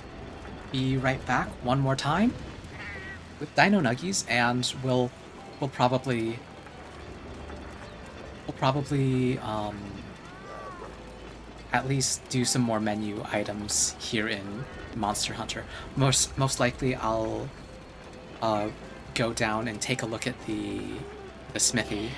be right back one more time with dino nuggies, and we'll probably at least do some more menu items here in Monster Hunter. Most likely I'll go down and take a look at the smithy.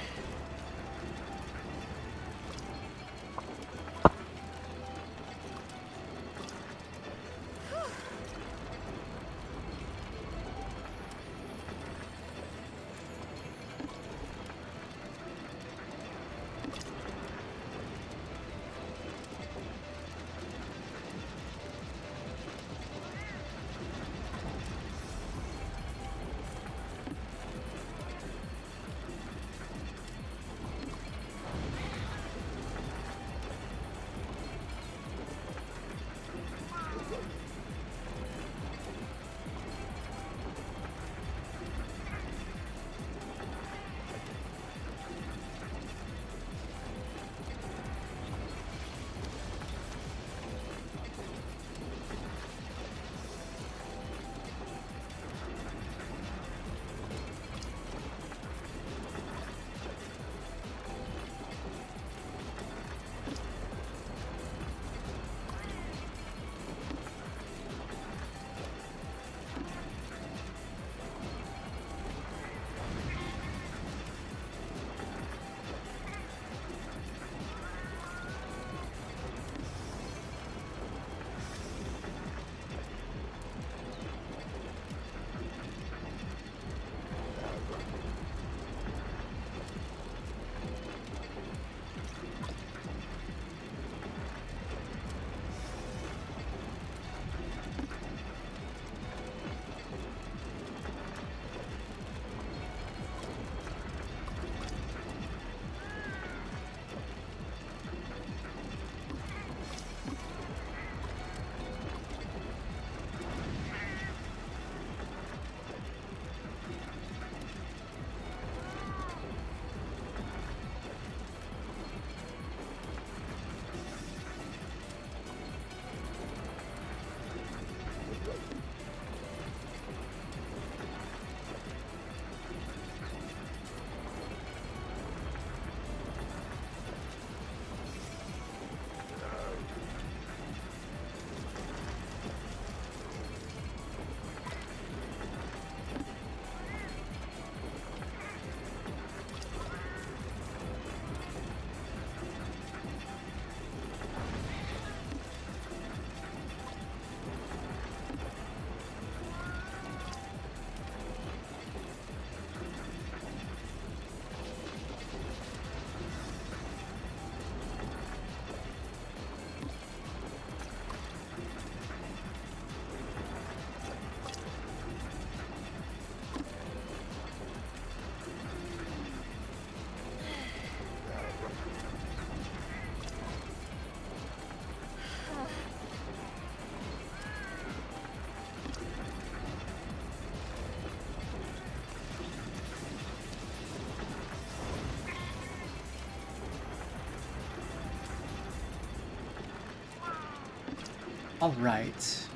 Alright.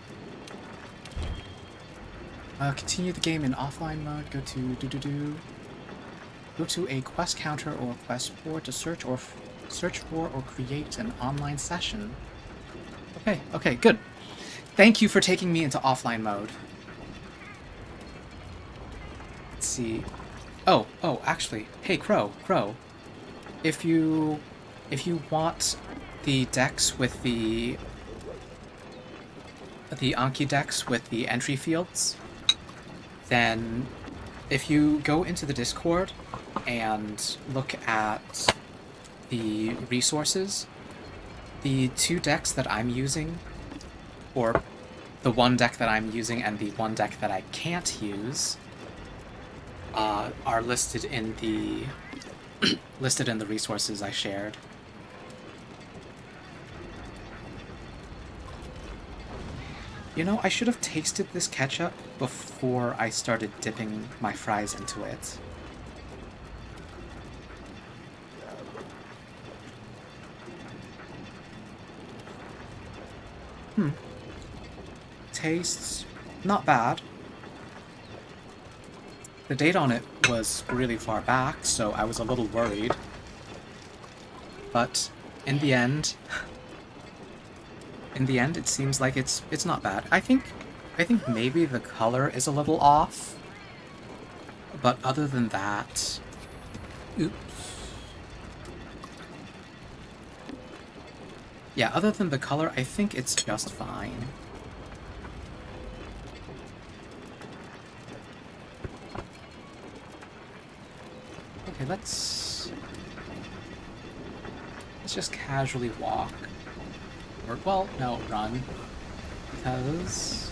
Continue the game in offline mode. Go to Go to a quest counter or quest board to search for or create an online session. Okay, good. Thank you for taking me into offline mode. Let's see. Oh, actually, hey Crow. If you want the decks with the Anki decks with the entry fields, then if you go into the Discord and look at the resources, the 2 decks that I'm using, or the 1 deck that I'm using and the 1 deck that I can't use, are listed in the resources I shared. You know, I should have tasted this ketchup before I started dipping my fries into it. Tastes not bad. The date on it was really far back, so I was a little worried. But in the end, it seems like it's not bad. I think maybe the color is a little off, but other than that, oops. Yeah, other than the color, I think it's just fine. Okay, let's just casually walk. Or, well, no, run. Because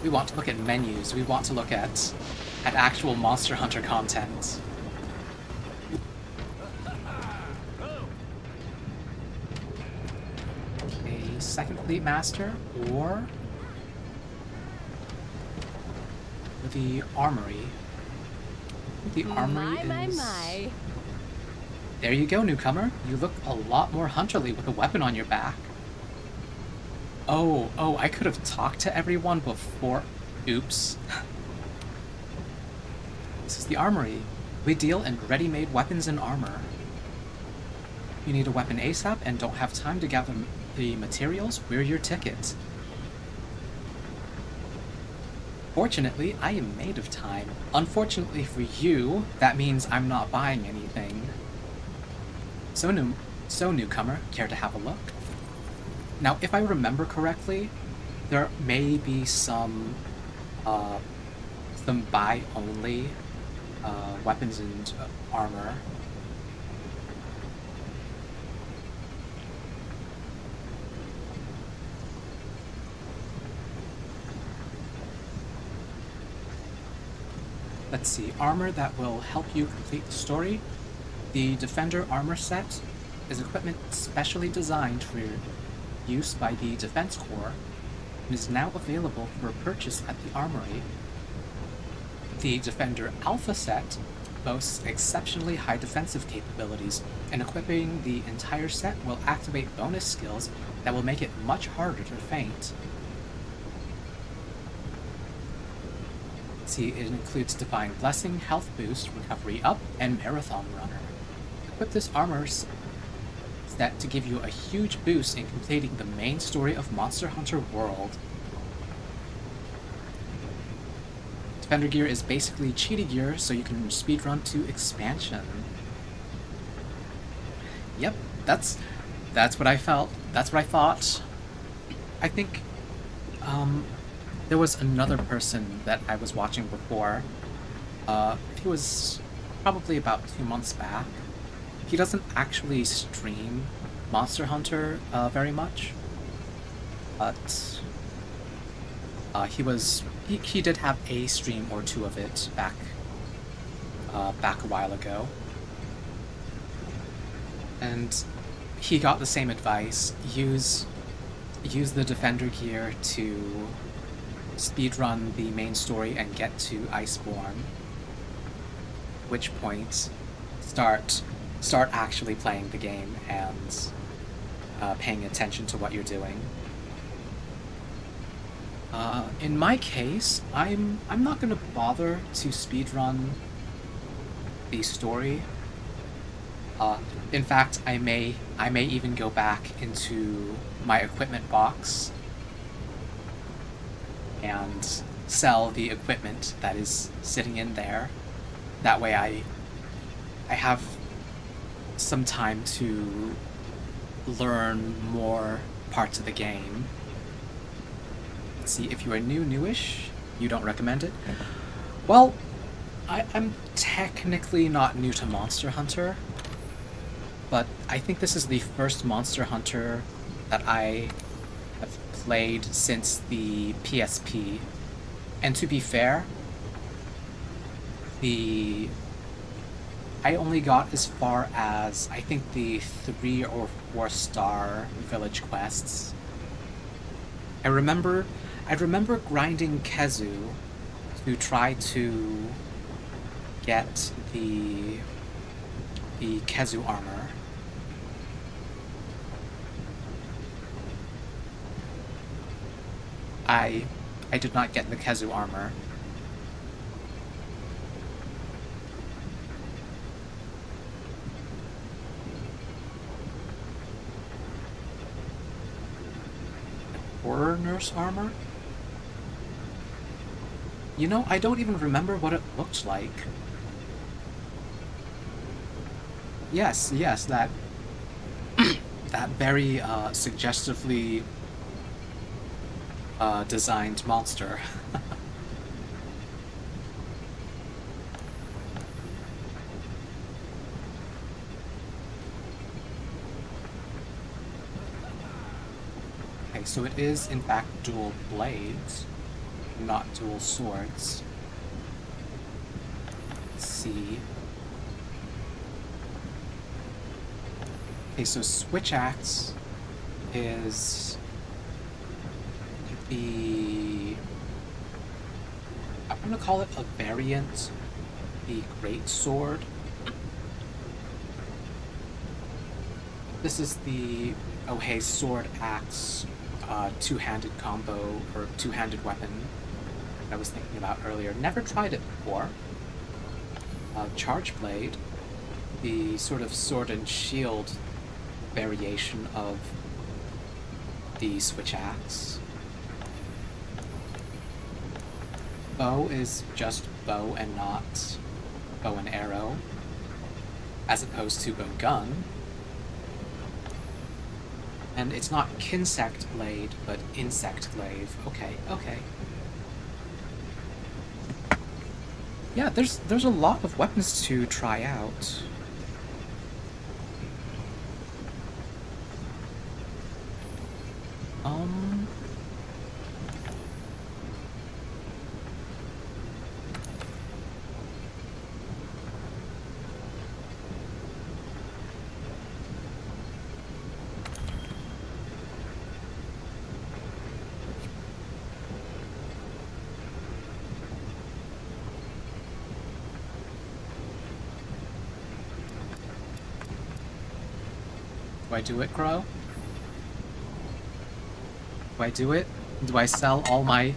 we want to look at menus. We want to look at actual Monster Hunter content. A second Fleet Master, or the Armory. The Armory is...
My.
There you go, newcomer. You look a lot more hunterly with a weapon on your back. Oh, I could have talked to everyone before... Oops. This is the Armory. We deal in ready-made weapons and armor. You need a weapon ASAP and don't have time to gather the materials? We're your ticket. Fortunately, I am made of time. Unfortunately for you, that means I'm not buying anything. So newcomer, care to have a look? Now, if I remember correctly, there may be some buy-only weapons and armor. Let's see, armor that will help you complete the story. The Defender armor set is equipment specially designed for use by the Defense Corps and is now available for purchase at the Armory. The Defender Alpha set boasts exceptionally high defensive capabilities, and equipping the entire set will activate bonus skills that will make it much harder to faint. See, it includes Divine Blessing, Health Boost, Recovery Up, and Marathon Runner. Equip this armor set to give you a huge boost in completing the main story of Monster Hunter World. Defender gear is basically cheaty gear, so you can speedrun to expansion. Yep, that's what I felt. That's what I thought. I think, there was another person that I was watching before. He was probably about 2 months back. He doesn't actually stream Monster Hunter very much, but he did have a stream or 2 of it back a while ago, and he got the same advice: use the Defender gear to speedrun the main story and get to Iceborne, at which point start actually playing the game and paying attention to what you're doing. In my case, I'm not gonna bother to speedrun the story. In fact, I may even go back into my equipment box and sell the equipment that is sitting in there. That way I have some time to learn more parts of the game. Let's see, if you are newish, you don't recommend it? Well, I'm technically not new to Monster Hunter, but I think this is the first Monster Hunter that I have played since the PSP. And to be fair, I only got as far as, I think, the 3 or 4 star village quests. I remember grinding Kezu to try to get the Kezu armor. I did not get the Kezu armor. Horror nurse armor? You know, I don't even remember what it looked like. Yes, that that very suggestively designed monster. Okay, so it is in fact dual blades, not dual swords. Let's see. Okay, so switch axe is I'm gonna call it a variant, the great sword. This is the Ohei sword axe two-handed combo, or two-handed weapon I was thinking about earlier. Never tried it before. Charge blade, the sort of sword and shield variation of the switch axe. Bow is just bow and not bow and arrow, as opposed to bow gun. And it's not Kinsect blade, but insect glaive. Okay. Yeah, there's a lot of weapons to try out. Do I do it, Crow? Do I do it? Do I sell all my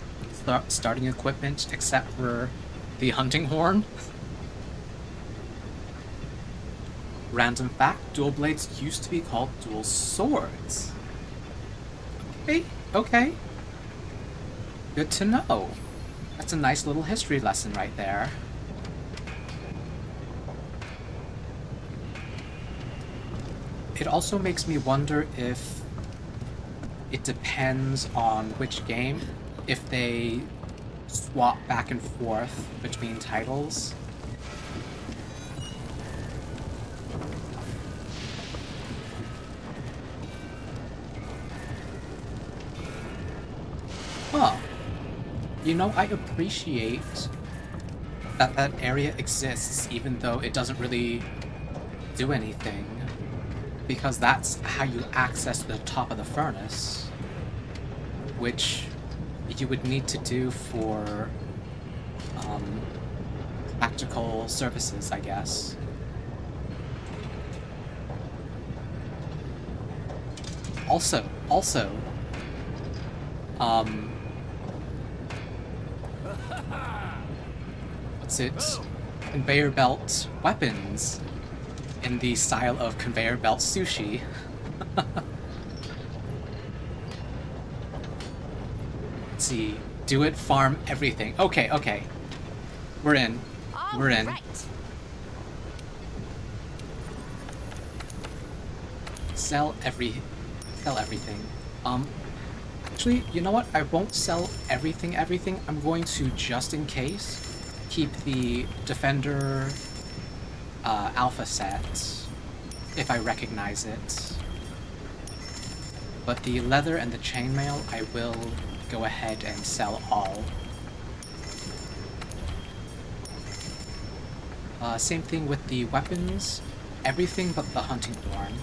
starting equipment except for the hunting horn? Random fact, dual blades used to be called dual swords. Okay. Good to know. That's a nice little history lesson right there. It also makes me wonder if it depends on which game, if they swap back and forth between titles. Huh. You know, I appreciate that that area exists, even though it doesn't really do anything. Because that's how you access the top of the furnace, which you would need to do for practical services, I guess. Also, what's it? Conveyor belt weapons in the style of conveyor belt sushi. Let's see. Do it, farm everything. Okay, okay. We're in. We're in.
Right.
Sell everything. Actually, you know what? I won't sell everything. I'm going to, just in case, keep the Defender Alpha set, if I recognize it. But the leather and the chainmail, I will go ahead and sell all. Same thing with the weapons. Everything but the hunting horn.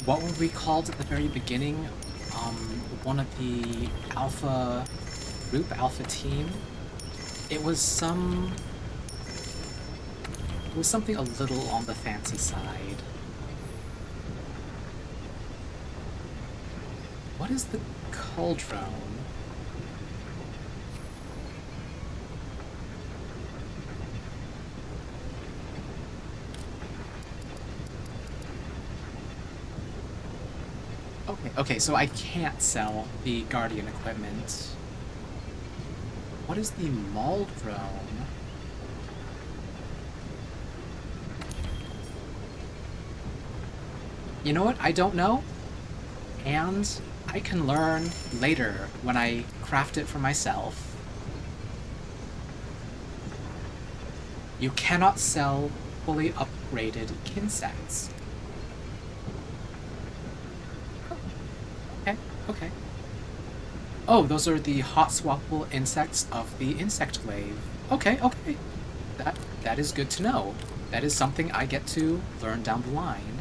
What were we called at the very beginning? One of the Alpha group, Alpha team? It was something a little on the fancy side. What is the cauldron? Okay, so I can't sell the Guardian equipment. What is the Mauldrone? You know what? I don't know. And I can learn later when I craft it for myself. You cannot sell fully upgraded kinsects. Okay. Oh, those are the hot swappable insects of the insect glaive. Okay. That is good to know. That is something I get to learn down the line.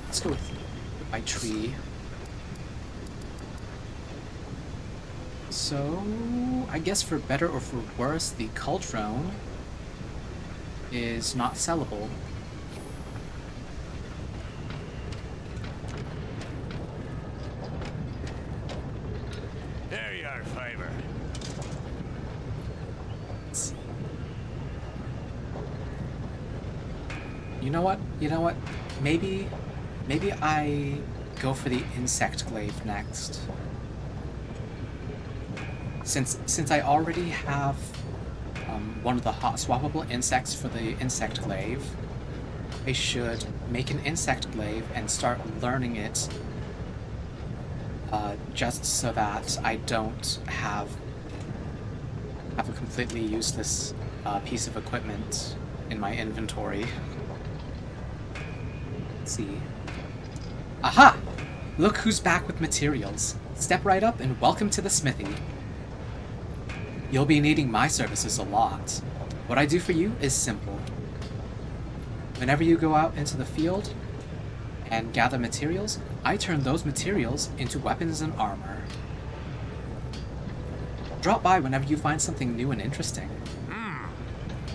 Let's go with my tree. So, I guess for better or for worse, the cauldron is not sellable.
There you are, Fiver.
You know what? Maybe I go for the insect glaive next. Since I already have one of the hot swappable insects for the insect glaive, I should make an insect glaive and start learning it, just so that I don't have a completely useless piece of equipment in my inventory. Let's see. Aha! Look who's back with materials. Step right up and welcome to the smithy. You'll be needing my services a lot. What I do for you is simple. Whenever you go out into the field and gather materials, I turn those materials into weapons and armor. Drop by whenever you find something new and interesting.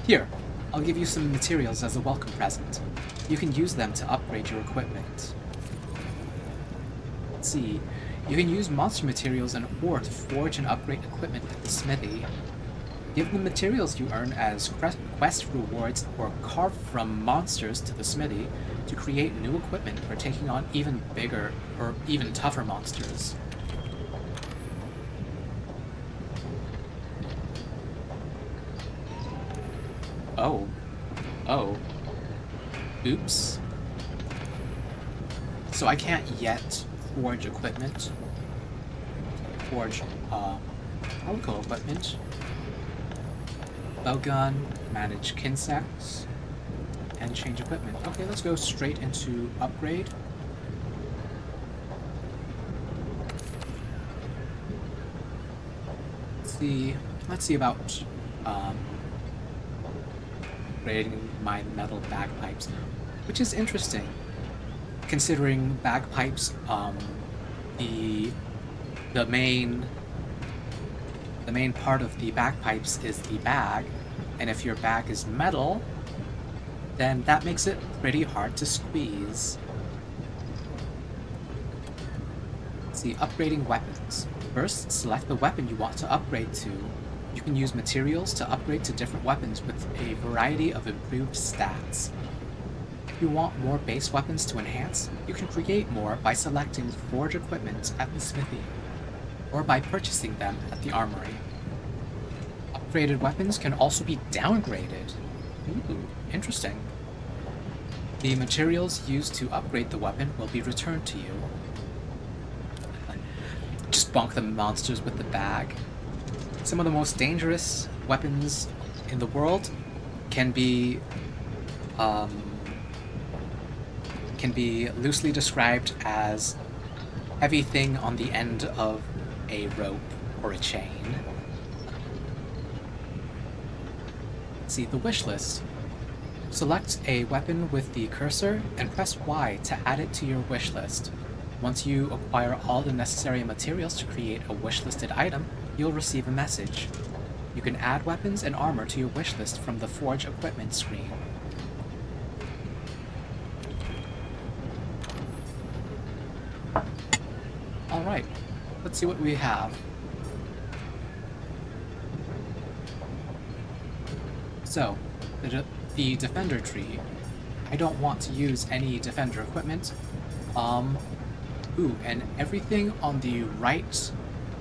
Here, I'll give you some materials as a welcome present. You can use them to upgrade your equipment. Let's see. You can use monster materials and ore to forge and upgrade equipment at the smithy. Give the materials you earn as quest rewards or carve from monsters to the smithy to create new equipment for taking on even bigger or even tougher monsters. Oh. Oops. So I can't yet forge equipment. Forge, alcohol equipment. Bowgun, manage kinsects, and change equipment. Okay, let's go straight into upgrade. Let's see about upgrading my metal bagpipes, which is interesting. considering bagpipes, the main part of the bagpipes is the bag, and if your bag is metal, then that makes it pretty hard to squeeze. See, upgrading weapons. First, select the weapon you want to upgrade to. You can use materials to upgrade to different weapons with a variety of improved stats. If you want more base weapons to enhance, you can create more by selecting forge equipment at the smithy, or by purchasing them at the armory. Upgraded weapons can also be downgraded. Ooh, interesting. The materials used to upgrade the weapon will be returned to you. Just bonk the monsters with the bag. Some of the most dangerous weapons in the world can be loosely described as heavy thing on the end of a rope or a chain. See the wish list. Select a weapon with the cursor and press Y to add it to your wish list. Once you acquire all the necessary materials to create a wish-listed item, you'll receive a message. You can add weapons and armor to your wish list from the Forge equipment screen. Alright, let's see what we have. So, the Defender tree. I don't want to use any Defender equipment. Ooh, and everything on the right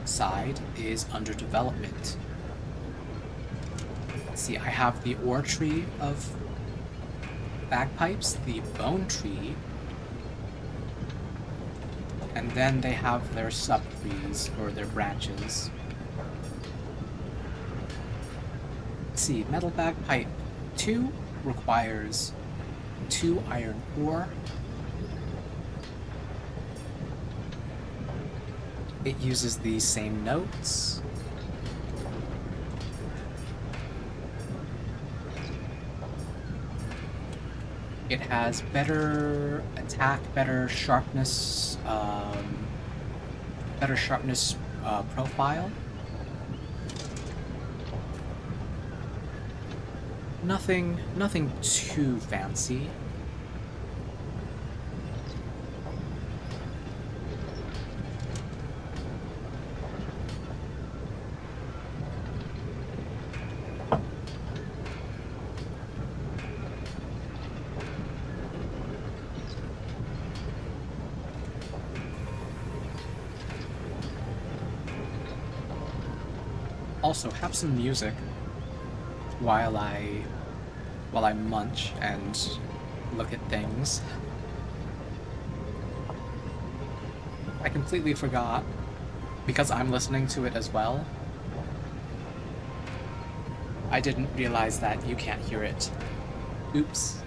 side is under development. Let's see, I have the ore tree of bagpipes, the bone tree, and then they have their sub-trees, or their branches. Let's see, metal bagpipe 2 requires 2 iron ore. It uses the same notes. It has better attack, better sharpness profile. Nothing too fancy. Also, have some music while I munch and look at things. I completely forgot, because I'm listening to it as well. I didn't realize that you can't hear it. Oops.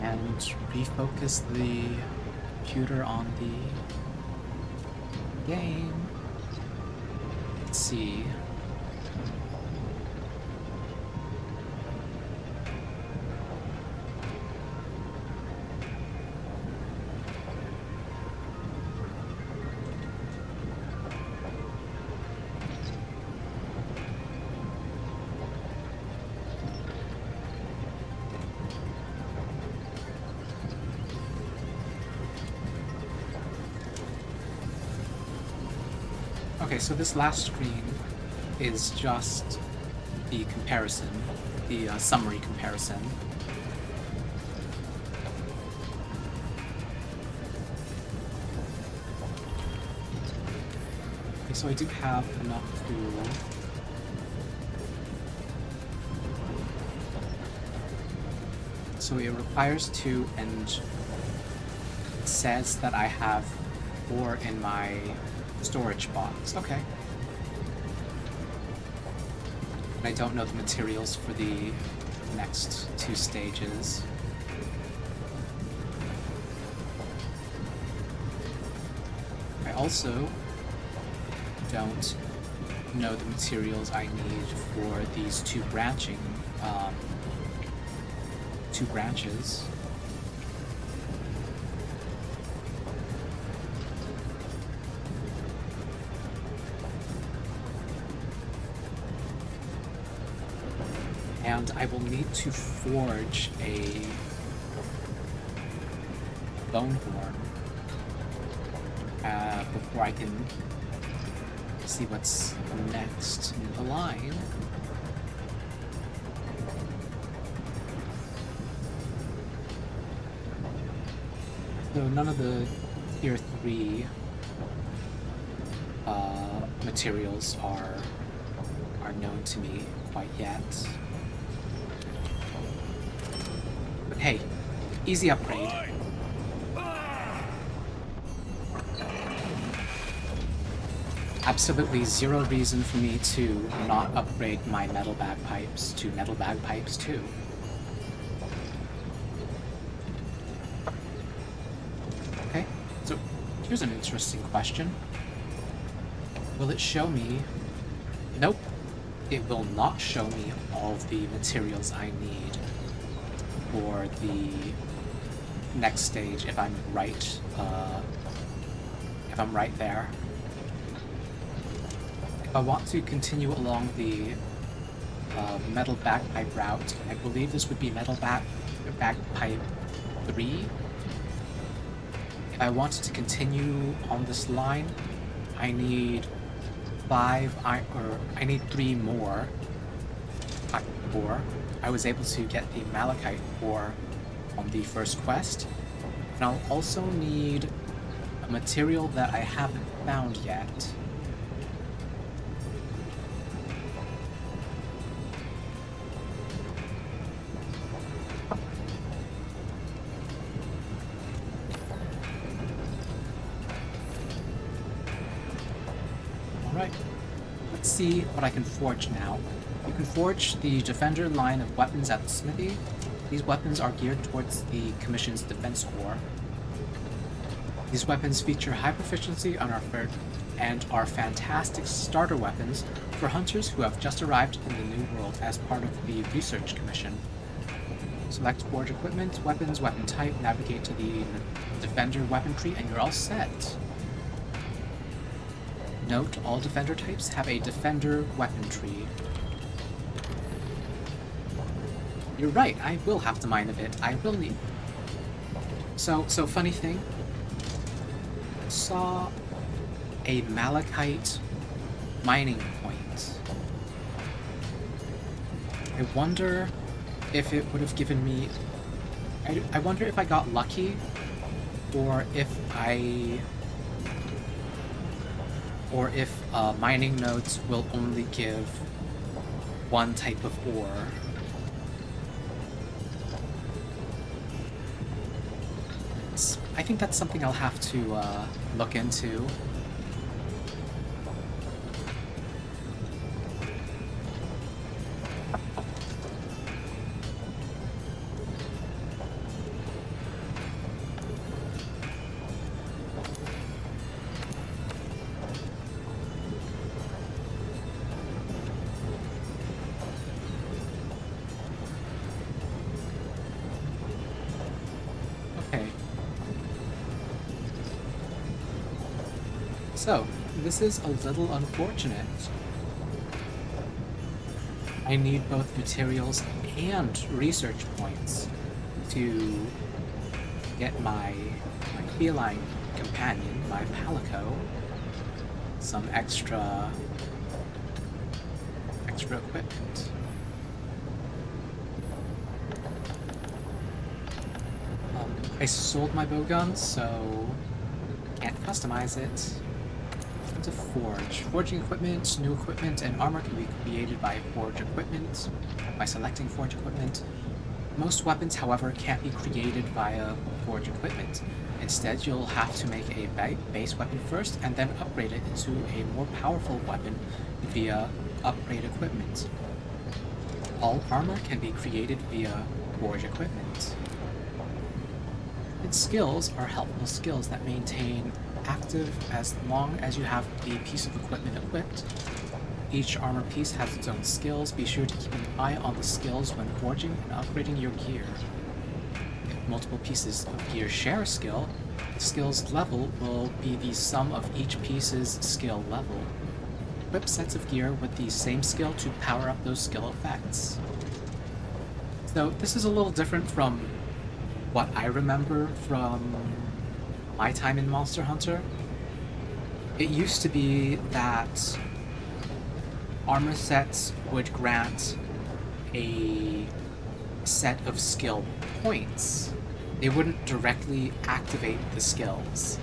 And refocus the computer on the game. Let's see. Okay, so this last screen is just the comparison, the summary comparison. Okay, so I do have enough to... So it requires 2, and it says that I have 4 in my storage box. Okay. And I don't know the materials for the next 2 stages. I also don't know the materials I need for these two branches. And I will need to forge a bone horn before I can see what's next in the line. So none of the tier 3 materials are known to me quite yet. But hey, easy upgrade. Absolutely zero reason for me to not upgrade my metal bagpipes to metal bagpipes too. Okay, so here's an interesting question. Will it show me? Nope. It will not show me all of the materials I need for the next stage if I'm right there. If I want to continue along the metal bagpipe route, I believe this would be metal bagpipe 3. If I wanted to continue on this line, I need 3 more ore. I was able to get the malachite ore on the first quest, and I'll also need a material that I haven't found yet. Alright, let's see what I can forge now. You can forge the Defender line of weapons at the smithy. These weapons are geared towards the Commission's defense core. These weapons feature high proficiency and are fantastic starter weapons for hunters who have just arrived in the New World as part of the Research Commission. Select Forge equipment, weapons, weapon type, navigate to the Defender weapon tree, and you're all set. Note, all Defender types have a Defender weapon tree. You're right, I will have to mine a bit. I will need... So funny thing. Saw a malachite mining point. I wonder if it would have given me... I wonder if I got lucky, or if mining nodes will only give one type of ore. I think that's something I'll have to look into. So, this is a little unfortunate. I need both materials and research points to get my feline companion, my palico, some extra equipment. I sold my bowgun, so can't customize it. To forge. Forging equipment, new equipment, and armor can be created by forge equipment, by selecting forge equipment. Most weapons, however, can't be created via forge equipment. Instead, you'll have to make a base weapon first, and then upgrade it into a more powerful weapon via upgrade equipment. All armor can be created via forge equipment. Its skills are helpful skills that maintain active as long as you have the piece of equipment equipped. Each armor piece has its own skills. Be sure to keep an eye on the skills when forging and upgrading your gear. If multiple pieces of gear share a skill, the skill's level will be the sum of each piece's skill level. Equip sets of gear with the same skill to power up those skill effects. So this is a little different from what I remember from my time in Monster Hunter. It used to be that armor sets would grant a set of skill points. They wouldn't directly activate the skills.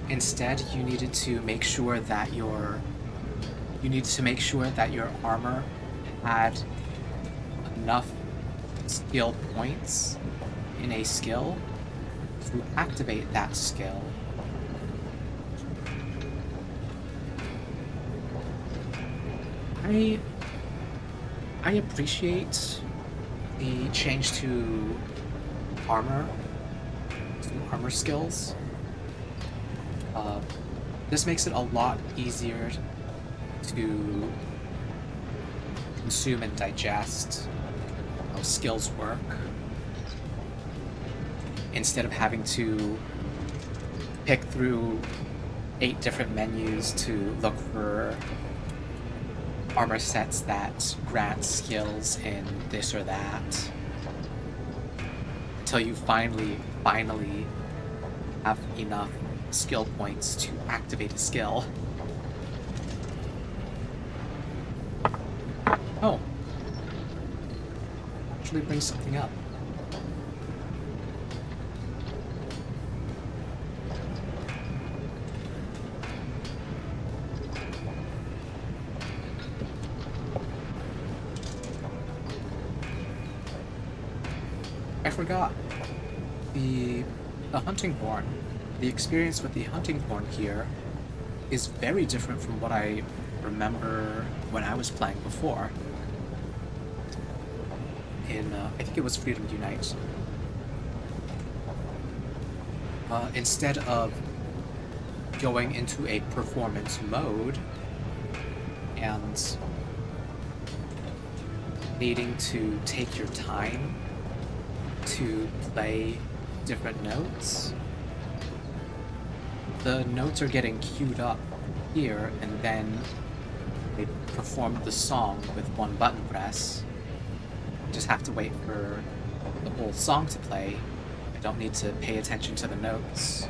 Instead, you needed to make sure that your armor had enough skill points in a skill to activate that skill. I appreciate the change to armor skills. This makes it a lot easier to consume and digest how skills work, instead of having to pick through 8 different menus to look for armor sets that grant skills in this or that, until you finally have enough skill points to activate a skill. Oh. Actually brings something up. I forgot. The hunting horn. The experience with the hunting horn here is very different from what I remember when I was playing before. In, I think it was Freedom Unite. Instead of going into a performance mode and needing to take your time to play different notes, the notes are getting queued up here, and then they perform the song with one button press. Just have to wait for the whole song to play. I don't need to pay attention to the notes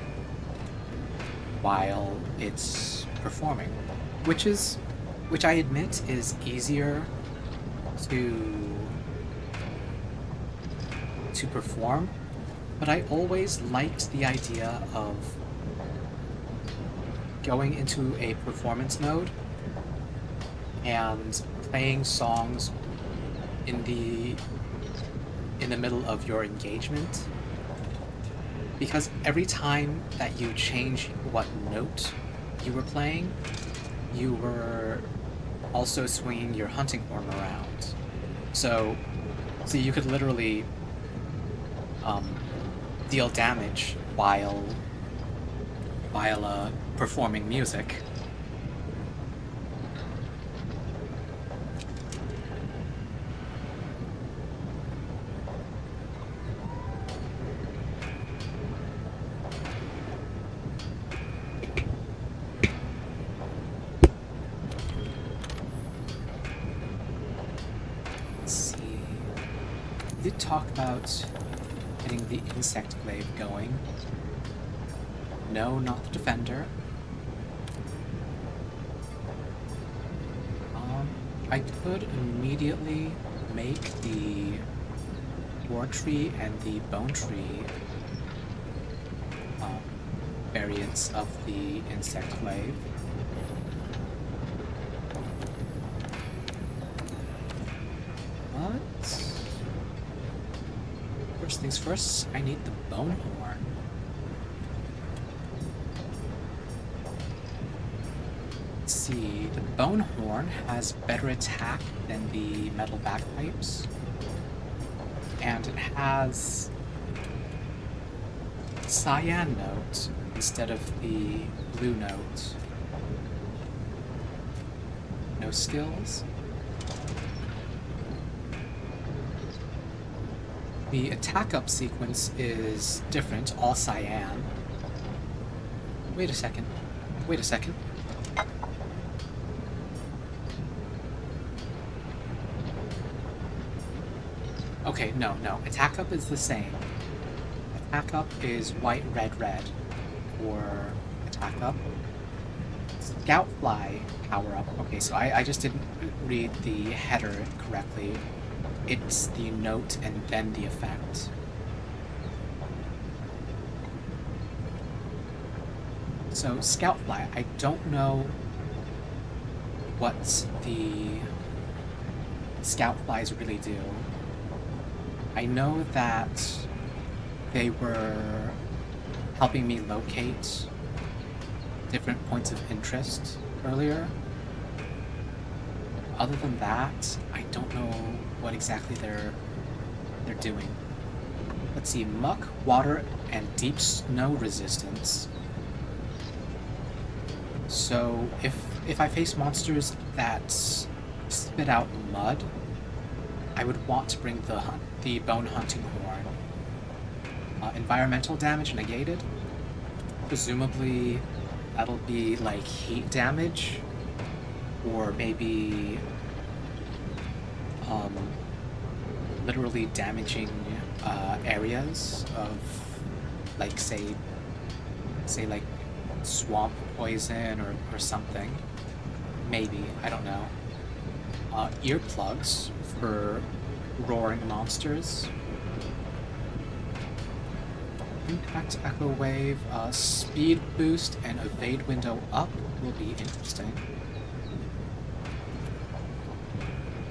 while it's performing, which I admit is easier to perform, but I always liked the idea of going into a performance mode and playing songs in the middle of your engagement, because every time that you change what note you were playing, you were also swinging your hunting horn around. So you could literally deal damage while performing music. Let's see. We did talk about getting the insect glaive going. No, not the defender. I could immediately make the war tree and the bone tree variants of the insect glaive. But first things first, I need the bone horn. Let's see, the bone horn has better attack than the metal bagpipes, and it has cyan note instead of the blue note. No skills. The attack up sequence is different, all cyan. Wait a second. Wait a second. Okay, no. Attack up is the same. Attack up is white, red, red for attack up. Scout fly power up. Okay, so I just didn't read the header correctly. It's the note and then the effect. So scout fly, I don't know what the scout flies really do. I know that they were helping me locate different points of interest earlier. Other than that, I don't know what exactly they're doing. Let's see, muck, water, and deep snow resistance. So if I face monsters that spit out mud, I would want to bring the bone hunting horn. Environmental damage negated. Presumably that'll be like heat damage, or maybe literally damaging areas of, like, say like swamp poison or something. Maybe, I don't know. Earplugs for roaring monsters. Impact Echo Wave, speed boost and evade window up will be interesting.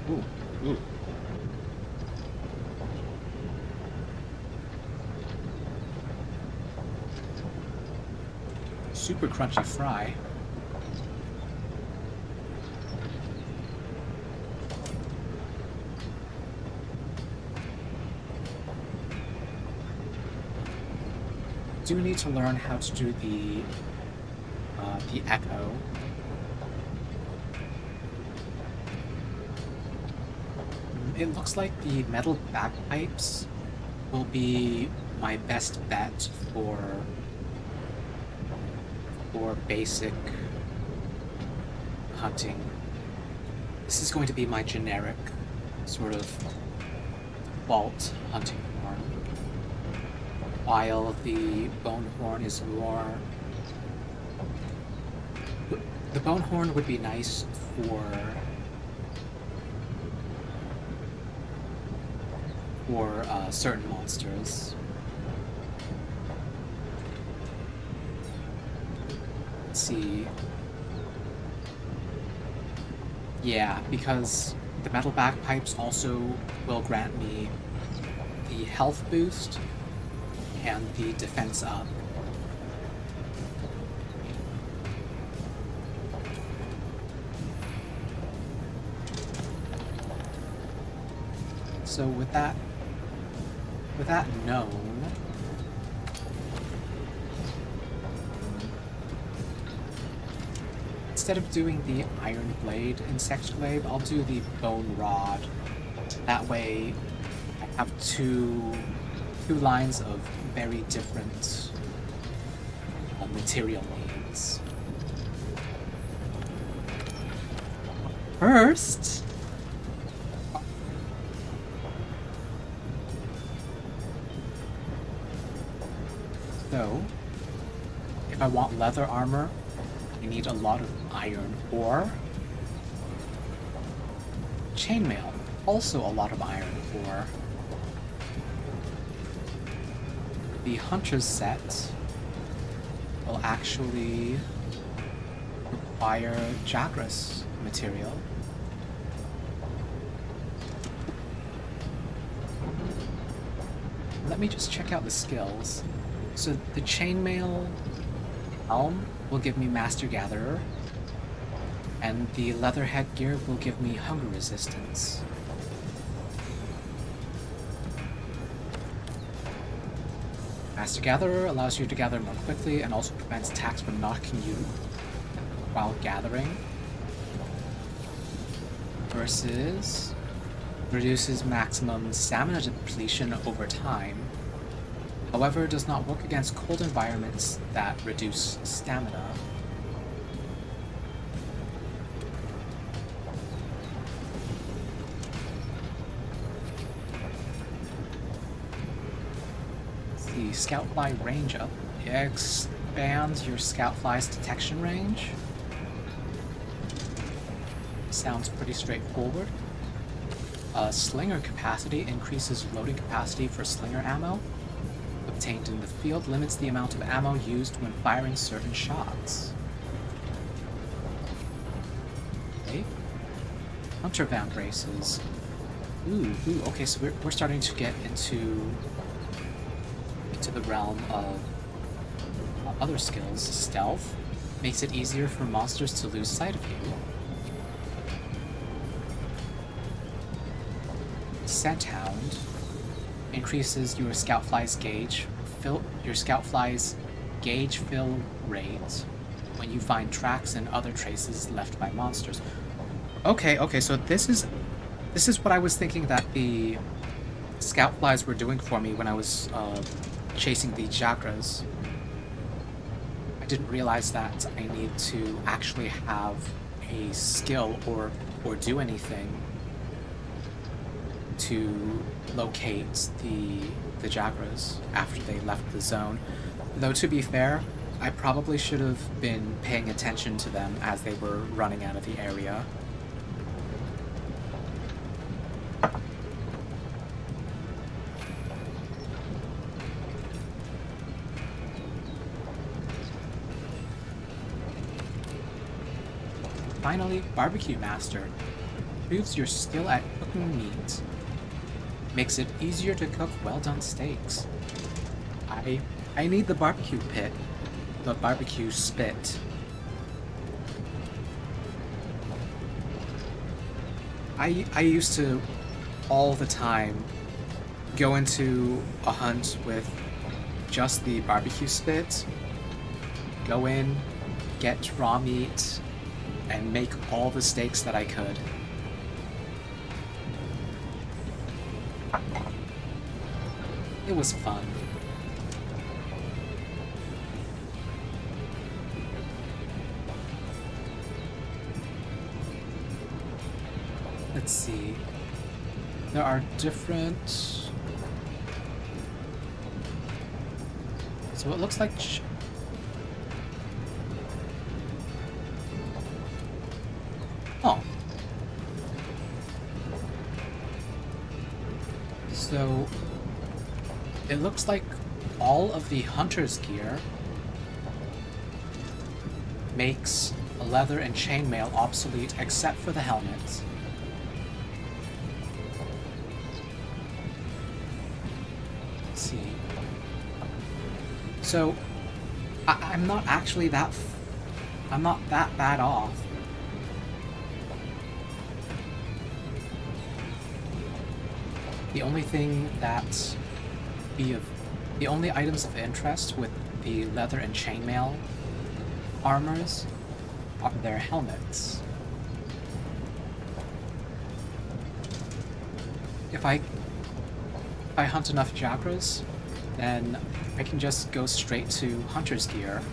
Ooh. Super crunchy fry. Do need to learn how to do the echo. It looks like the metal bagpipes will be my best bet for basic hunting. This is going to be my generic sort of vault hunting horn, while the bone horn is more... The bone horn would be nice for certain monsters. Let's see. Yeah, because the metal bagpipes also will grant me the health boost and the defense up. So with that known, instead of doing the iron blade insect glaive, I'll do the bone rod. That way I have two lines of very different material needs. First, so if I want leather armor, I need a lot of iron ore. Chainmail, also a lot of iron ore. The hunter's set will actually require Jagras material. Let me just check out the skills. So the chainmail helm will give me Master Gatherer, and the leather headgear will give me hunger resistance. Master Gatherer allows you to gather more quickly and also prevents attacks from knocking you while gathering. Versus reduces maximum stamina depletion over time. However, does not work against cold environments that reduce stamina. The Scout Fly range up expands your Scout Fly's detection range. Sounds pretty straightforward. Slinger capacity increases loading capacity for slinger ammo. Obtained in the field limits the amount of ammo used when firing certain shots. Okay. Hunter vamp races. Ooh, okay, so we're starting to get into the realm of other skills. Stealth makes it easier for monsters to lose sight of you. Scent Hound increases your Scout Fly's gauge fill rate when you find tracks and other traces left by monsters. Okay, so this is what I was thinking that the Scout Flies were doing for me when I was chasing the chakras. I didn't realize that I need to actually have a skill or do anything to locate the chakras after they left the zone. Though to be fair, I probably should have been paying attention to them as they were running out of the area. Finally, Barbecue Master improves your skill at cooking meat. Makes it easier to cook well-done steaks. I need the barbecue pit, the barbecue spit. I used to all the time go into a hunt with just the barbecue spit, go in, get raw meat, and make all the steaks that I could. It was fun. Let's see. There are different... So it looks like... Oh. So... It looks like all of the hunter's gear makes leather and chainmail obsolete except for the helmet. Let's see. So, I'm not actually that... I'm not that bad off. The only thing that... The only items of interest with the leather and chainmail armors are their helmets. If I hunt enough chakras, then I can just go straight to hunter's gear.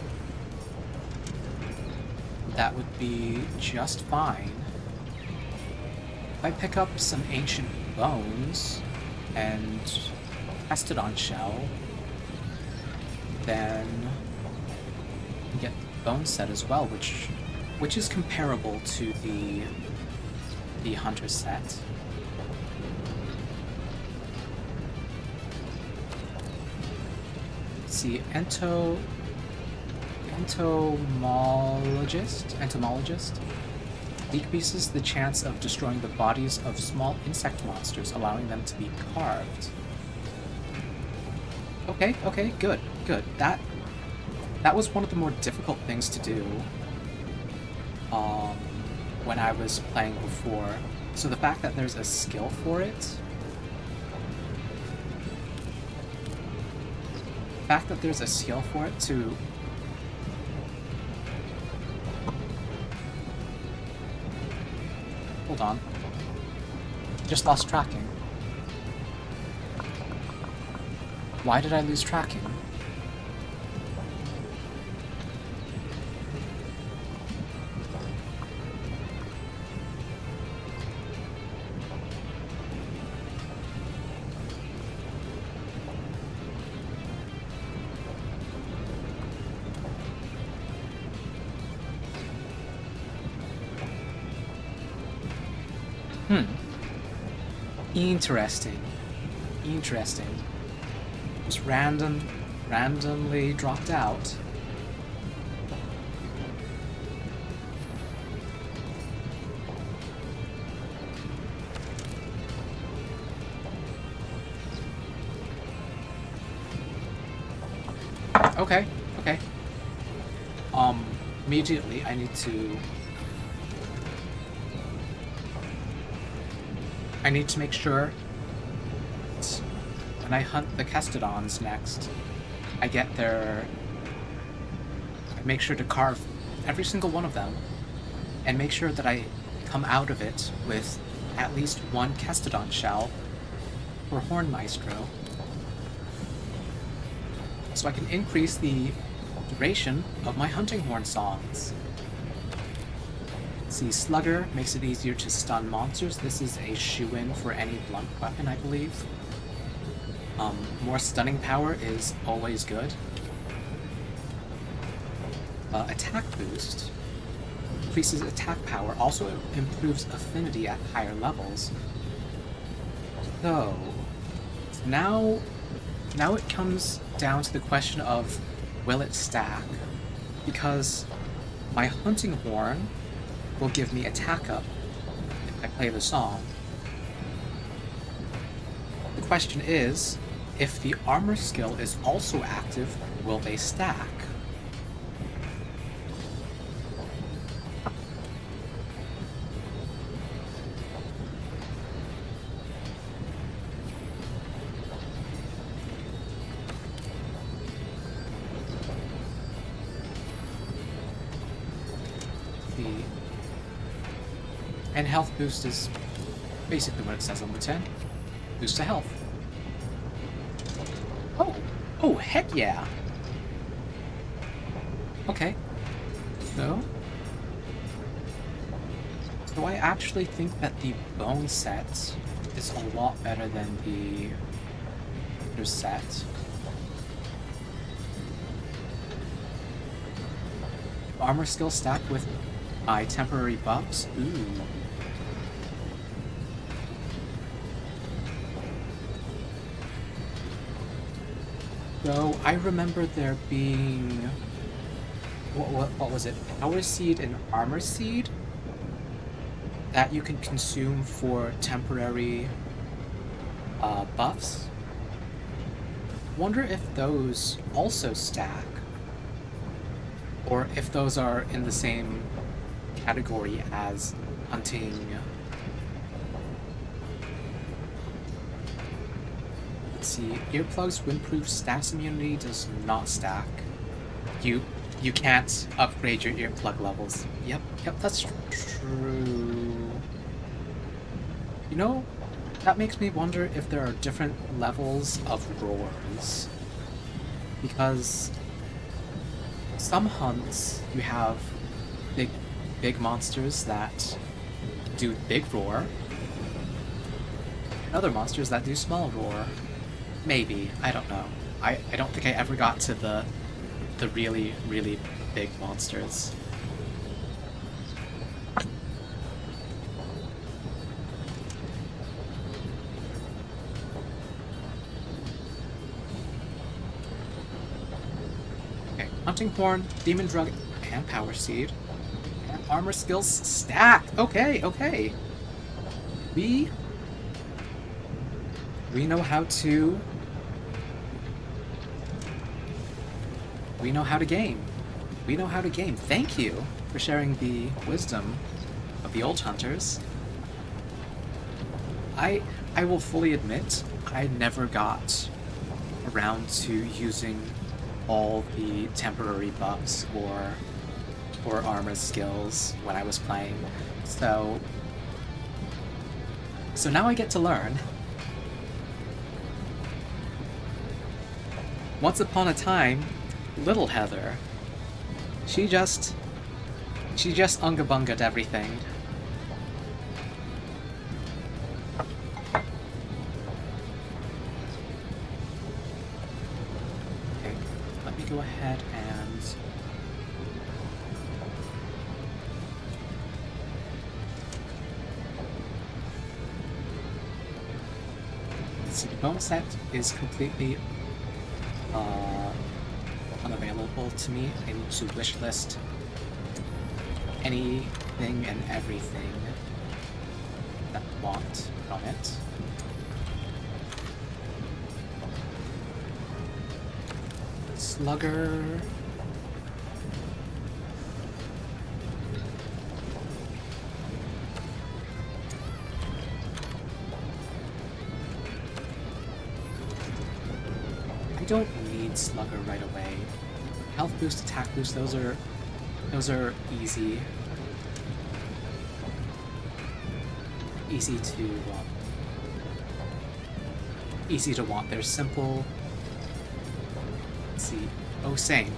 That would be just fine. If I pick up some ancient bones and Mastodon shell, then you get the bone set as well, which is comparable to the hunter set. Let's see, entomologist decreases the chance of destroying the bodies of small insect monsters, allowing them to be carved. Okay, good. That was one of the more difficult things to do when I was playing before. So the fact that there's a skill for it fact that there's a skill for it to... Hold on. Just lost tracking. Why did I lose tracking? Interesting. Interesting. Just randomly dropped out. Okay, okay. Immediately I need to make sure when I hunt the Kestodons next, I make sure to carve every single one of them, and make sure that I come out of it with at least one Kestodon shell for Horn Maestro, so I can increase the duration of my hunting horn songs. See, Slugger makes it easier to stun monsters. This is a shoo-in for any blunt weapon, I believe. More stunning power is always good. Attack boost increases attack power, also improves affinity at higher levels. So, now it comes down to the question of, will it stack? Because my hunting horn will give me attack up if I play the song. The question is, if the armor skill is also active, will they stack? And health boost is basically what it says on the tin. Boost to health. Oh, heck yeah! Okay. So I actually think that the bone set is a lot better than the other set. Armor skill stacked with my temporary buffs. Ooh. So I remember there being what was it? Power Seed and Armor Seed that you can consume for temporary buffs. Wonder if those also stack, or if those are in the same category as hunting. Let's see. Earplugs windproof status immunity does not stack. You can't upgrade your earplug levels. Yep, that's true. You know, that makes me wonder if there are different levels of roars. Because some hunts you have big monsters that do big roar, and other monsters that do small roar. Maybe, I don't know. I don't think I ever got to the really, really big monsters. Okay, Hunting Horn, Demon Drug, and Power Seed. And armor skills stack! Okay. We know how to... We know how to game. We know how to game. Thank you for sharing the wisdom of the old hunters. I will fully admit, I never got around to using all the temporary buffs or armor skills when I was playing. So now I get to learn. Once upon a time, little Heather, she just unga bunga'd everything. Okay, let me go ahead and let's see, the bonus set is completely unavailable to me. I need to wish list anything and everything that I want from it. Slugger. I don't need Slugger right away. Health boost, attack boost, those are easy. Easy to want. They're simple. Let's see. Oh, same.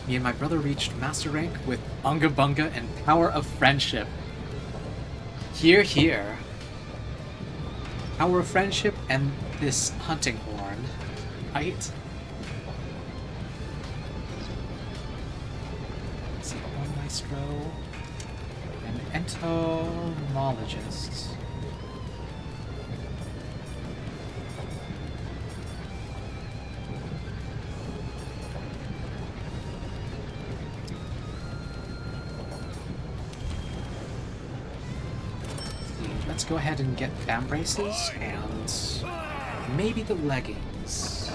Me and my brother reached master rank with Unga Bunga and Power of Friendship. Here, here. Power of Friendship and this hunting horn. Right? Let's see. One maestro. An entomologist. Let's go ahead and get bam braces and maybe the leggings.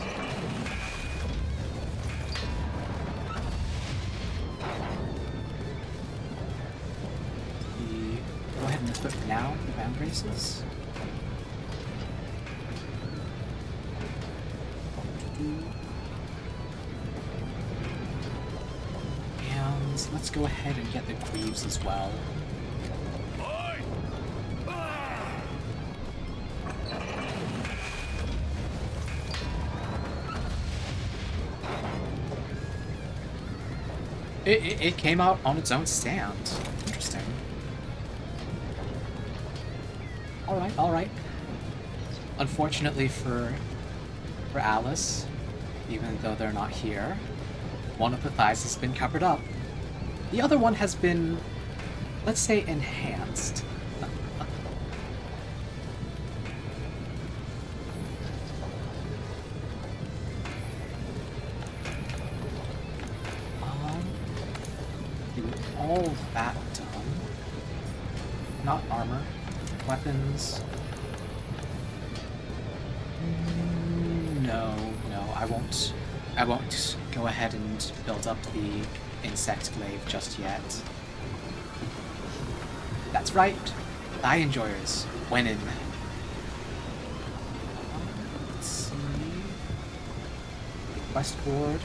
Go ahead and equip now the bam braces. And let's go ahead and get the greaves as well. It came out on its own stand. Interesting. Alright. Unfortunately for Alice, even though they're not here, one of the thighs has been covered up. The other one has been, let's say, enhanced. All that done. Not armor. Weapons. No, I won't go ahead and build up the insect glaive just yet. That's right. Thigh enjoyers. Winning. Let's see. Quest board.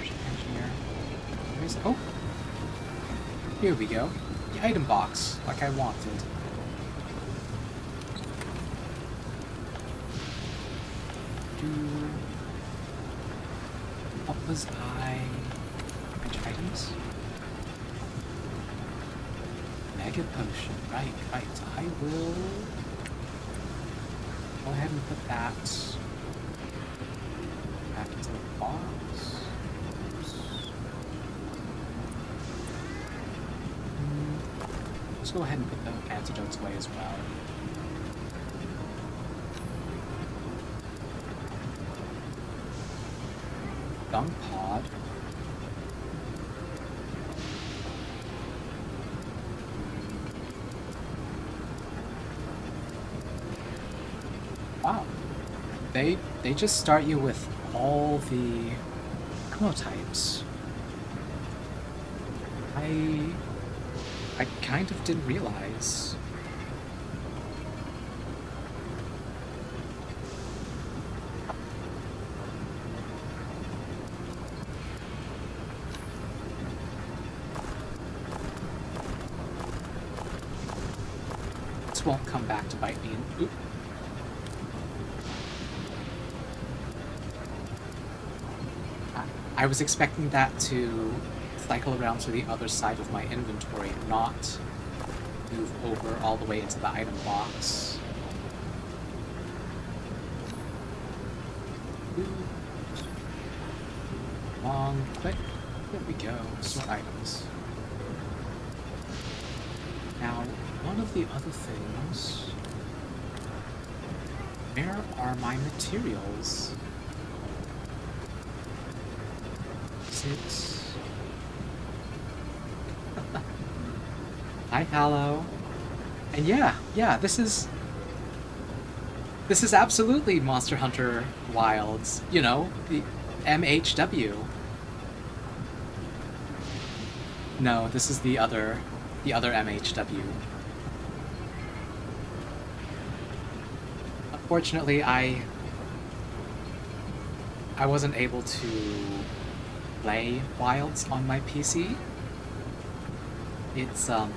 Engineer. Where's, oh! Here we go. The item box, like I wanted. What was I... Which items? Mega potion. Right. I will go ahead and put that back into the box. Let's go ahead and put the antidotes away as well. Gun pod. Wow. They just start you with all the ammo types. I kind of didn't realize. this won't come back to bite me. Oop. I was expecting that to cycle around to the other side of my inventory, not move over all the way into the item box. Long click. There we go. Sort items. Now, one of the other things... Where are my materials? Six. Hi, Hallow. And yeah, this is absolutely Monster Hunter Wilds. You know, the MHW. No, this is the other MHW. Unfortunately, I wasn't able to play Wilds on my PC. It's a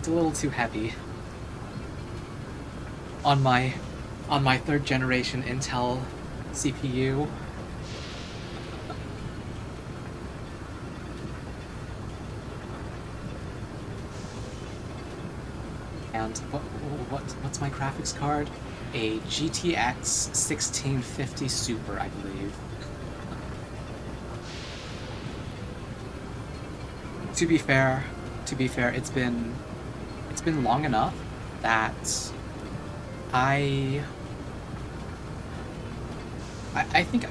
little too heavy on my 3rd generation Intel CPU. And what's my graphics card? A GTX 1650 Super, I believe. To be fair, it's been long enough that I think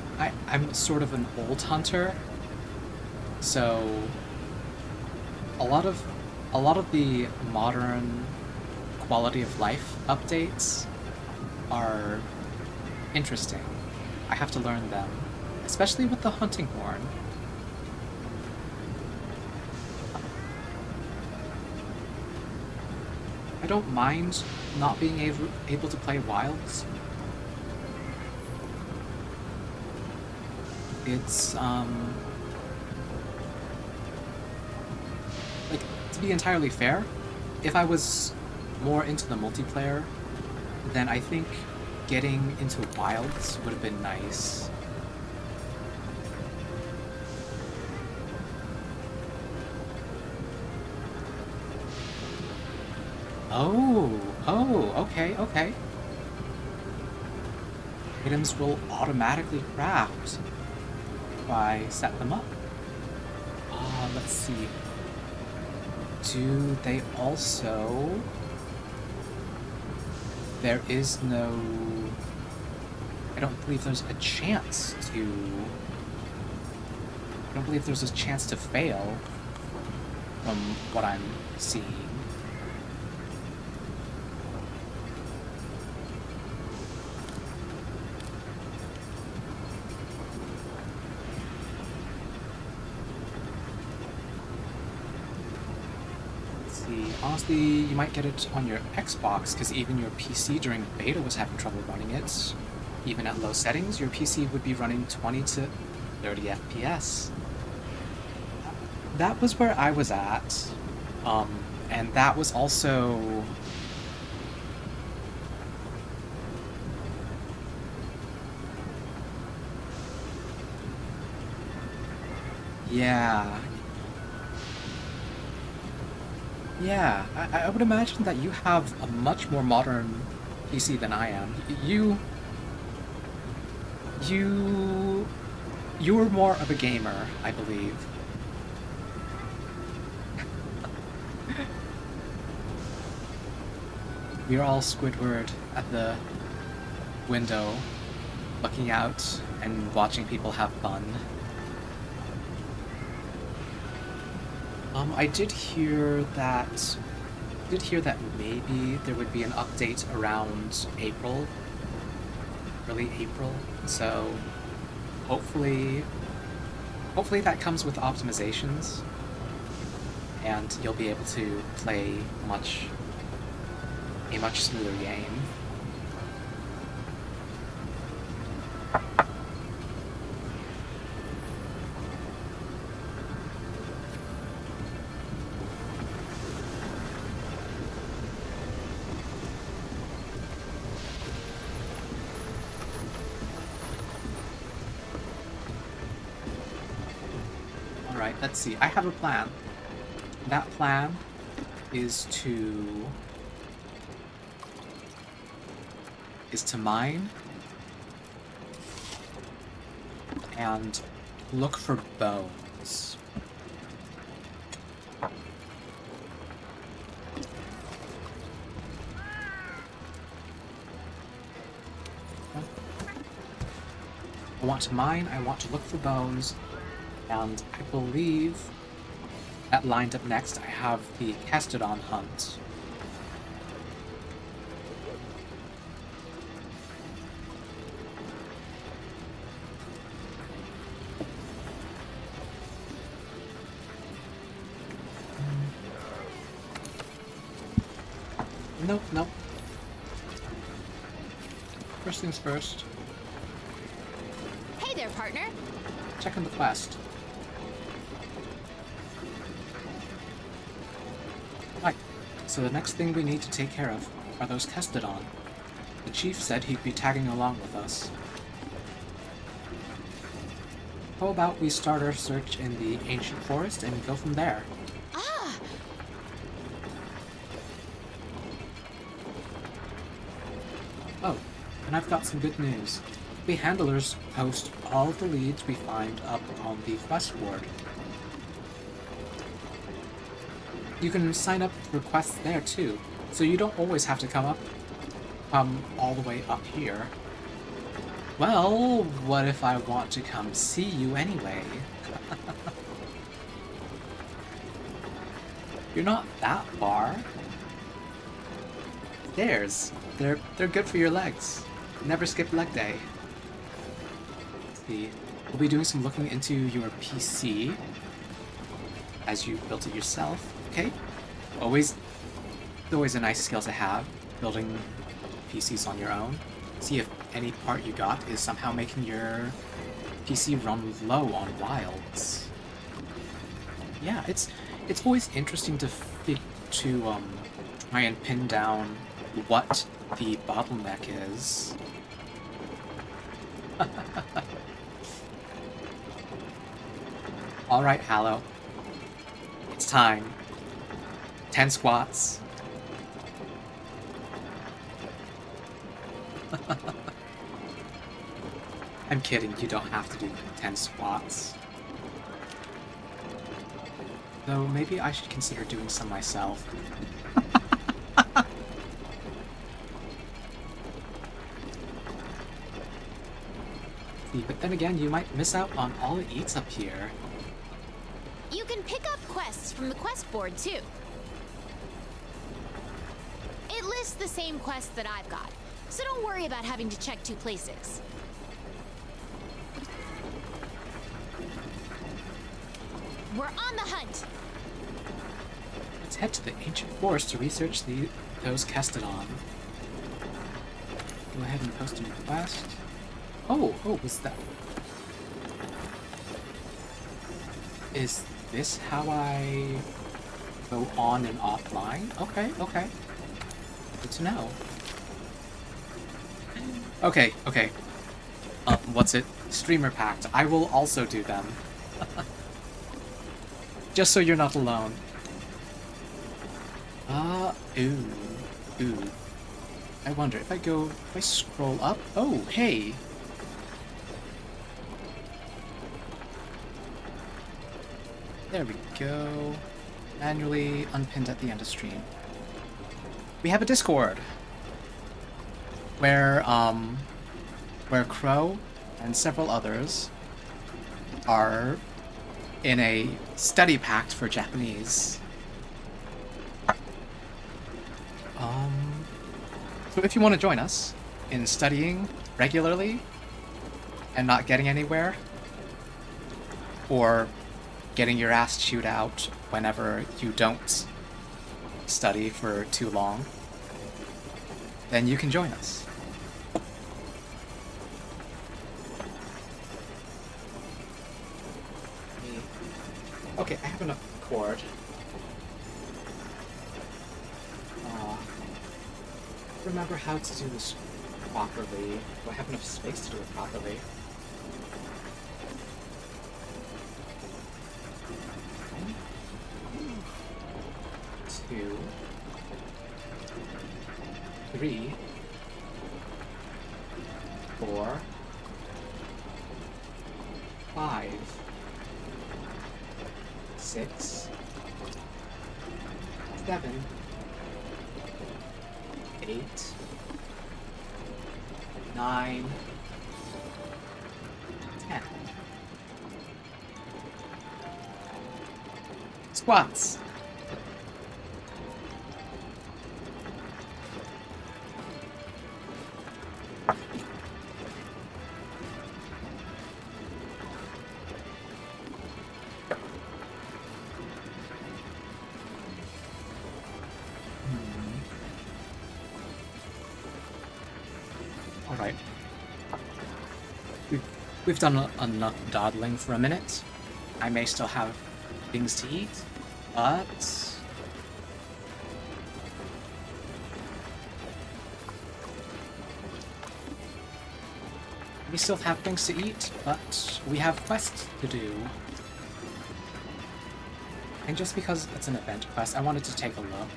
I'm sort of an old hunter, so a lot of the modern quality of life updates are interesting. I have to learn them, especially with the hunting horn. I don't mind not being able to play Wilds. It's, like, to be entirely fair, if I was more into the multiplayer, then I think getting into Wilds would have been nice. Oh, okay. Items will automatically craft if I set them up. Let's see. Do they also... There is no... I don't believe there's a chance to... I don't believe there's a chance to fail from what I'm seeing. Honestly, you might get it on your Xbox, because even your PC during beta was having trouble running it. Even at low settings, your PC would be running 20 to 30 FPS. That was where I was at, and that was also... Yeah, I would imagine that you have a much more modern PC than I am. You were more of a gamer, I believe. We're all Squidward at the window, looking out and watching people have fun. I did hear that maybe there would be an update around April, early April. So hopefully that comes with optimizations, and you'll be able to play a much smoother game. Right, let's see. I have a plan. That plan is to mine and look for bones. I want to mine, I want to look for bones, and I believe that lined up next I have the Castodon hunt. Nope, nope. First things first.
Hey there, partner.
Check on the quest. Right, so the next thing we need to take care of are those Kestodon. The chief said he'd be tagging along with us. How about we start our search in the ancient forest and go from there?
Ah!
Oh, and I've got some good news. The handlers post all of the leads we find up on the quest board. You can sign up for quests there too, so you don't always have to come all the way up here. Well, what if I want to come see you anyway? You're not that far. Stairs. They're good for your legs. Never skip leg day. Let's see. We'll be doing some looking into your PC as you built it yourself. Okay. Always a nice skill to have, building PCs on your own. See if any part you got is somehow making your PC run low on wilds. Yeah, it's always interesting to try and pin down what the bottleneck is. Alright, Hallow. It's time. 10 squats. I'm kidding, you don't have to do 10 squats. Though maybe I should consider doing some myself. See, but then again, you might miss out on all it eats up here.
You can pick up quests from the quest board, too. It lists the same quests that I've got, so don't worry about having to check two places. We're on the hunt!
Let's head to the ancient forest to research those Kestodon. Go ahead and post a new quest. Oh, was that... Is this how I go on and offline? Okay. Good to know. Okay. What's it? Streamer pact. I will also do them. Just so you're not alone. Ooh. I wonder if I scroll up. Oh, hey. There we go. Manually unpinned at the end of stream. We have a Discord where Crow and several others are in a study pact for Japanese. So if you want to join us in studying regularly and not getting anywhere, or getting your ass chewed out whenever you don't study for too long, then you can join us. Okay, I have enough cord. Remember how to do this properly. Do I have enough space to do it properly? 2, 3, 4, 5, 6, 7, 8, 9, 10. Squats. All right. We've done enough dawdling for a minute. I may still have things to eat, but we still have things to eat, but we have quests to do. And just because it's an event quest, I wanted to take a look.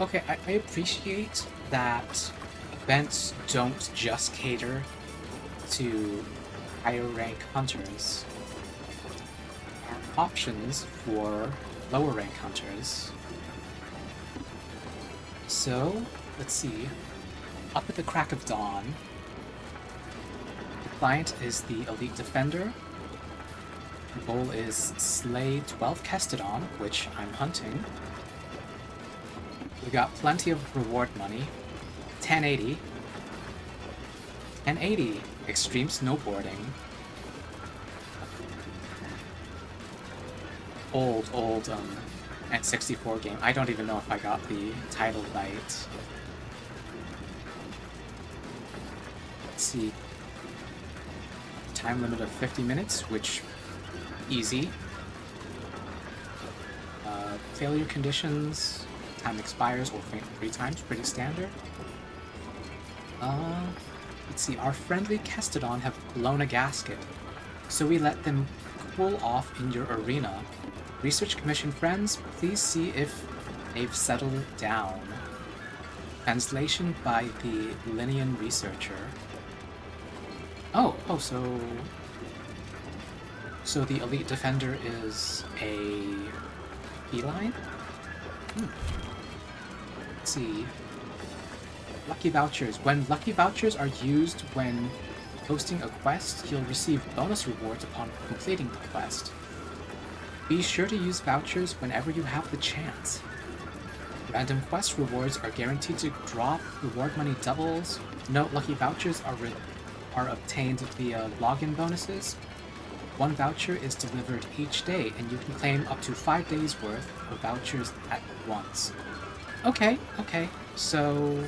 Okay, I appreciate that events don't just cater to higher rank hunters. There are options for lower rank hunters. So, let's see. Up at the crack of dawn, the client is the elite defender. The goal is slay 12 Kestodon, which I'm hunting. We got plenty of reward money. 1080. 1080. Extreme snowboarding. Old N64 game. I don't even know if I got the title right. Let's see. Time limit of 50 minutes, which easy. Failure conditions. Time expires or faint 3 times, pretty standard. Let's see, our friendly Kestodon have blown a gasket, so we let them cool off in your arena. Research Commission friends, please see if they've settled down. Translation by the Linean researcher. So the elite defender is a feline? Let's see. Lucky vouchers. When lucky vouchers are used when hosting a quest, you'll receive bonus rewards upon completing the quest. Be sure to use vouchers whenever you have the chance. Random quest rewards are guaranteed to drop. Reward money doubles. Note lucky vouchers are obtained via login bonuses. 1 voucher is delivered each day, and you can claim up to 5 days worth of vouchers at once. Okay, so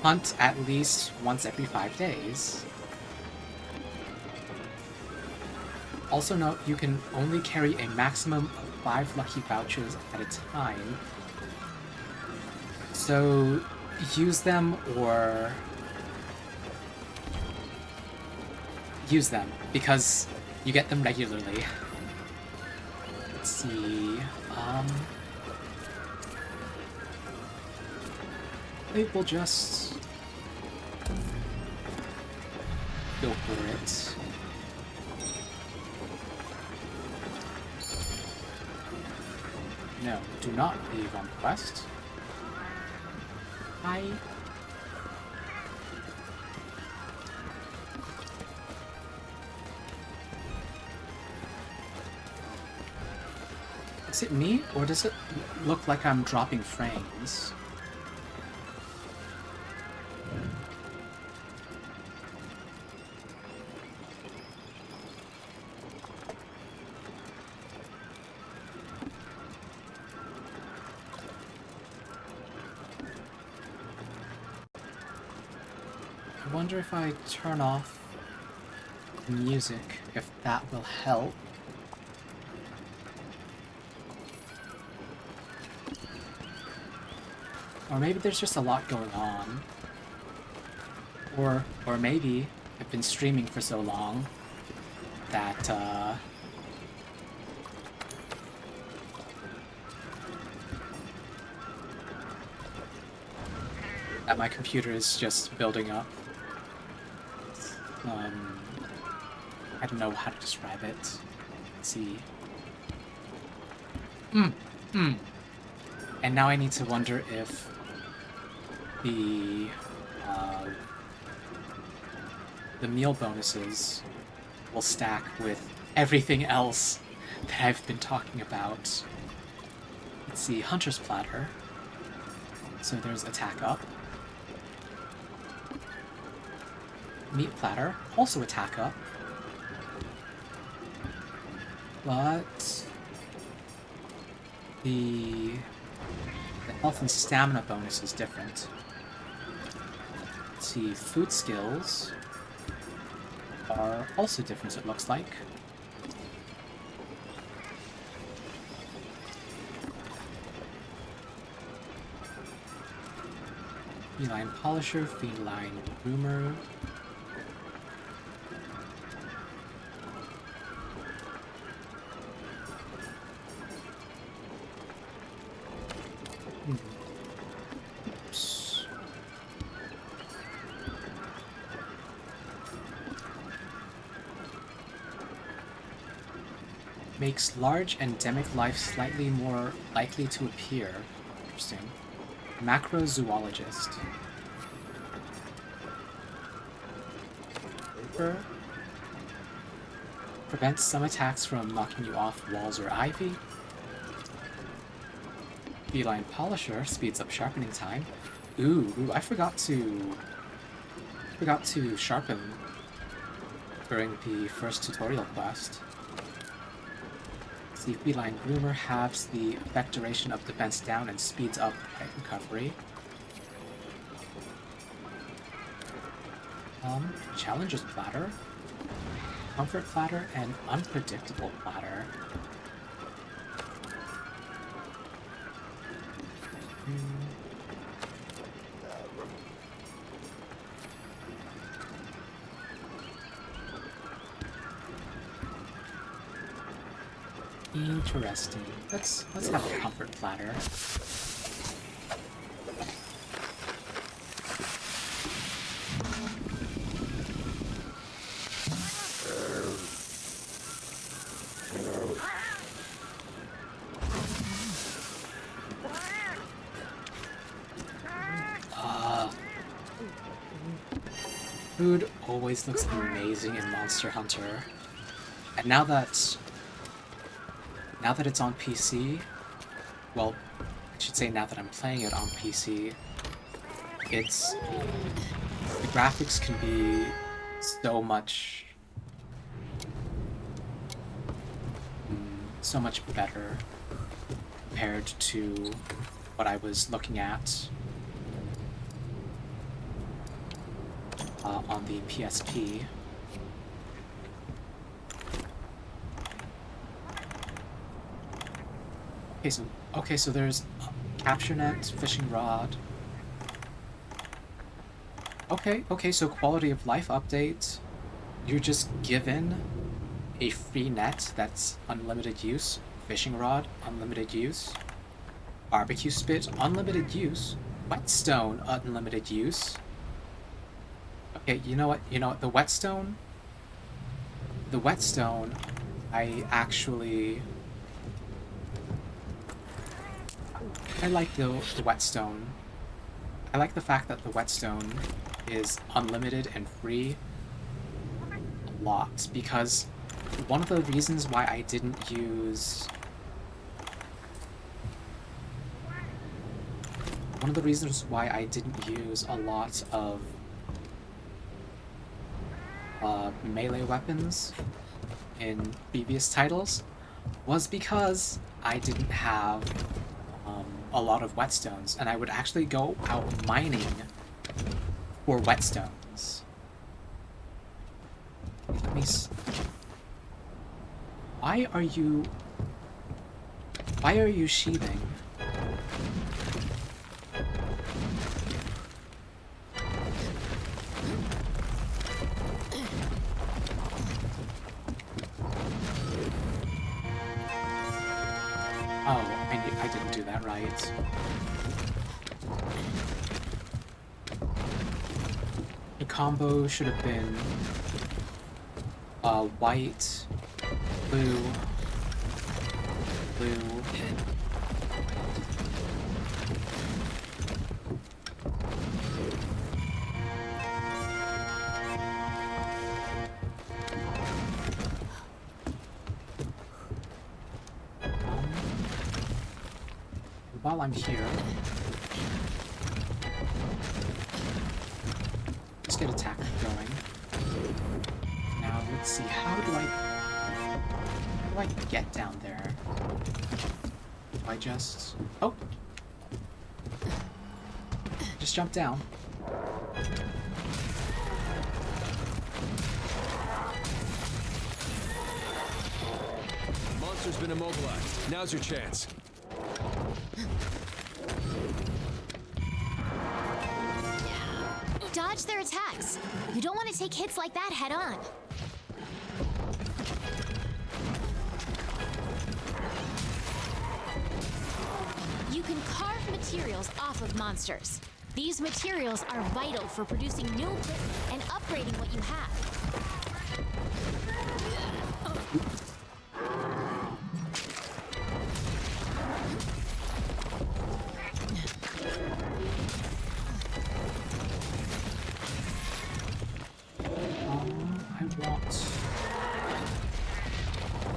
hunt at least once every 5 days. Also note, you can only carry a maximum of 5 lucky vouchers at a time. So use them or use them, because you get them regularly. Let's see, I think we'll just go for it. No, do not leave on quest. Hi. Is it me, or does it look like I'm dropping frames? I wonder if I turn off the music, if that will help. Or maybe there's just a lot going on. Or maybe I've been streaming for so long that, that my computer is just building up. I don't know how to describe it. Let's see. And now I need to wonder if the meal bonuses will stack with everything else that I've been talking about. Let's see, Hunter's Platter. So there's attack up. Meat Platter, also attack up. But the health and stamina bonus is different. Let's see, food skills are also different, it looks like. Feline Polisher, Feline Groomer. Oops. Makes large endemic life slightly more likely to appear. Interesting. Macrozoologist. Prevents some attacks from knocking you off walls or ivy. Feline Polisher speeds up sharpening time. Ooh, I forgot to sharpen during the first tutorial quest. The Feline Groomer halves the effect duration of defense down and speeds up fight recovery. Challenger's Platter, Comfort Platter, and Unpredictable Platter. Interesting. Let's have a comfort platter. Food always looks amazing in Monster Hunter. And now that it's on PC, well, I should say now that I'm playing it on PC, the graphics can be so much better compared to what I was looking at on the PSP. Okay, so there's capture net, fishing rod. Okay, so quality of life update. You're just given a free net that's unlimited use, fishing rod, unlimited use, barbecue spit, unlimited use, whetstone, unlimited use. Okay, you know what, the whetstone, I like the whetstone. I like the fact that the whetstone is unlimited and free a lot, because one of the reasons why I didn't use a lot of melee weapons in previous titles was because I didn't have a lot of whetstones, and I would actually go out mining for whetstones. Let me Why are you sheathing? Oh, I didn't do that right. A combo should have been white, blue, blue. While I'm here, let's get attack going. Now let's see, how do I get down there? Do I just... Oh! Just jump down.
Monster's been immobilized. Now's your chance.
Dodge their attacks. You don't want to take hits like that head on. You can carve materials off of monsters. These materials are vital for producing new equipment and upgrading what you have.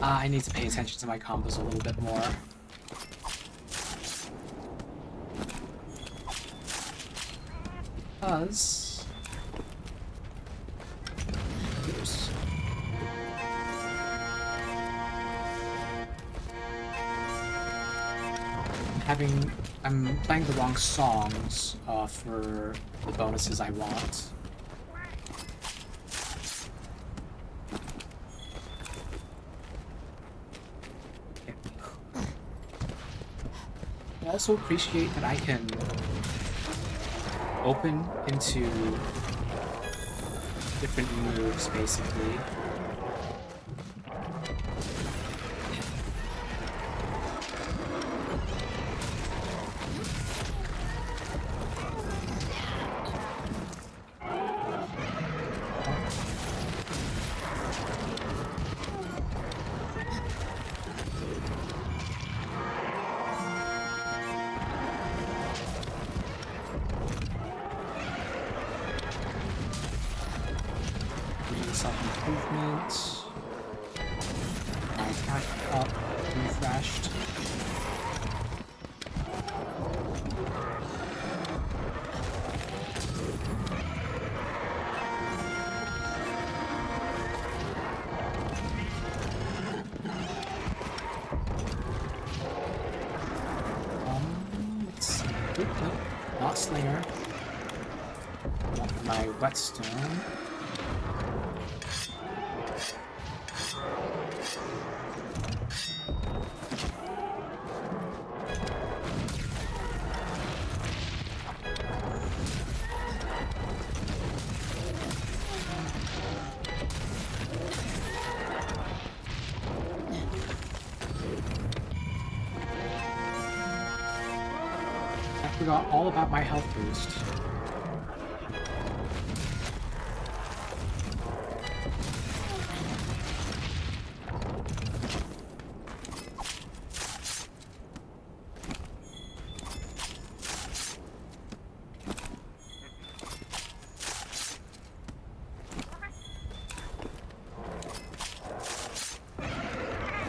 I need to pay attention to my combos a little bit more. Because... Oops. I'm playing the wrong songs for the bonuses I want. I also appreciate that I can open into different moves, basically. Self-improvement. My attack up, refreshed. Let's see. Oop, nope, not Slinger. Want my whetstone. I forgot all about my health boost.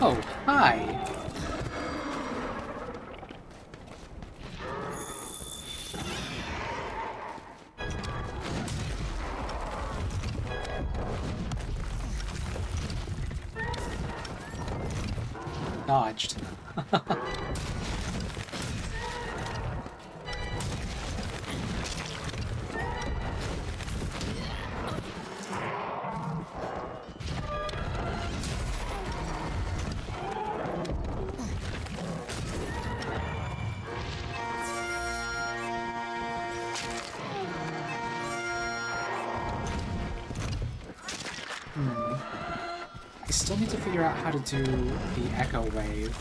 Oh, hi! Dodged. I still need to figure out how to do the echo wave.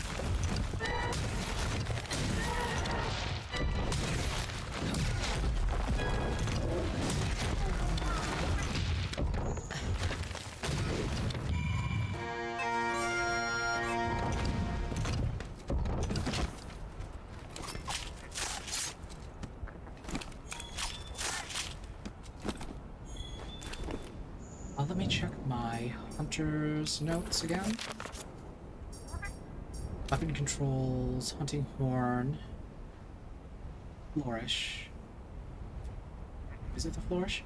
Hunter's notes again. Weapon controls, hunting horn, flourish. Is it the flourish?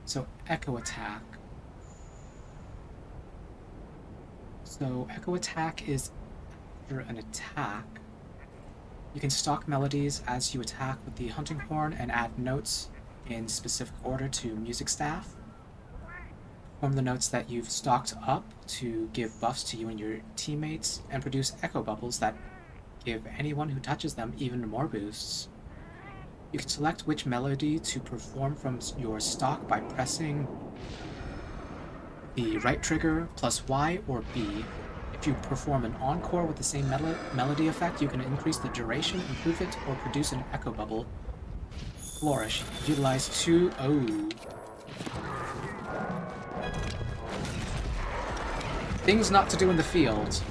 So echo attack. So echo attack is after an attack. You can stock melodies as you attack with the hunting horn and add notes in specific order to music staff. Perform the notes that you've stocked up to give buffs to you and your teammates, and produce echo bubbles that give anyone who touches them even more boosts. You can select which melody to perform from your stock by pressing the right trigger plus Y or B. If you perform an encore with the same melody effect, you can increase the duration, improve it, or produce an echo bubble. Flourish. Utilize two... Oh. Things not to do in the field.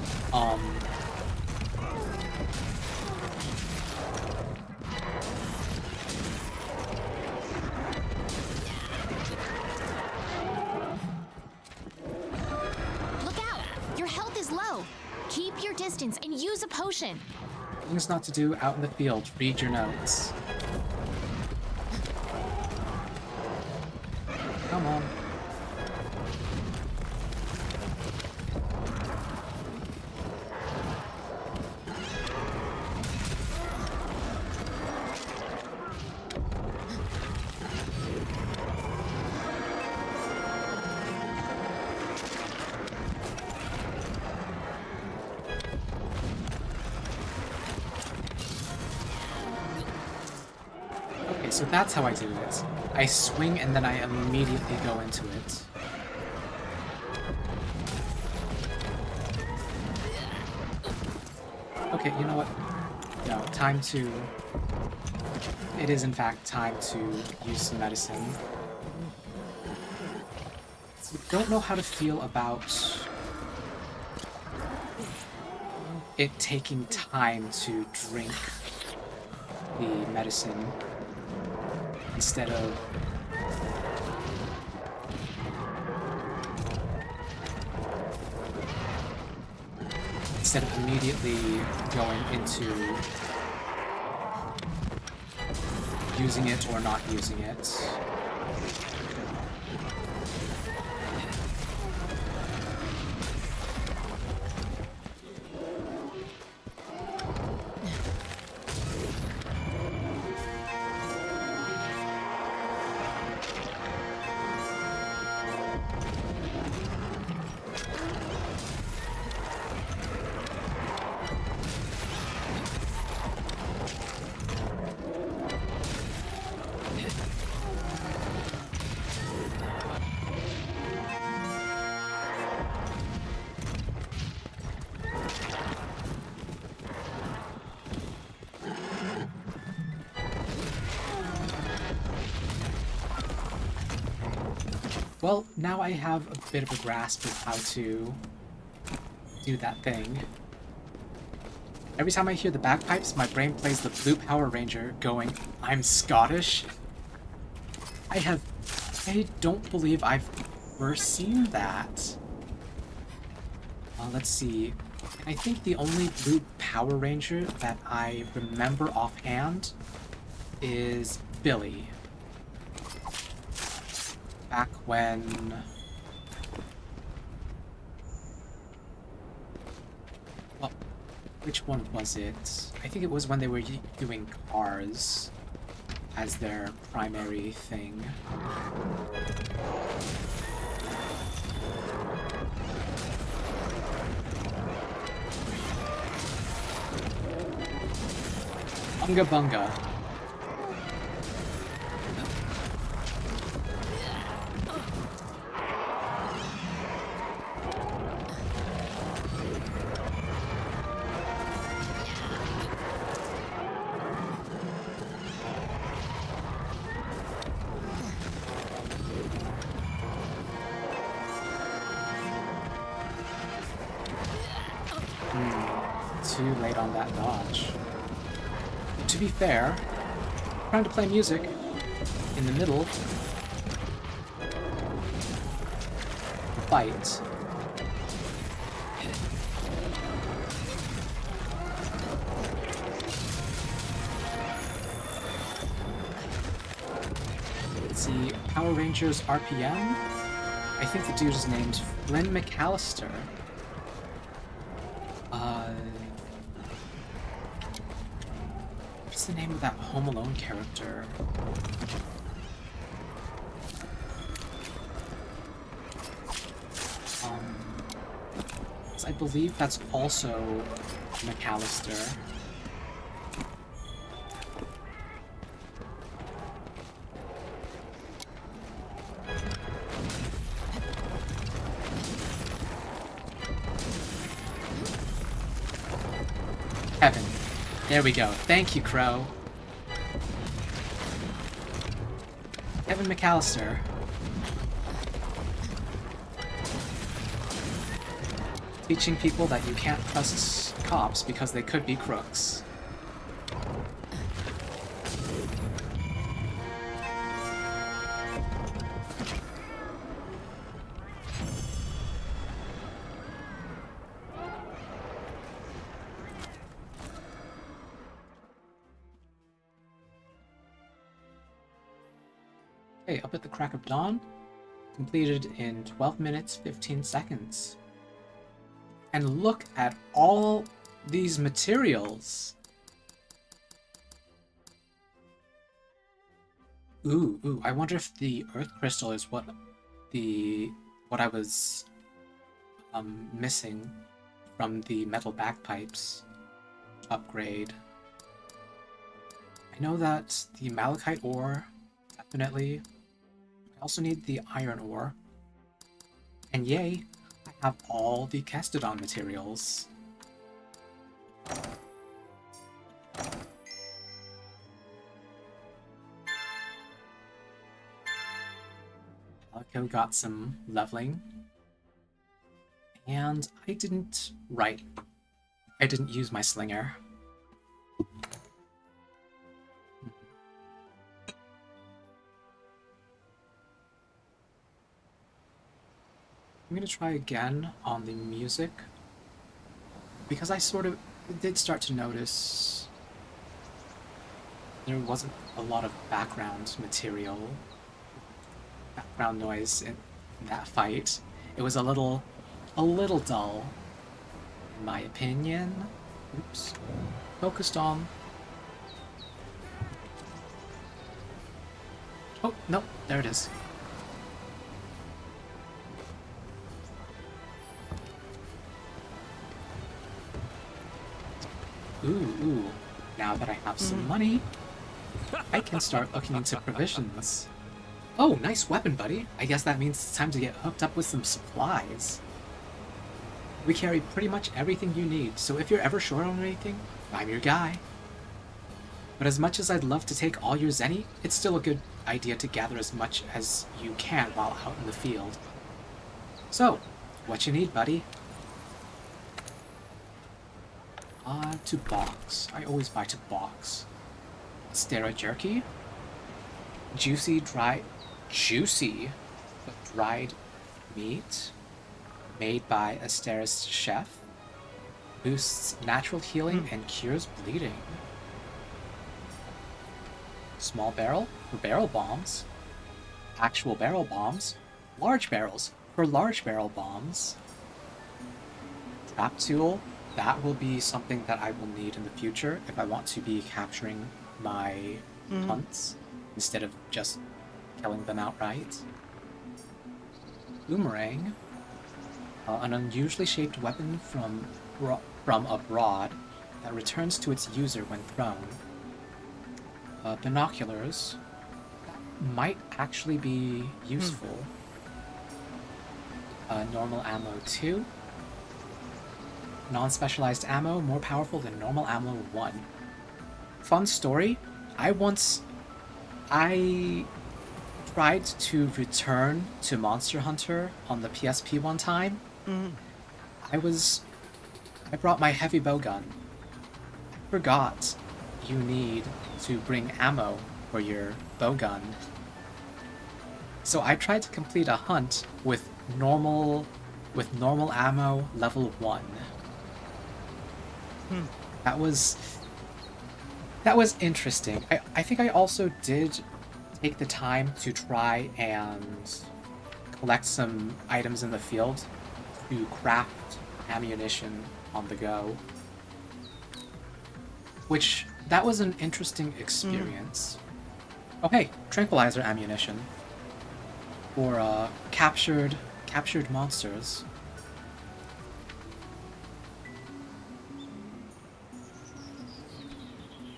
Look out! Your health is low. Keep your distance and use a potion.
Things not to do out in the field. Read your notes. Come on. Okay, so that's how I do it. I swing and then I immediately go into it. Okay, you know what? No, time to... It is in fact time to use some medicine. I don't know how to feel about it taking time to drink the medicine instead of immediately going into using it or not using it. Well, now I have a bit of a grasp of how to do that thing. Every time I hear the bagpipes, my brain plays the Blue Power Ranger going, "I'm Scottish." I don't believe I've ever seen that. Let's see. I think the only Blue Power Ranger that I remember offhand is Billy. Back when... Well, which one was it? I think it was when they were doing cars as their primary thing. Bunga Bunga. Too late on that dodge. To be fair, trying to play music in the middle, fight. Let's see, Power Rangers RPM. I think the dude is named Flynn McAllister. What's the name of that Home Alone character? I believe that's also McAllister. Kevin. There we go. Thank you, Crow. Kevin McAllister. Teaching people that you can't trust cops because they could be crooks. Okay, up at the crack of dawn, completed in 12 minutes, 15 seconds. And look at all these materials. Ooh, I wonder if the earth crystal is what I was missing from the metal bagpipes upgrade. I know that the malachite ore, definitely. I also need the iron ore. And yay, I have all the Castodon materials. Alico got some leveling. And I didn't use my slinger. I'm gonna try again on the music, because I sort of did start to notice there wasn't a lot of background noise in that fight. It was a little dull, in my opinion. Oops. Focused on. Oh, no, there it is. Ooh, now that I have some money, I can start looking into provisions. Oh, nice weapon, buddy. I guess that means it's time to get hooked up with some supplies. We carry pretty much everything you need, so if you're ever short on anything, I'm your guy. But as much as I'd love to take all your zenny, it's still a good idea to gather as much as you can while out in the field. So, what you need, buddy? To box. I always buy to box. Astera jerky. Juicy, but dried meat. Made by Astera's chef. Boosts natural healing and cures bleeding. Small barrel for barrel bombs. Actual barrel bombs. Large barrels for large barrel bombs. Trap tool. That will be something that I will need in the future if I want to be capturing my hunts instead of just killing them outright. Boomerang. An unusually shaped weapon from abroad that returns to its user when thrown. Binoculars. That might actually be useful. Normal ammo 2. Non-specialized ammo, more powerful than normal ammo 1. Fun story, I tried to return to Monster Hunter on the PSP one time. I brought my heavy bowgun. I forgot you need to bring ammo for your bowgun. So I tried to complete a hunt with normal ammo, level 1. That was interesting. I think I also did take the time to try and collect some items in the field to craft ammunition on the go. Which, that was an interesting experience. Oh hey, tranquilizer ammunition. For captured monsters.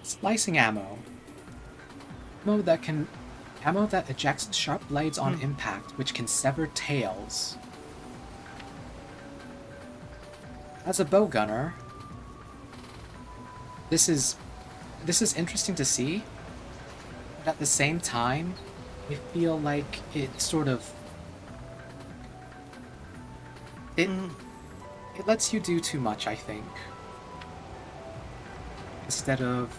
Slicing ammo. Ammo that ejects sharp blades on impact, which can sever tails. As a bow gunner, this is interesting to see, but at the same time, I feel like it sort of it lets you do too much, I think. Instead of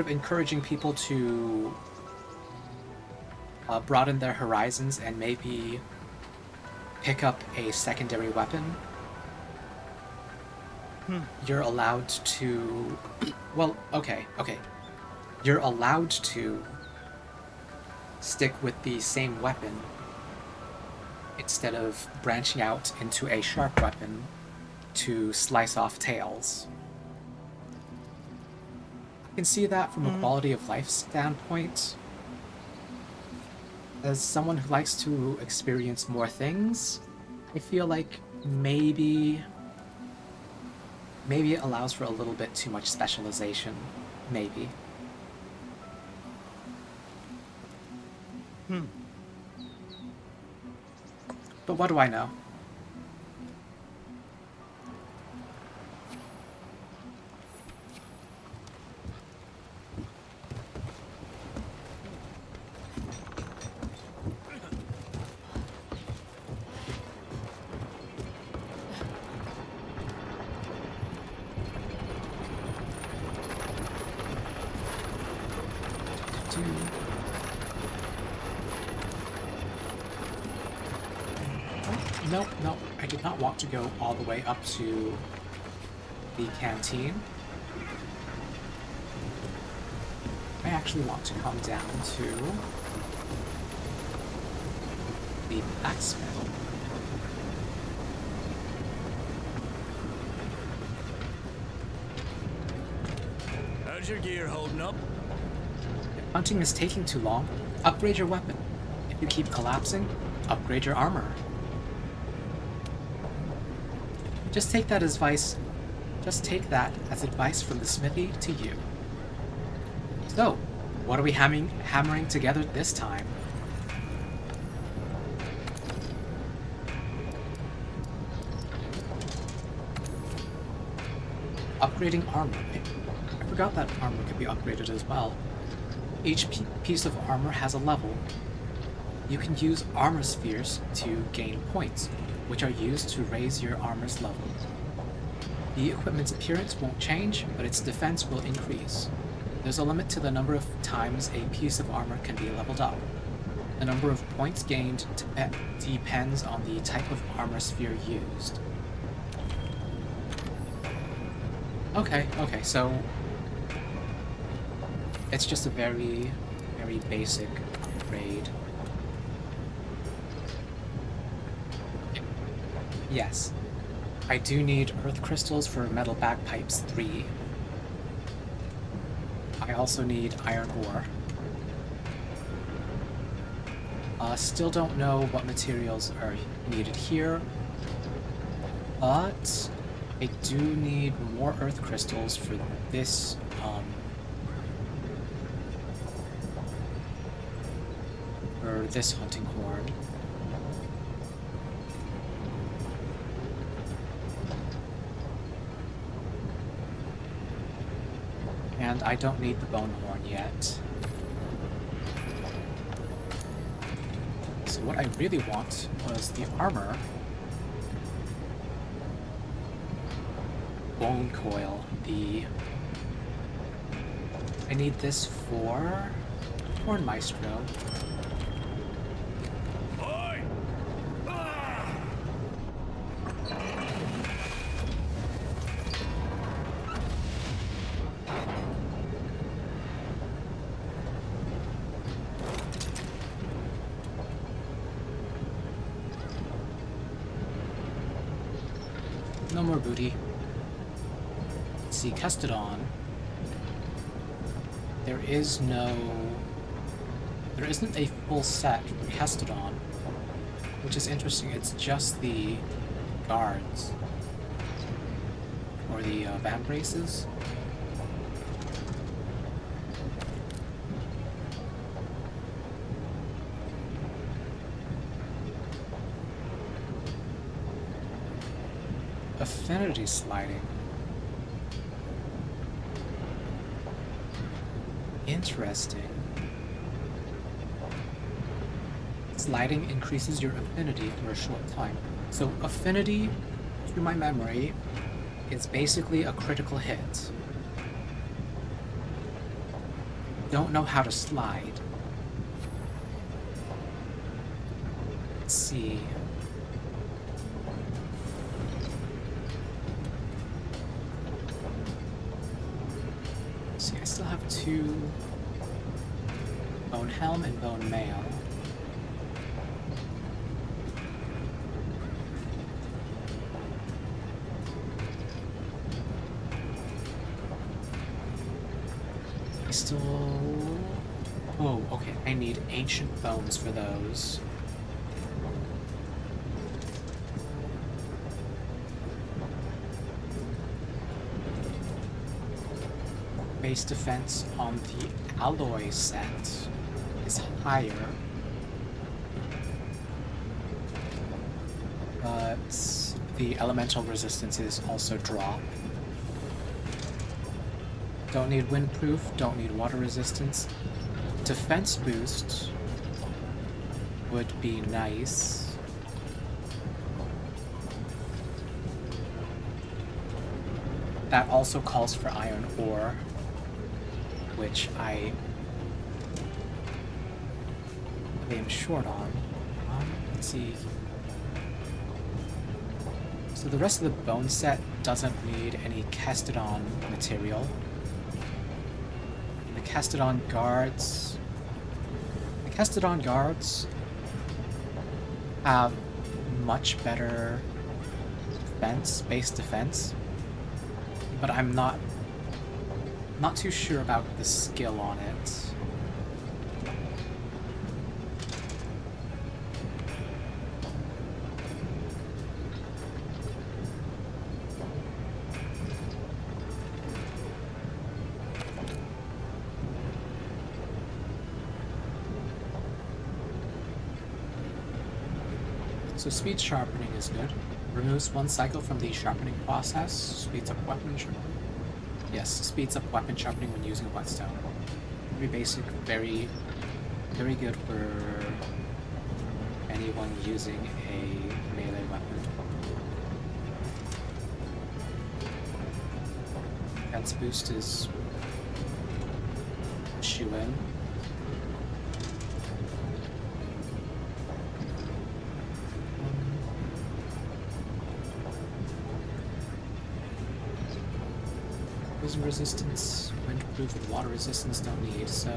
encouraging people to broaden their horizons and maybe pick up a secondary weapon, you're allowed to... Well, okay. You're allowed to stick with the same weapon instead of branching out into a sharp weapon to slice off tails. I can see that from a quality of life standpoint. As someone who likes to experience more things, I feel like maybe it allows for a little bit too much specialization. Maybe. But what do I know? No, I did not want to go all the way up to the canteen. I actually want to come down to the blacksmith.
How's your gear holding up?
If hunting is taking too long, upgrade your weapon. If you keep collapsing, upgrade your armor. Just take that as advice from the smithy to you. So, what are we hammering together this time? Upgrading armor. I forgot that armor could be upgraded as well. Each piece of armor has a level. You can use armor spheres to gain points, which are used to raise your armor's level. The equipment's appearance won't change, but its defense will increase. There's a limit to the number of times a piece of armor can be leveled up. The number of points gained depends on the type of armor sphere used. Okay, so it's just a very, very basic upgrade. Yes, I do need earth crystals for metal bagpipes 3. I also need iron ore. Still don't know what materials are needed here, but I do need more earth crystals for this, hunting horn. And I don't need the bone horn yet. So what I really want was the armor. Bone coil. I need this for Horn Maestro.
Oi!
No more booty. Let's see, Kestodon. There isn't a full set for Kestodon, which is interesting. It's just the guards. Or the van braces. Affinity sliding. Interesting. Sliding increases your affinity for a short time. So affinity, through my memory, is basically a critical hit. Don't know how to slide. Let's see. See, I still have 2 Bone Helm and Bone Mail. I still... Oh, okay, I need Ancient Bones for those. Base defense on the alloy set is higher, but the elemental resistances also drop. Don't need windproof, don't need water resistance. Defense boost would be nice. That also calls for iron ore, which I am short on. Let's see. So the rest of the bone set doesn't need any Kestodon material. The Kestodon guards have much better defense, base defense, but I'm not too sure about the skill on it. So speed sharpening is good. Removes 1 cycle from the sharpening process. Speeds up weapon sharpening. Yes, speeds up weapon sharpening when using a whetstone. Very basic, very good for anyone using a melee weapon. Defense boost is shoe-in. Poison resistance, windproof, and water resistance don't need, so...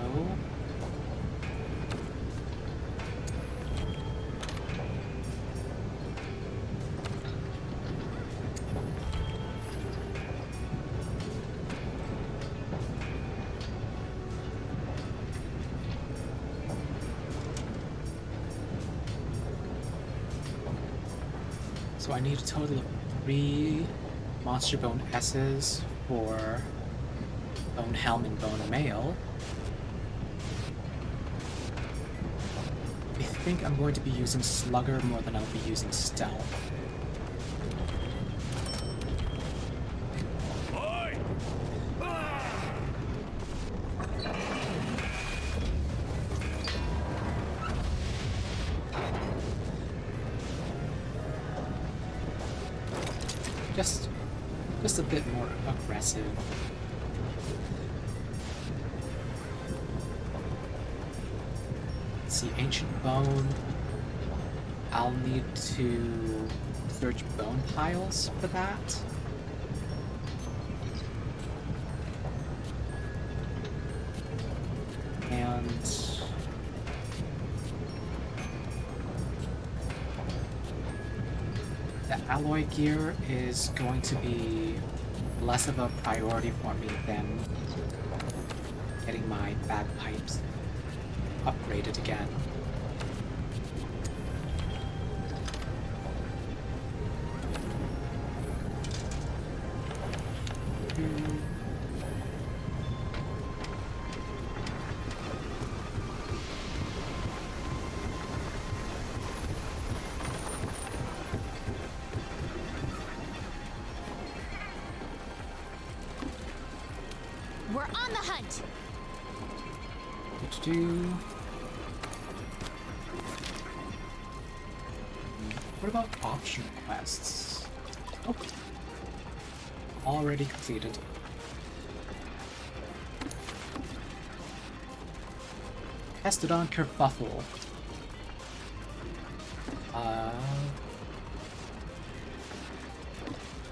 So I need a total of 3 Monster Bone S's for Bone Helm and Bone Mail. I think I'm going to be using Slugger more than I'll be using Stealth. Just a bit more aggressive. Let's see, Ancient Bone. I'll need to search bone piles for that. And the alloy gear is going to be less of a priority for me than getting my bagpipes upgraded again.
We're on the hunt.
What about optional quests? Oh, already completed. Mastodon kerfuffle.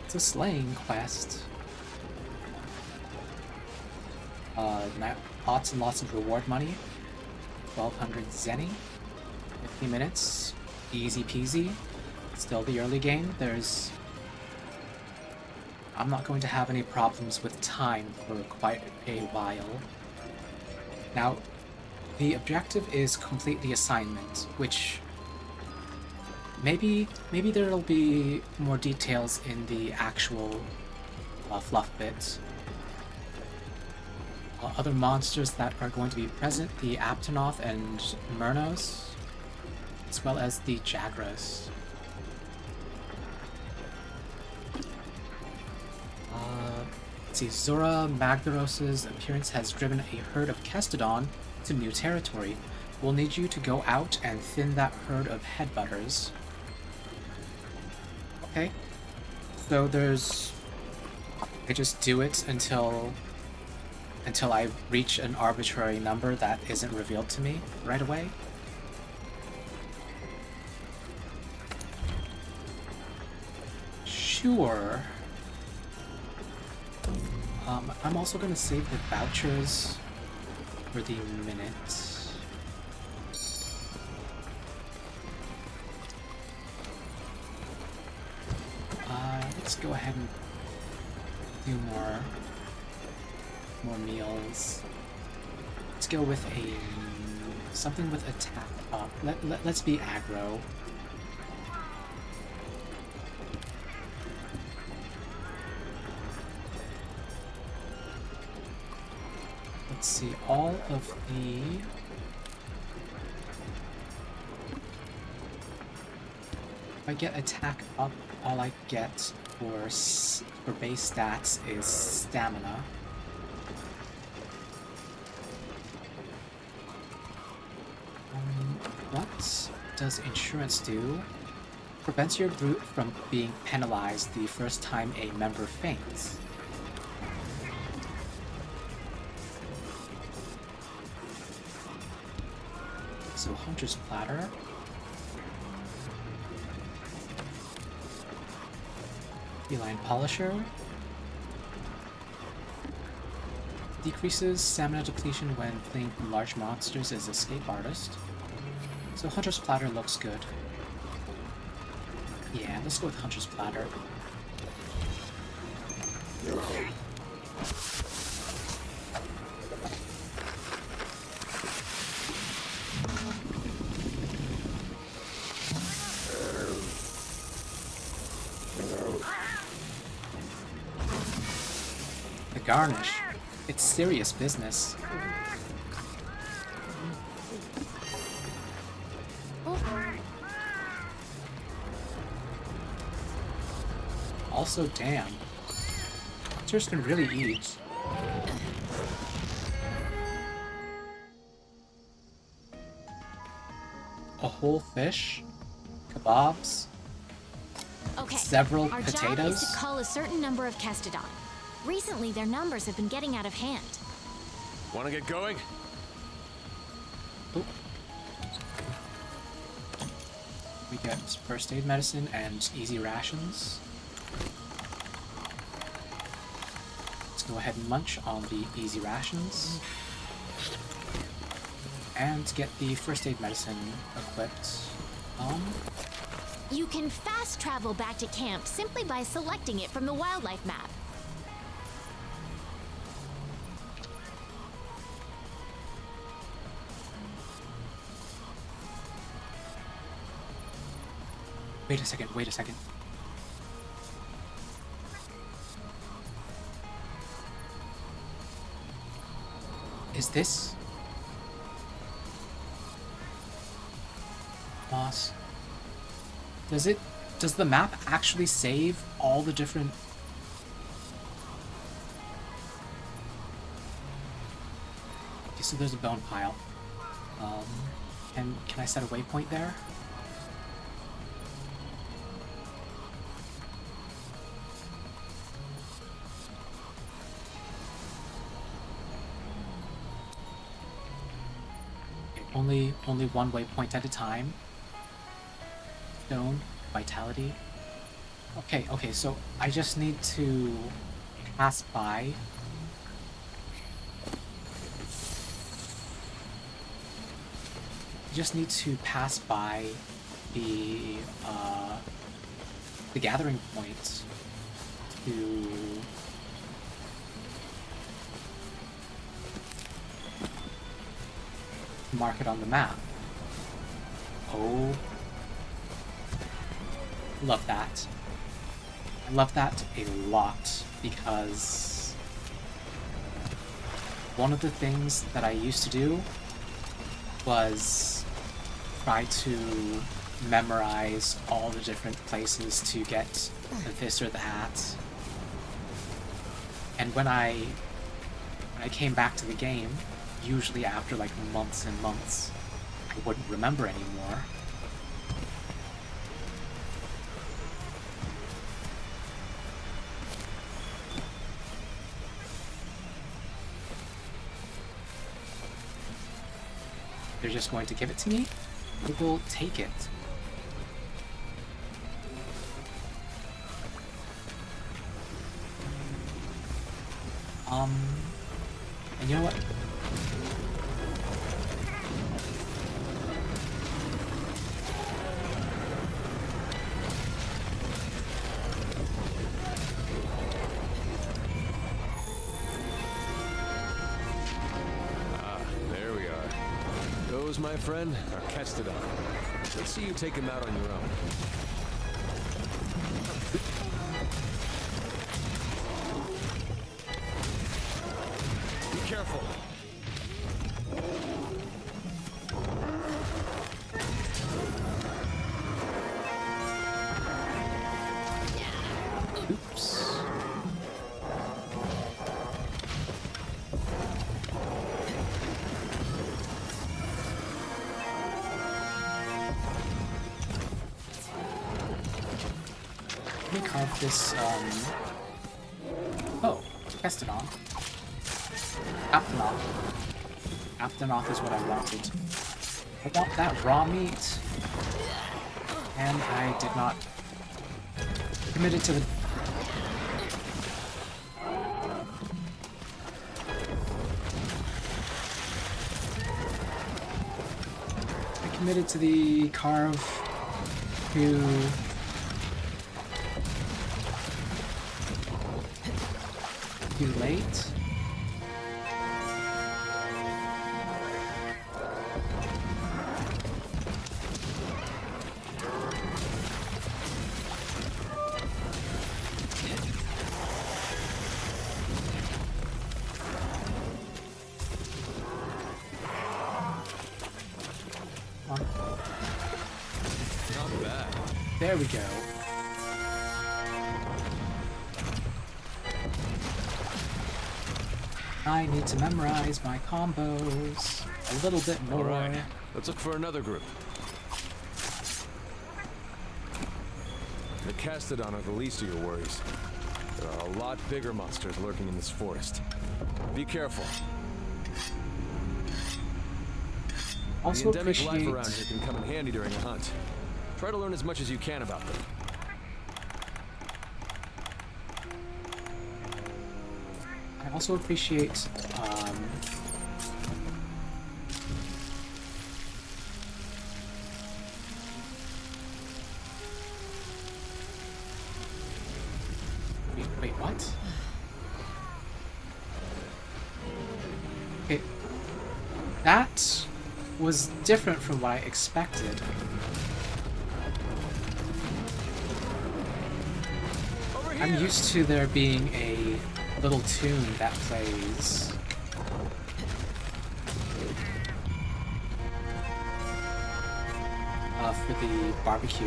It's a slaying quest. Lots and lots of reward money. 1200 zenny. 50 minutes. Easy peasy. Still the early game. I'm not going to have any problems with time for quite a while. Now, the objective is complete the assignment, which maybe there'll be more details in the actual fluff bits. Other monsters that are going to be present, the Aptonoth and Murnos, as well as the Jagras. Let's see, Zora Magdaros's appearance has driven a herd of Kestodon to new territory. We'll need you to go out and thin that herd of headbutters. Okay. So I just do it until I reach an arbitrary number that isn't revealed to me right away. Sure. I'm also going to save the vouchers for the minute. Let's go ahead and do more meals. Let's go with something with attack up. Let's be aggro. Let's see, all of the... If I get attack up, all I get for base stats is stamina. What does insurance do? Prevents your brute from being penalized the first time a member faints. So Hunter's Platter. Feline Polisher. Decreases stamina depletion when fleeing from large monsters as Escape Artist. So Hunter's Platter looks good. Yeah, let's go with Hunter's Platter. The garnish. It's serious business. Also, damn. Hunters can really eat. A whole fish? Kebabs?
Okay.
Several
Our
potatoes?
job is to call a certain number of Kestodon. Recently, their numbers have been getting out of hand.
Want to get going?
Oop. We get first aid medicine and easy rations. Let's go ahead and munch on the easy rations. And get the first aid medicine equipped.
You can fast travel back to camp simply by selecting it from the wildlife map.
Wait a second, wait a second. Is this Moss? Does the map actually save all the different... Okay, so there's a bone pile. And can I set a waypoint there? Okay, only one waypoint at a time. Stone, vitality. Okay, so I just need to pass by. Just need to pass by the gathering point to mark it on the map. Oh, love that. I love that a lot because one of the things that I used to do was try to memorize all the different places to get this or that. And when I came back to the game, usually after like months and months, I wouldn't remember anymore. They're just going to give it to me? I will take it. And you know what?
There we are. Those, my friend, are Kestodon. Let's see you take him out on your own. Be careful.
Oops. Let me carve this, oh, Kestodon. Aptonoth. Aptonoth is what I wanted. I want that raw meat. And I did not commit it to the... I committed to the carve too late.
Not bad.
There we go. I need to memorize my combos a little bit more.
All right, let's look for another group. The Kestodon are the least of your worries. There are a lot bigger monsters lurking in this forest. Be careful.
Also
The endemic
appreciate...
life around here can come in handy during a hunt. Try to learn as much as you can about them.
I also appreciate That was different from what I expected. I'm used to there being a little tune that plays. For the barbecue.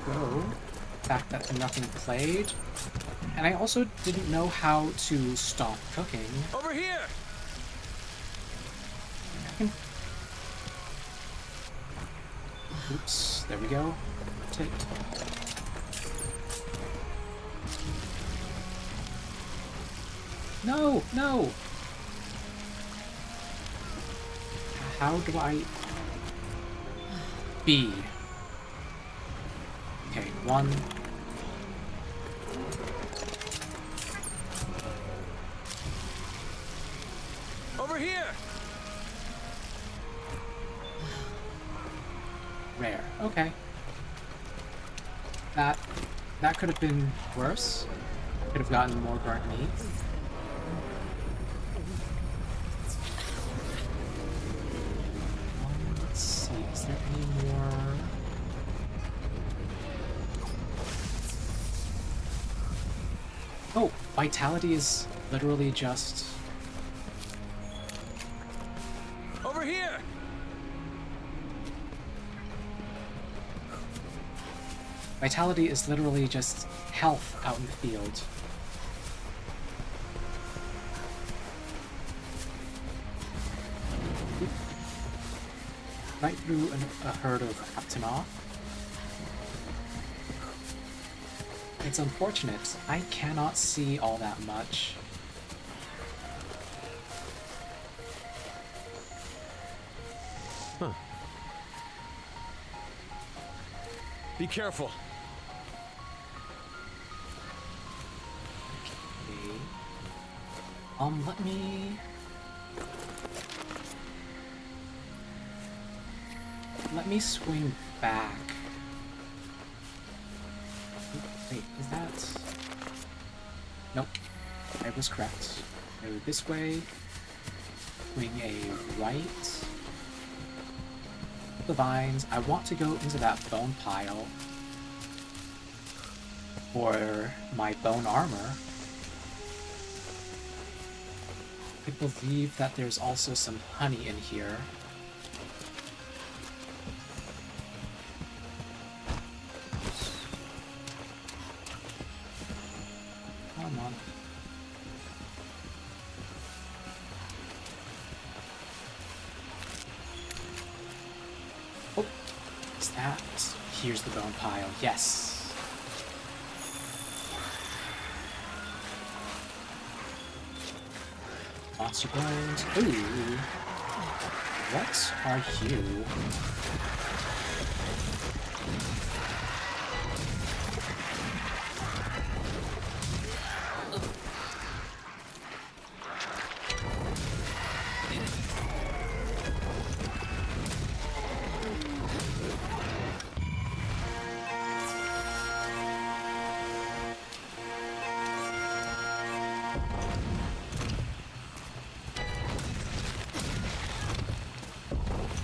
So, the fact that nothing played. And I also didn't know how to stop cooking.
Over here!
Oops, there we go. Tick. No, no! How do I... B. Okay, 1.
Over here!
Rare. Okay. That could have been worse. Could have gotten more burnt meat. Let's see, is there any more? Oh, vitality is literally just...
Over here!
Vitality is literally just health out in the field. Right through a herd of Aptonoth. It's unfortunate. I cannot see all that much.
Huh. Be careful.
Okay. Let me... Let me swing back. Wait, is that... Nope. I was correct. Go this way. Swing a right. The vines. I want to go into that bone pile for my bone armor. I believe that there's also some honey in here. Come on. Oh, is that? Here's the bone pile. Yes. Monster bones. Ooh. What are you?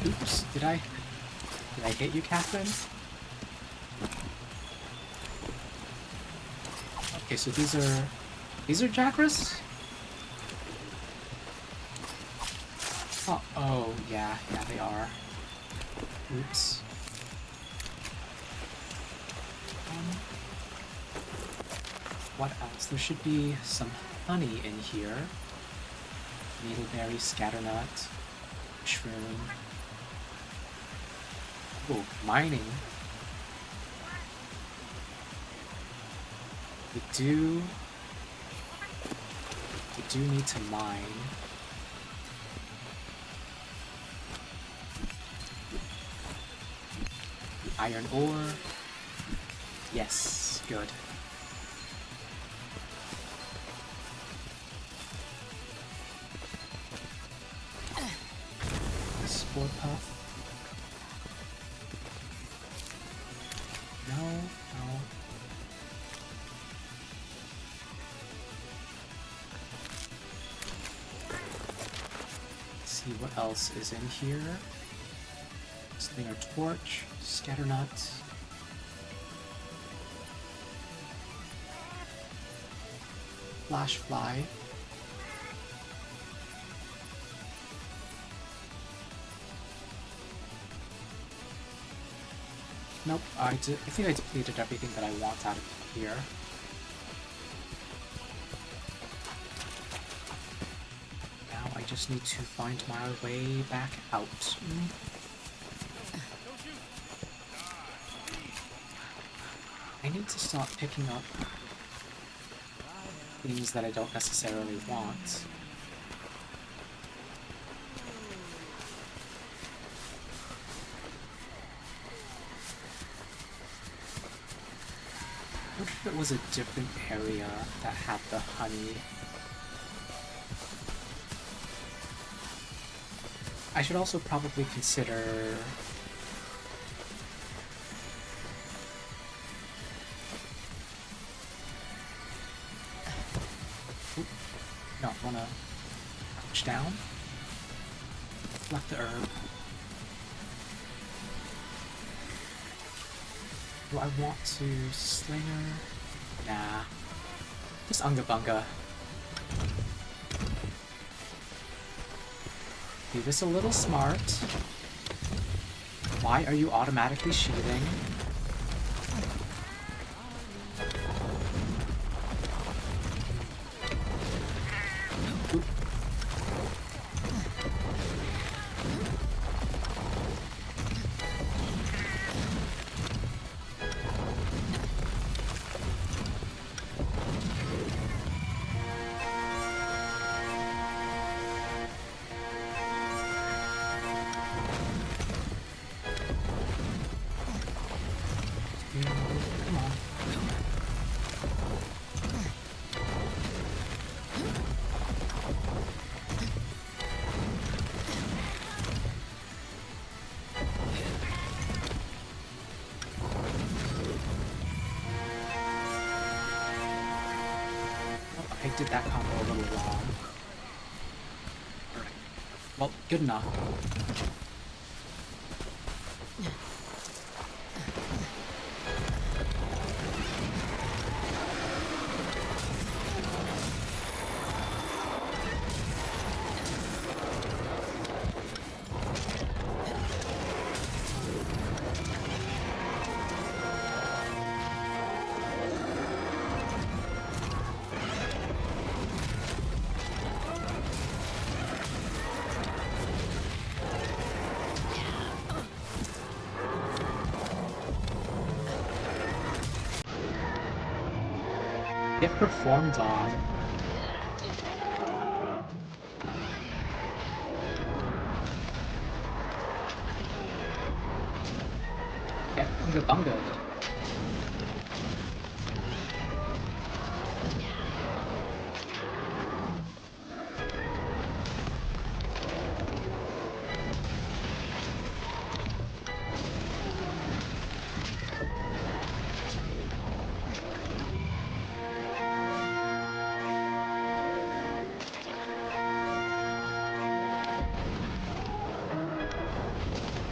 Oops, did I hit you, Catherine? Okay, so these are Jackrass? Oh, yeah, they are. Oops. What else? There should be some honey in here. Needleberry, scatternut, shroom. Oh, mining. We do need to mine. Iron ore. Yes, good. Spore puff. see what else is in here. Slinger torch, scatternut. Flash fly. Nope, I think I depleted everything that I want out of here. Now I just need to find my way back out. I need to stop picking up things that I don't necessarily want. What if it was a different area that had the honey? I should also probably consider no, I wanna crouch down, select the herb. Do I want to slinger? Nah. Just Unga Bunga. Do this a little smart. Why are you automatically sheathing? Oop. Come on. Oh, I did that combo a little wrong. Alright. Well, good enough. Get performed on. Get Bunga Bunga.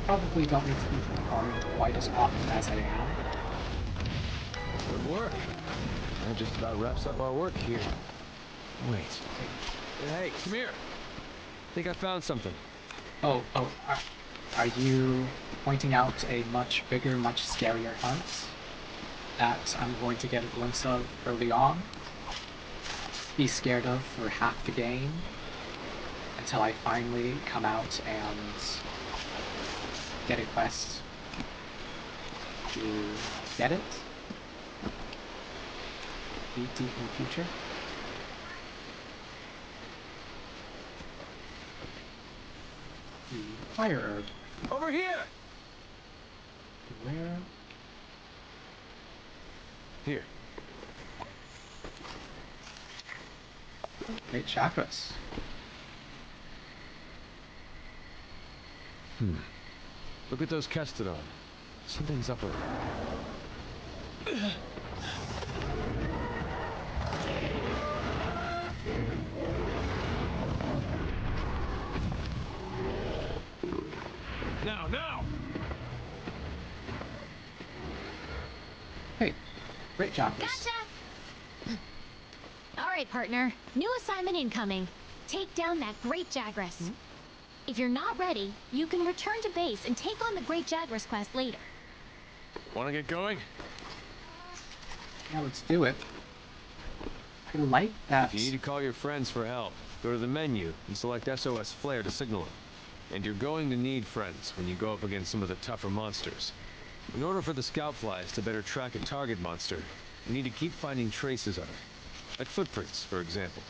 Probably don't need to be performing quite as often as I am.
Good work. That just about wraps up our work here. Wait. Hey, come here. I think I found something.
Are you pointing out a much bigger, much scarier hunt that I'm going to get a glimpse of early on? Be scared of for half the game until I finally come out and get a quest to get it deep in the future. The fire herb.
Over here!
Where?
Here.
Great chakras.
Look at those Kestodon. Something's up with them.
Great job.
Gotcha! Alright, partner. New assignment incoming. Take down that Great Jagras. If you're not ready, you can return to base and take on the Great Jagras quest later.
Want to get going?
Yeah, let's do it. I like that.
If you need to call your friends for help, go to the menu and select SOS Flare to signal them. And you're going to need friends when you go up against some of the tougher monsters. In order for the scout flies to better track a target monster, you need to keep finding traces of it. Like footprints, for example.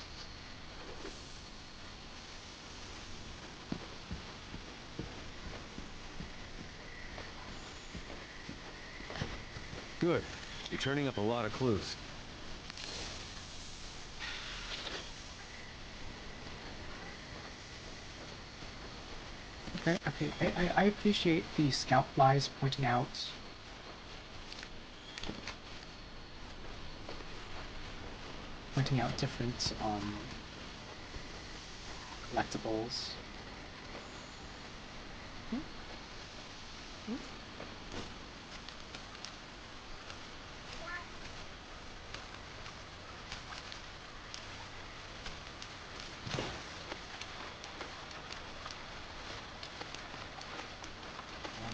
Good. You're turning up a lot of clues.
Okay. I appreciate the scout flies pointing out different collectibles.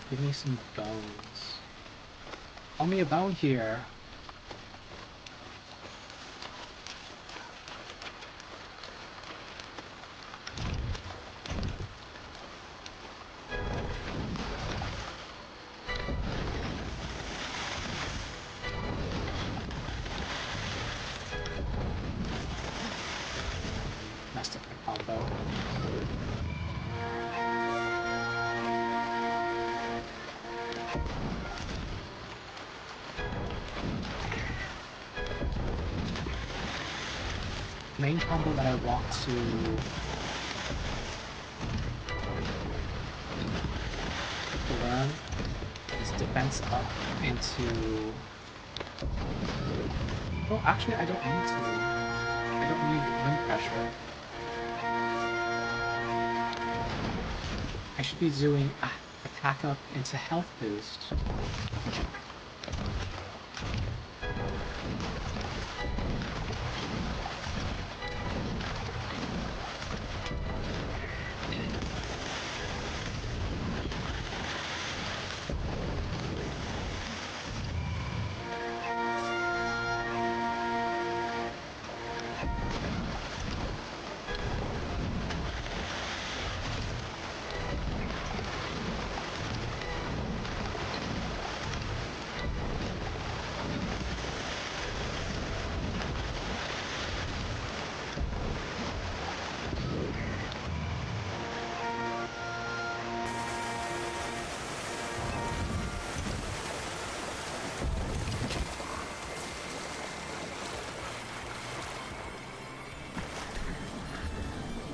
Give me some bones. Call me a bone here. Messed up my combo. Main combo that I want to learn is defense up into... Oh, actually I don't need to. I don't need wind pressure. I should be doing attack up into health boost.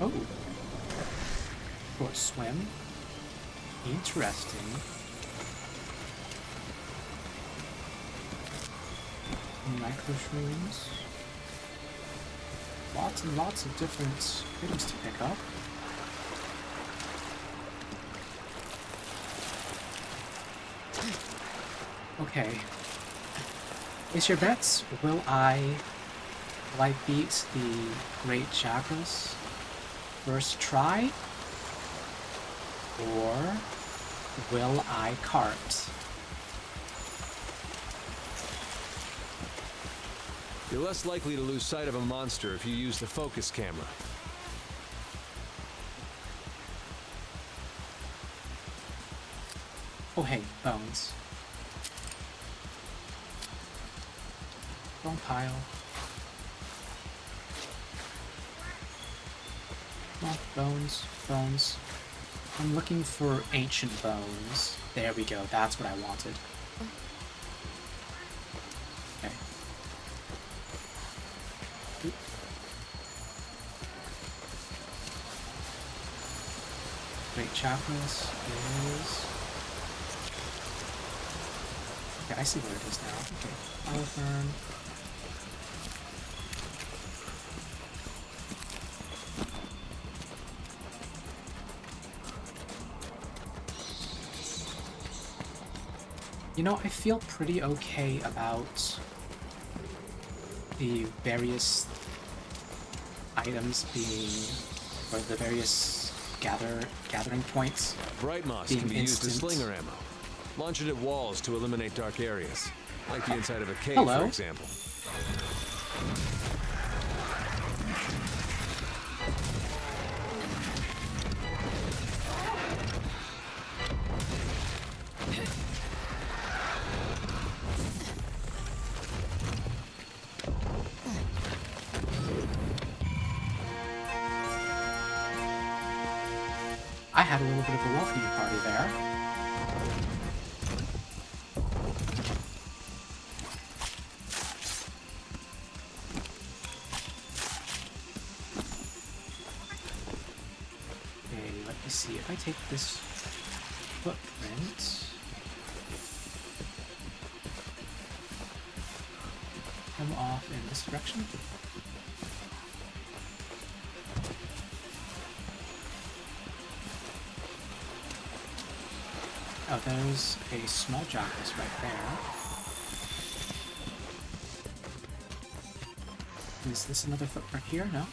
Oh. For a swim? Interesting. Micro shrooms. Lots and lots of different items to pick up. Okay. Is your bets? Will I beat the Great Jagras first try? Or will I cart?
You're less likely to lose sight of a monster if you use the focus camera.
Oh hey, bones. Bone pile. Oh, bones. I'm looking for ancient bones. There we go, that's what I wanted. Okay. Oop. Great Chakras is... Okay, I see where it is now. Okay, Elephant. You know, I feel pretty okay about the various items being, or the various gathering points.
Bright moss
being
can be used as
instant.
slinger ammo. Launch it at walls to eliminate dark areas, like the inside of a cave,
Hello.
for example.
I had a little bit of a welcoming party there. Okay, let me see. If I take this footprint, come off in this direction. Oh, there's a small jackass right there. Is this another footprint here? No.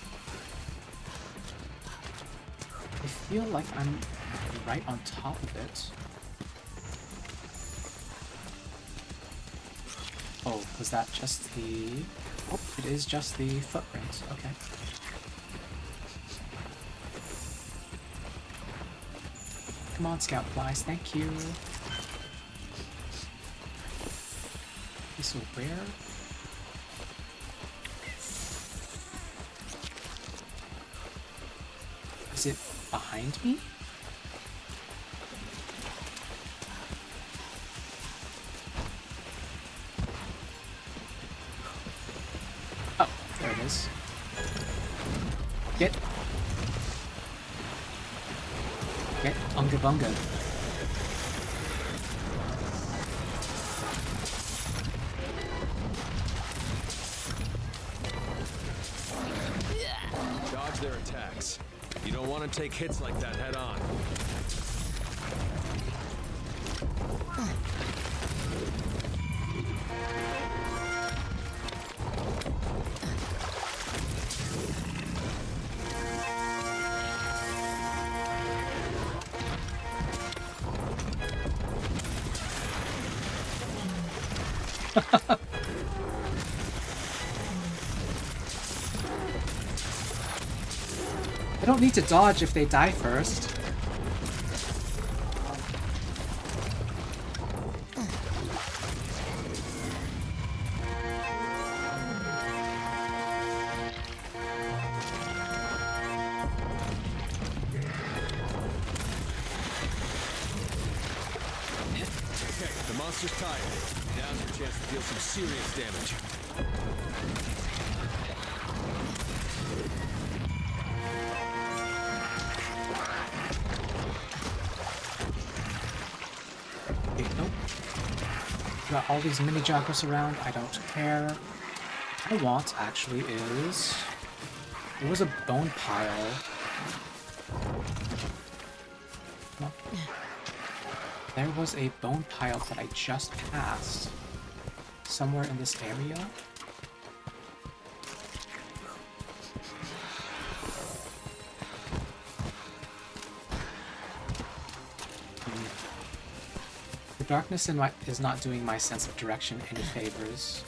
I feel like I'm right on top of it. Oh, was that just the... Oh, it is just the footprint. Okay. Come on, scout flies. Thank you. Okay, so where? Is it behind me? Oh, there it is. Get Unga Bunga.
Dodge their attacks. You don't want to take hits like that head on.
I don't need to dodge if they die first.
Okay, the monster's tired. Now's your chance to deal some serious damage.
Okay, nope. Got all these mini Jagras around. I don't care. What I want, actually, is... There was a bone pile. No. There was a bone pile that I just passed. Somewhere in this area. The darkness is not doing my sense of direction any favors.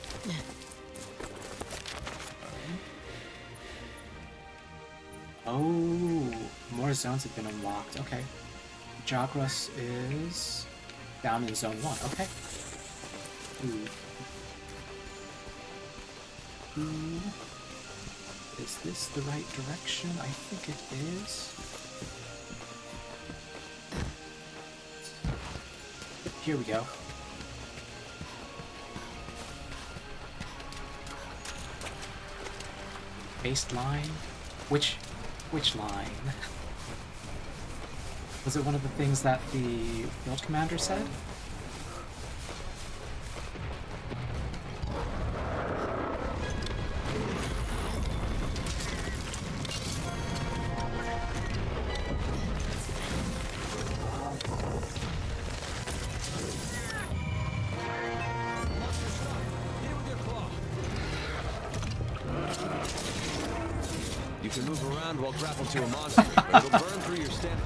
Oh, more zones have been unlocked. Okay. Jagras is down in zone 1. Okay. Ooh. Is this the right direction? I think it is. Here we go. Based line? Which line? Was it one of the things that the field commander said?
can move around while grappled to a monster, but it'll burn through your stamina.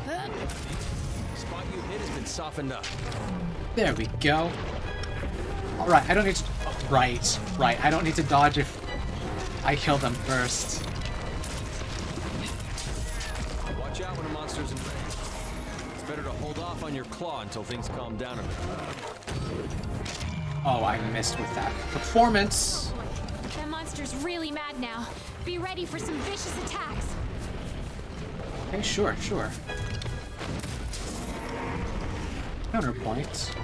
The spot you hit has been softened up.
There we go. Alright, I don't need to... Right. I don't need to dodge if I kill them first.
Watch out when a monster's in range. It's better to hold off on your claw until things calm down a bit.
Oh, I missed with that. Performance!
That monster's really mad now. Be ready for some vicious attacks.
Okay, sure. Counterpoint.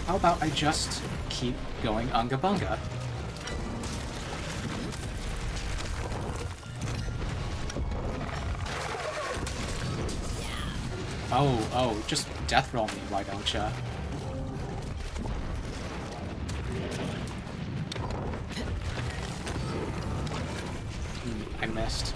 How about I just keep going Unga Bunga? Oh, just death roll me, why don't ya? I missed.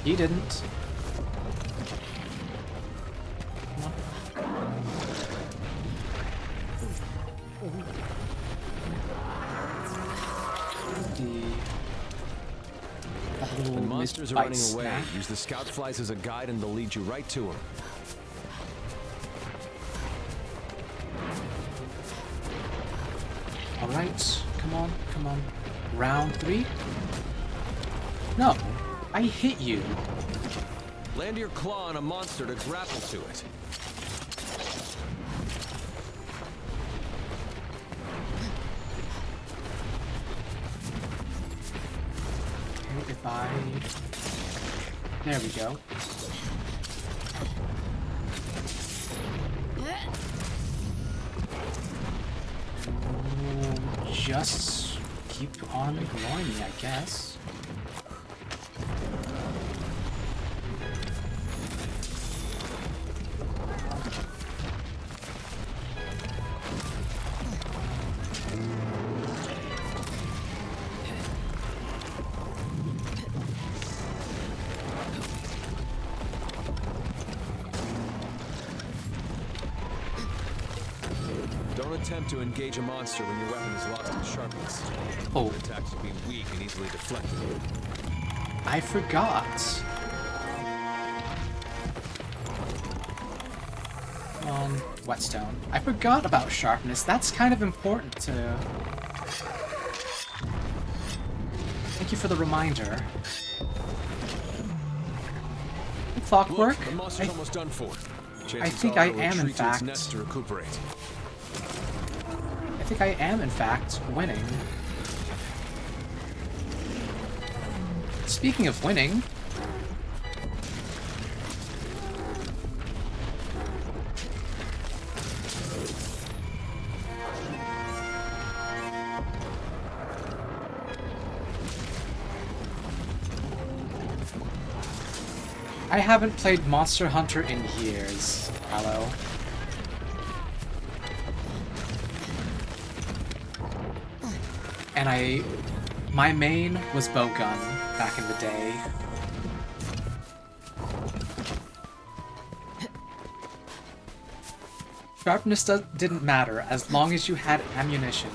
He didn't. Come on.
When monsters are
bite
running away,
snack.
use the scout flies as a guide and they'll lead you right to them.
Alright, come on. Round 3? No, I hit you.
Land your claw on a monster to grapple to it.
If I... There we go. Just keep on ignoring me, I guess.
Don't attempt to engage a monster when your weapon is lost in sharpness.
Oh.
Your attacks will be weak and easily deflected.
I forgot. Whetstone. I forgot about sharpness. That's kind of important to... Thank you for the reminder. Clockwork?
Look, the monster's almost done for.
I think I am, in fact...
Nest to recuperate.
I think I am, in fact, winning. Speaking of winning... I haven't played Monster Hunter in years. Hello. And my main was bowgun back in the day. Sharpness didn't matter as long as you had ammunition.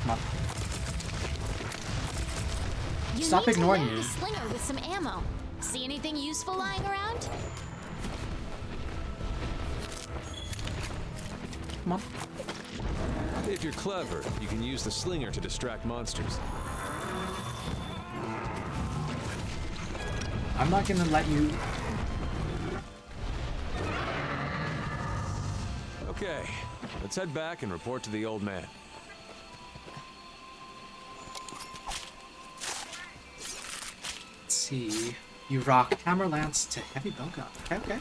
Come on. Stop ignoring me.
A slinger with some ammo. See anything useful lying around?
Come on.
If you're clever, you can use the slinger to distract monsters.
I'm not gonna let you...
Okay, let's head back and report to the old man.
Let's see. You rock hammer lance to heavy bowgun. Okay.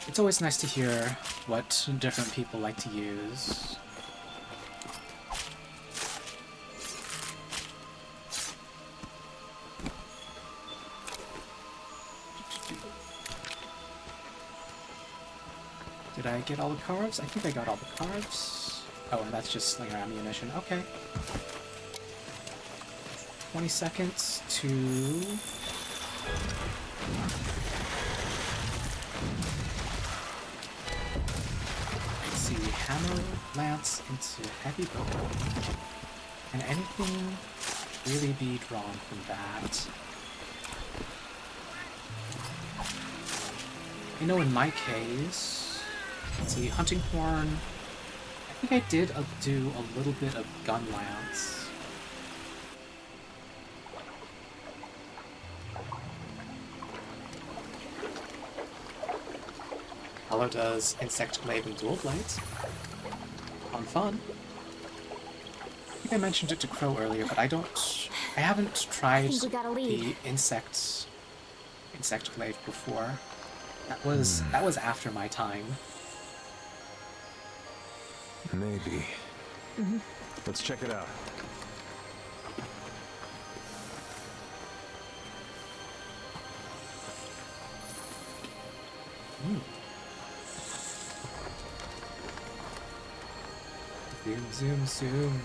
It's always nice to hear what different people like to use. Did I get all the cards? I think I got all the cards. Oh, and that's just slinger ammunition. Okay. 20 seconds to... Let's see, hammer lance into heavy bow. Can anything really be drawn from that? You know, in my case, let's see, hunting horn. I think I did do a little bit of gun lance. Hello does insect glaive and dual blades. Fun. I think I mentioned it to Crow earlier, but I haven't tried
we gotta leave.
the insect glaive before. That was after my time.
Maybe. Let's check it out.
Zoom, zoom, zoom.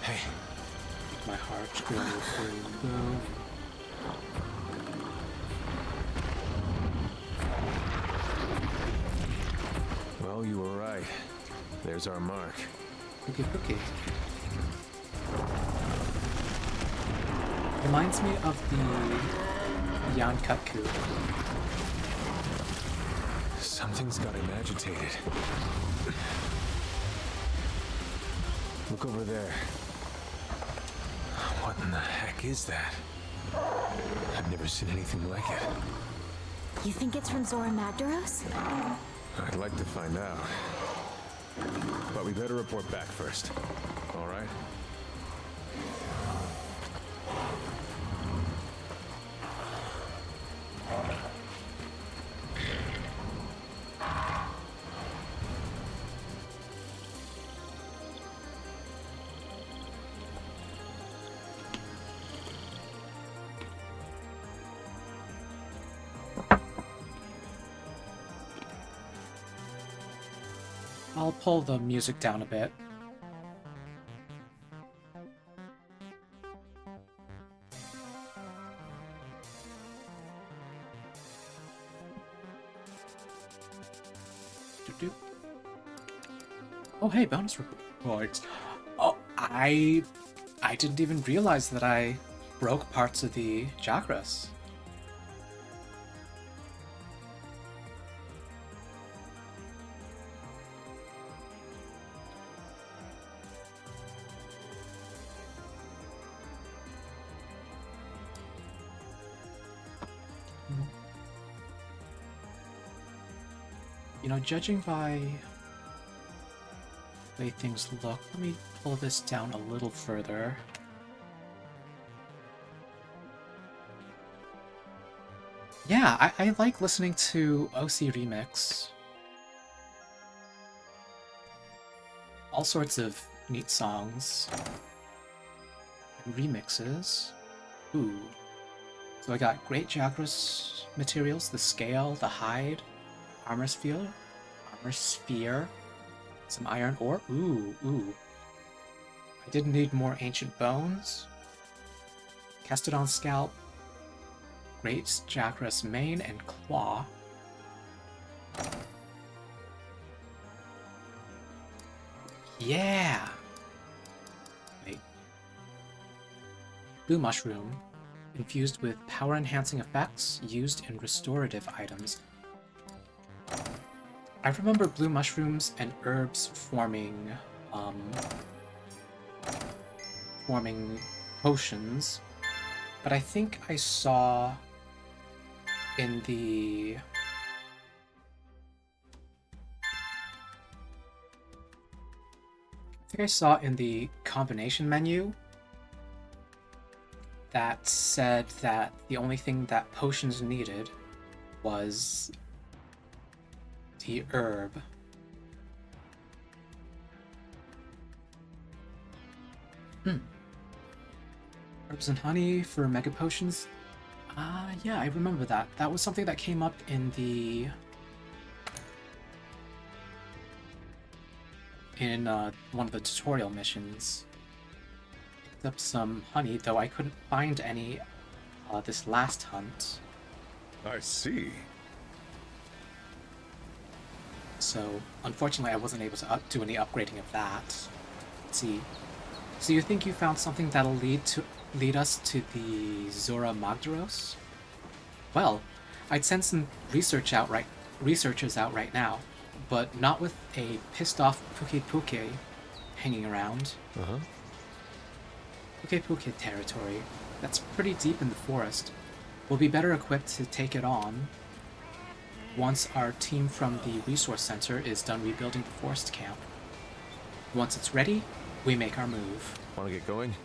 Hey.
My heart's going boom, boom.
Well, you were right. There's our mark.
Cookie, cookie. Reminds me of the Beyond Cut coup.
Something's got him agitated. Look over there. What in the heck is that? I've never seen anything like it.
You think it's from Zora Magdaros?
I'd like to find out. But we better report back first. All right?
I'll pull the music down a bit. Doo-doo. Oh, hey, bonus reports. Oh, I didn't even realize that I broke parts of the chakras. You know, judging by the way things look, let me pull this down a little further. Yeah, I like listening to OC Remix. All sorts of neat songs. And remixes. Ooh. So I got great Jagras materials, the scale, the hide, armor sphere, some iron ore. Ooh. I did need more ancient bones. Castodon scalp, great Jagras mane and claw. Yeah. Wait. Blue mushroom, infused with power-enhancing effects used in restorative items. I remember blue mushrooms and herbs forming potions, but I think I saw in the combination menu that said that the only thing that potions needed was the herb. Herbs and honey for mega potions. Yeah, I remember that. That was something that came up in the one of the tutorial missions. picked up some honey, though I couldn't find any this last hunt.
I see.
So, unfortunately, I wasn't able to do any upgrading of that. Let's see. So you think you found something that'll lead us to the Zora Magdaros? Well, I'd send some researchers out right now, but not with a pissed-off Puke hanging around.
Uh-huh.
Puke territory. That's pretty deep in the forest. We'll be better equipped to take it on once our team from the resource center is done rebuilding the forest camp. Once it's ready, we make our move.
Want to get going?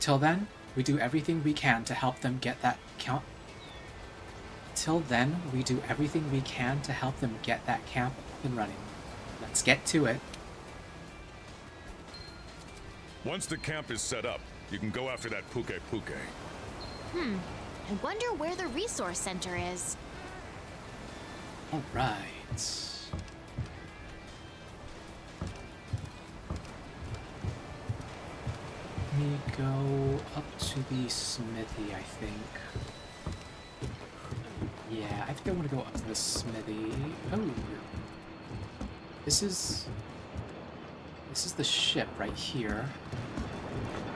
Till then, we do everything we can to help them get that camp. Till then, we do everything we can to help them get that camp up and running. Let's get to it.
Once the camp is set up, you can go after that Puke.
I wonder where the resource center is.
All right. Let me go up to the smithy, I think. Yeah, I think I want to go up to the smithy. Oh. This is the ship right here.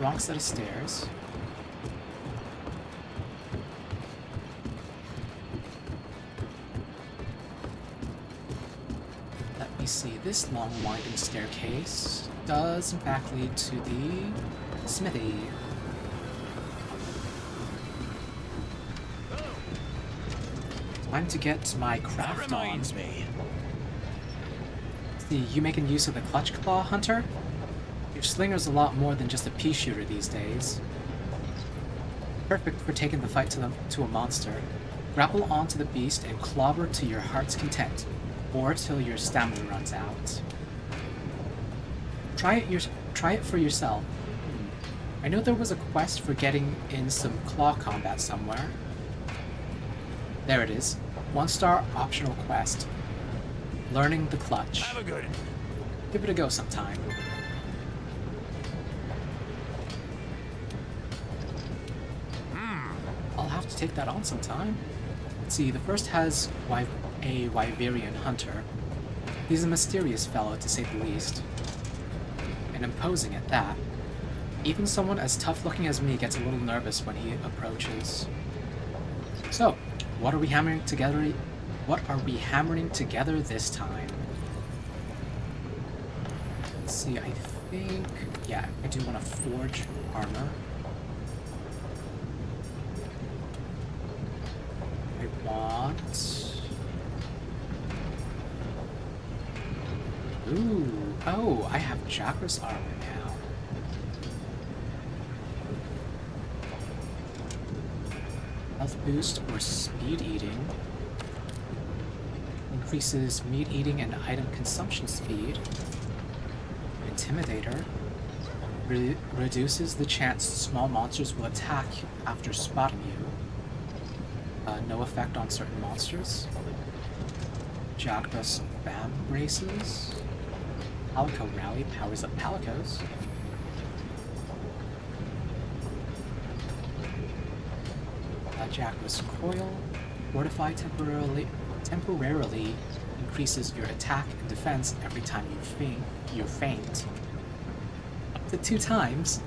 Wrong set of stairs. Let me see. This long winding staircase does in fact lead to the smithy. Time to get my craft
That
on.
reminds me.
See, you making use of the clutch claw, Hunter? Your slinger's a lot more than just a pea shooter these days. Perfect for taking the fight to a monster. Grapple onto the beast and clobber to your heart's content, or till your stamina runs out. Try it for yourself. I know there was a quest for getting in some claw combat somewhere. There it is. 1-star optional quest. Learning the clutch.
Have a good.
Give it a go sometime. I'll have to take that on sometime. Let's see, the first has a Wyverian hunter. He's a mysterious fellow, to say the least. And imposing at that. Even someone as tough-looking as me gets a little nervous when he approaches. So, what are we hammering together? What are we hammering together this time? Let's see, I think... Yeah, I do want to forge armor. I want... Ooh, oh, I have Chakras armor now. Health boost or speed eating. Increases meat eating and item consumption speed. Intimidator. Reduces the chance small monsters will attack after spotting you. No effect on certain monsters. Jagras Spam Braces. Palico Rally powers up Palicos. Jagras Coil. Fortify temporarily increases your attack and defense every time you faint. Up to 2 times.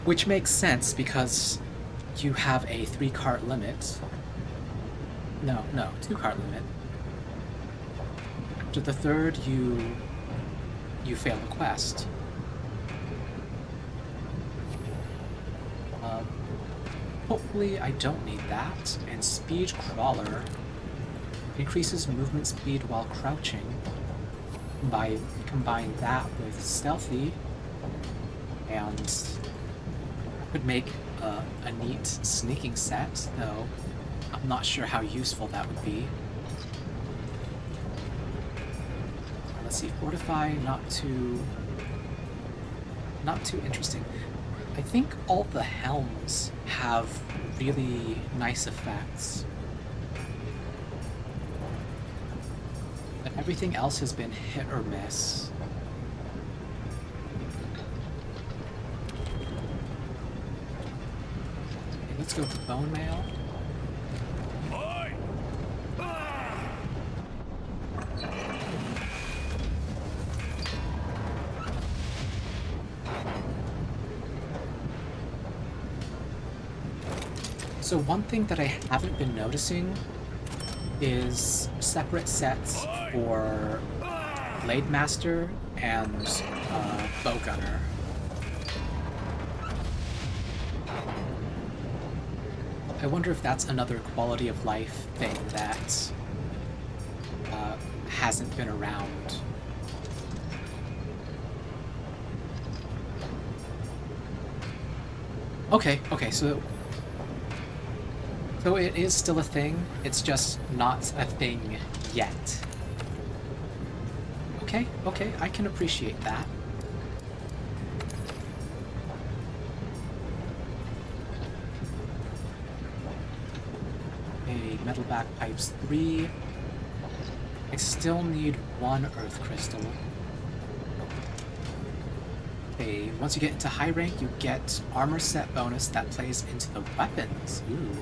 Which makes sense because you have a 3-cart limit. No, 2-cart limit. After the 3rd, you fail the quest. Hopefully I don't need that. And Speed Crawler increases movement speed while crouching. By combine that with Stealthy, and could make a neat sneaking set, though I'm not sure how useful that would be. Let's see, Fortify, not too interesting. I think all the helms have really nice effects. But everything else has been hit or miss. let's go with bone mail.
Oi!
So one thing that I haven't been noticing is separate sets for Blade Master and Bow Gunner. I wonder if that's another quality of life thing that hasn't been around. Okay, so it is still a thing, it's just not a thing yet. Okay, I can appreciate that. Okay, metal bagpipes 3. I still need 1 earth crystal. Okay, once you get into high rank, you get armor set bonus that plays into the weapons. Ooh.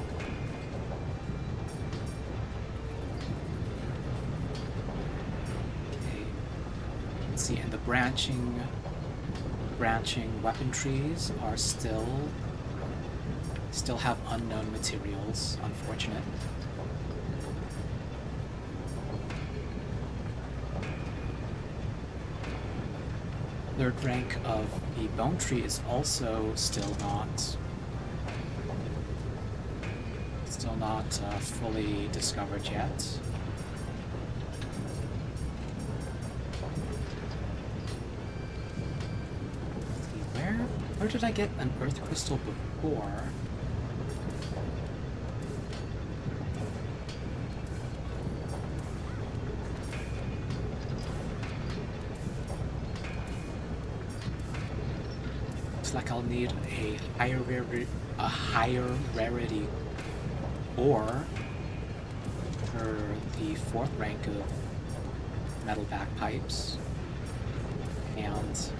See, and the branching weapon trees are still have unknown materials. Unfortunate. Third rank of the bone tree is also still not fully discovered yet. Where did I get an earth crystal before? Looks like I'll need a higher rarity ore for the 4th rank of metal bagpipes. And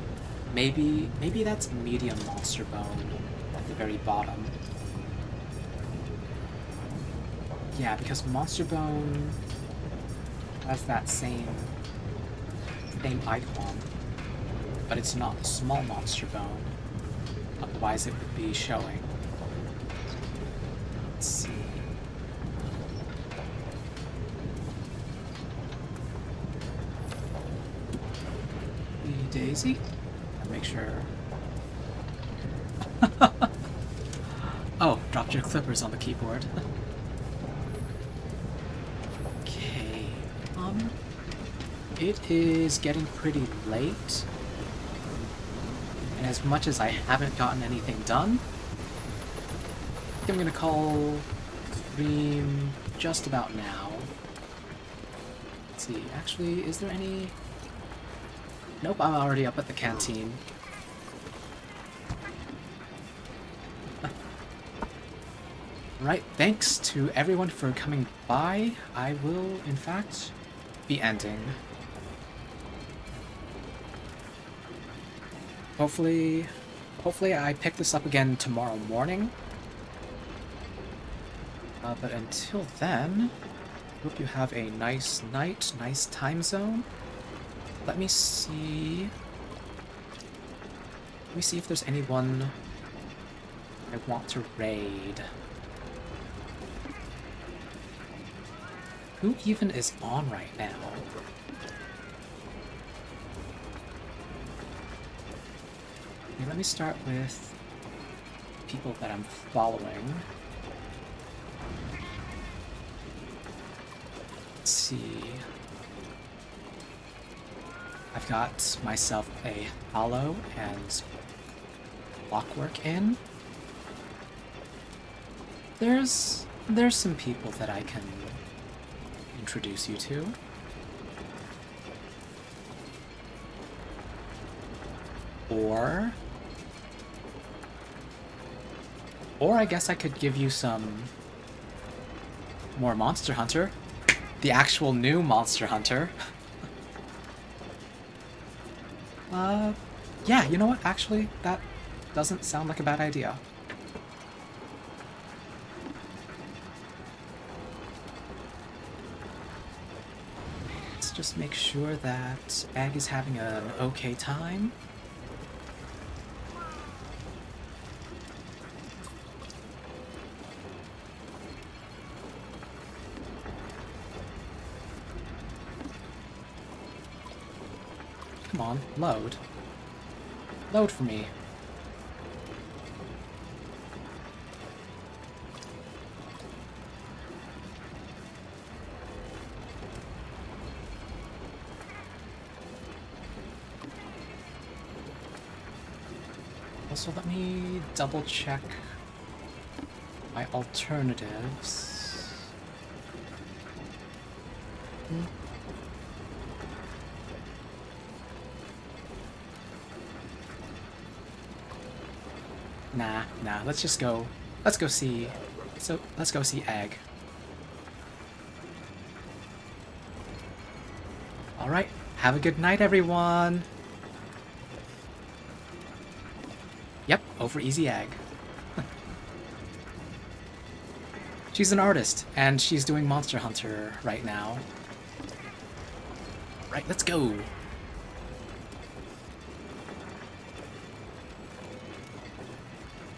maybe that's medium monster bone at the very bottom. Yeah, because monster bone has that same icon, but it's not small monster bone. Otherwise it would be showing. Let's see. Daisy? Make sure. Oh, dropped your clippers on the keyboard. Okay. It is getting pretty late. And as much as I haven't gotten anything done, I think I'm gonna call stream just about now. Let's see, actually, is there any... Nope, I'm already up at the canteen. Right, thanks to everyone for coming by. I will, in fact, be ending. Hopefully I pick this up again tomorrow morning. But until then, hope you have a nice night, nice time zone. Let me see if there's anyone I want to raid. Who even is on right now? Okay, let me start with people that I'm following. Let's see. I've got myself a Hollow and Clockwork in. There's some people that I can introduce you to. Or I guess I could give you some more Monster Hunter. The actual new Monster Hunter. Yeah, you know what? Actually, that doesn't sound like a bad idea. Just make sure that Egg is having an okay time. Come on, load. Load for me. Also, let me double check my alternatives. Nah, let's just go. Let's go see. Let's go see Egg. Alright, have a good night, everyone! Yep, over easy Egg. She's an artist, and she's doing Monster Hunter right now. Right, let's go!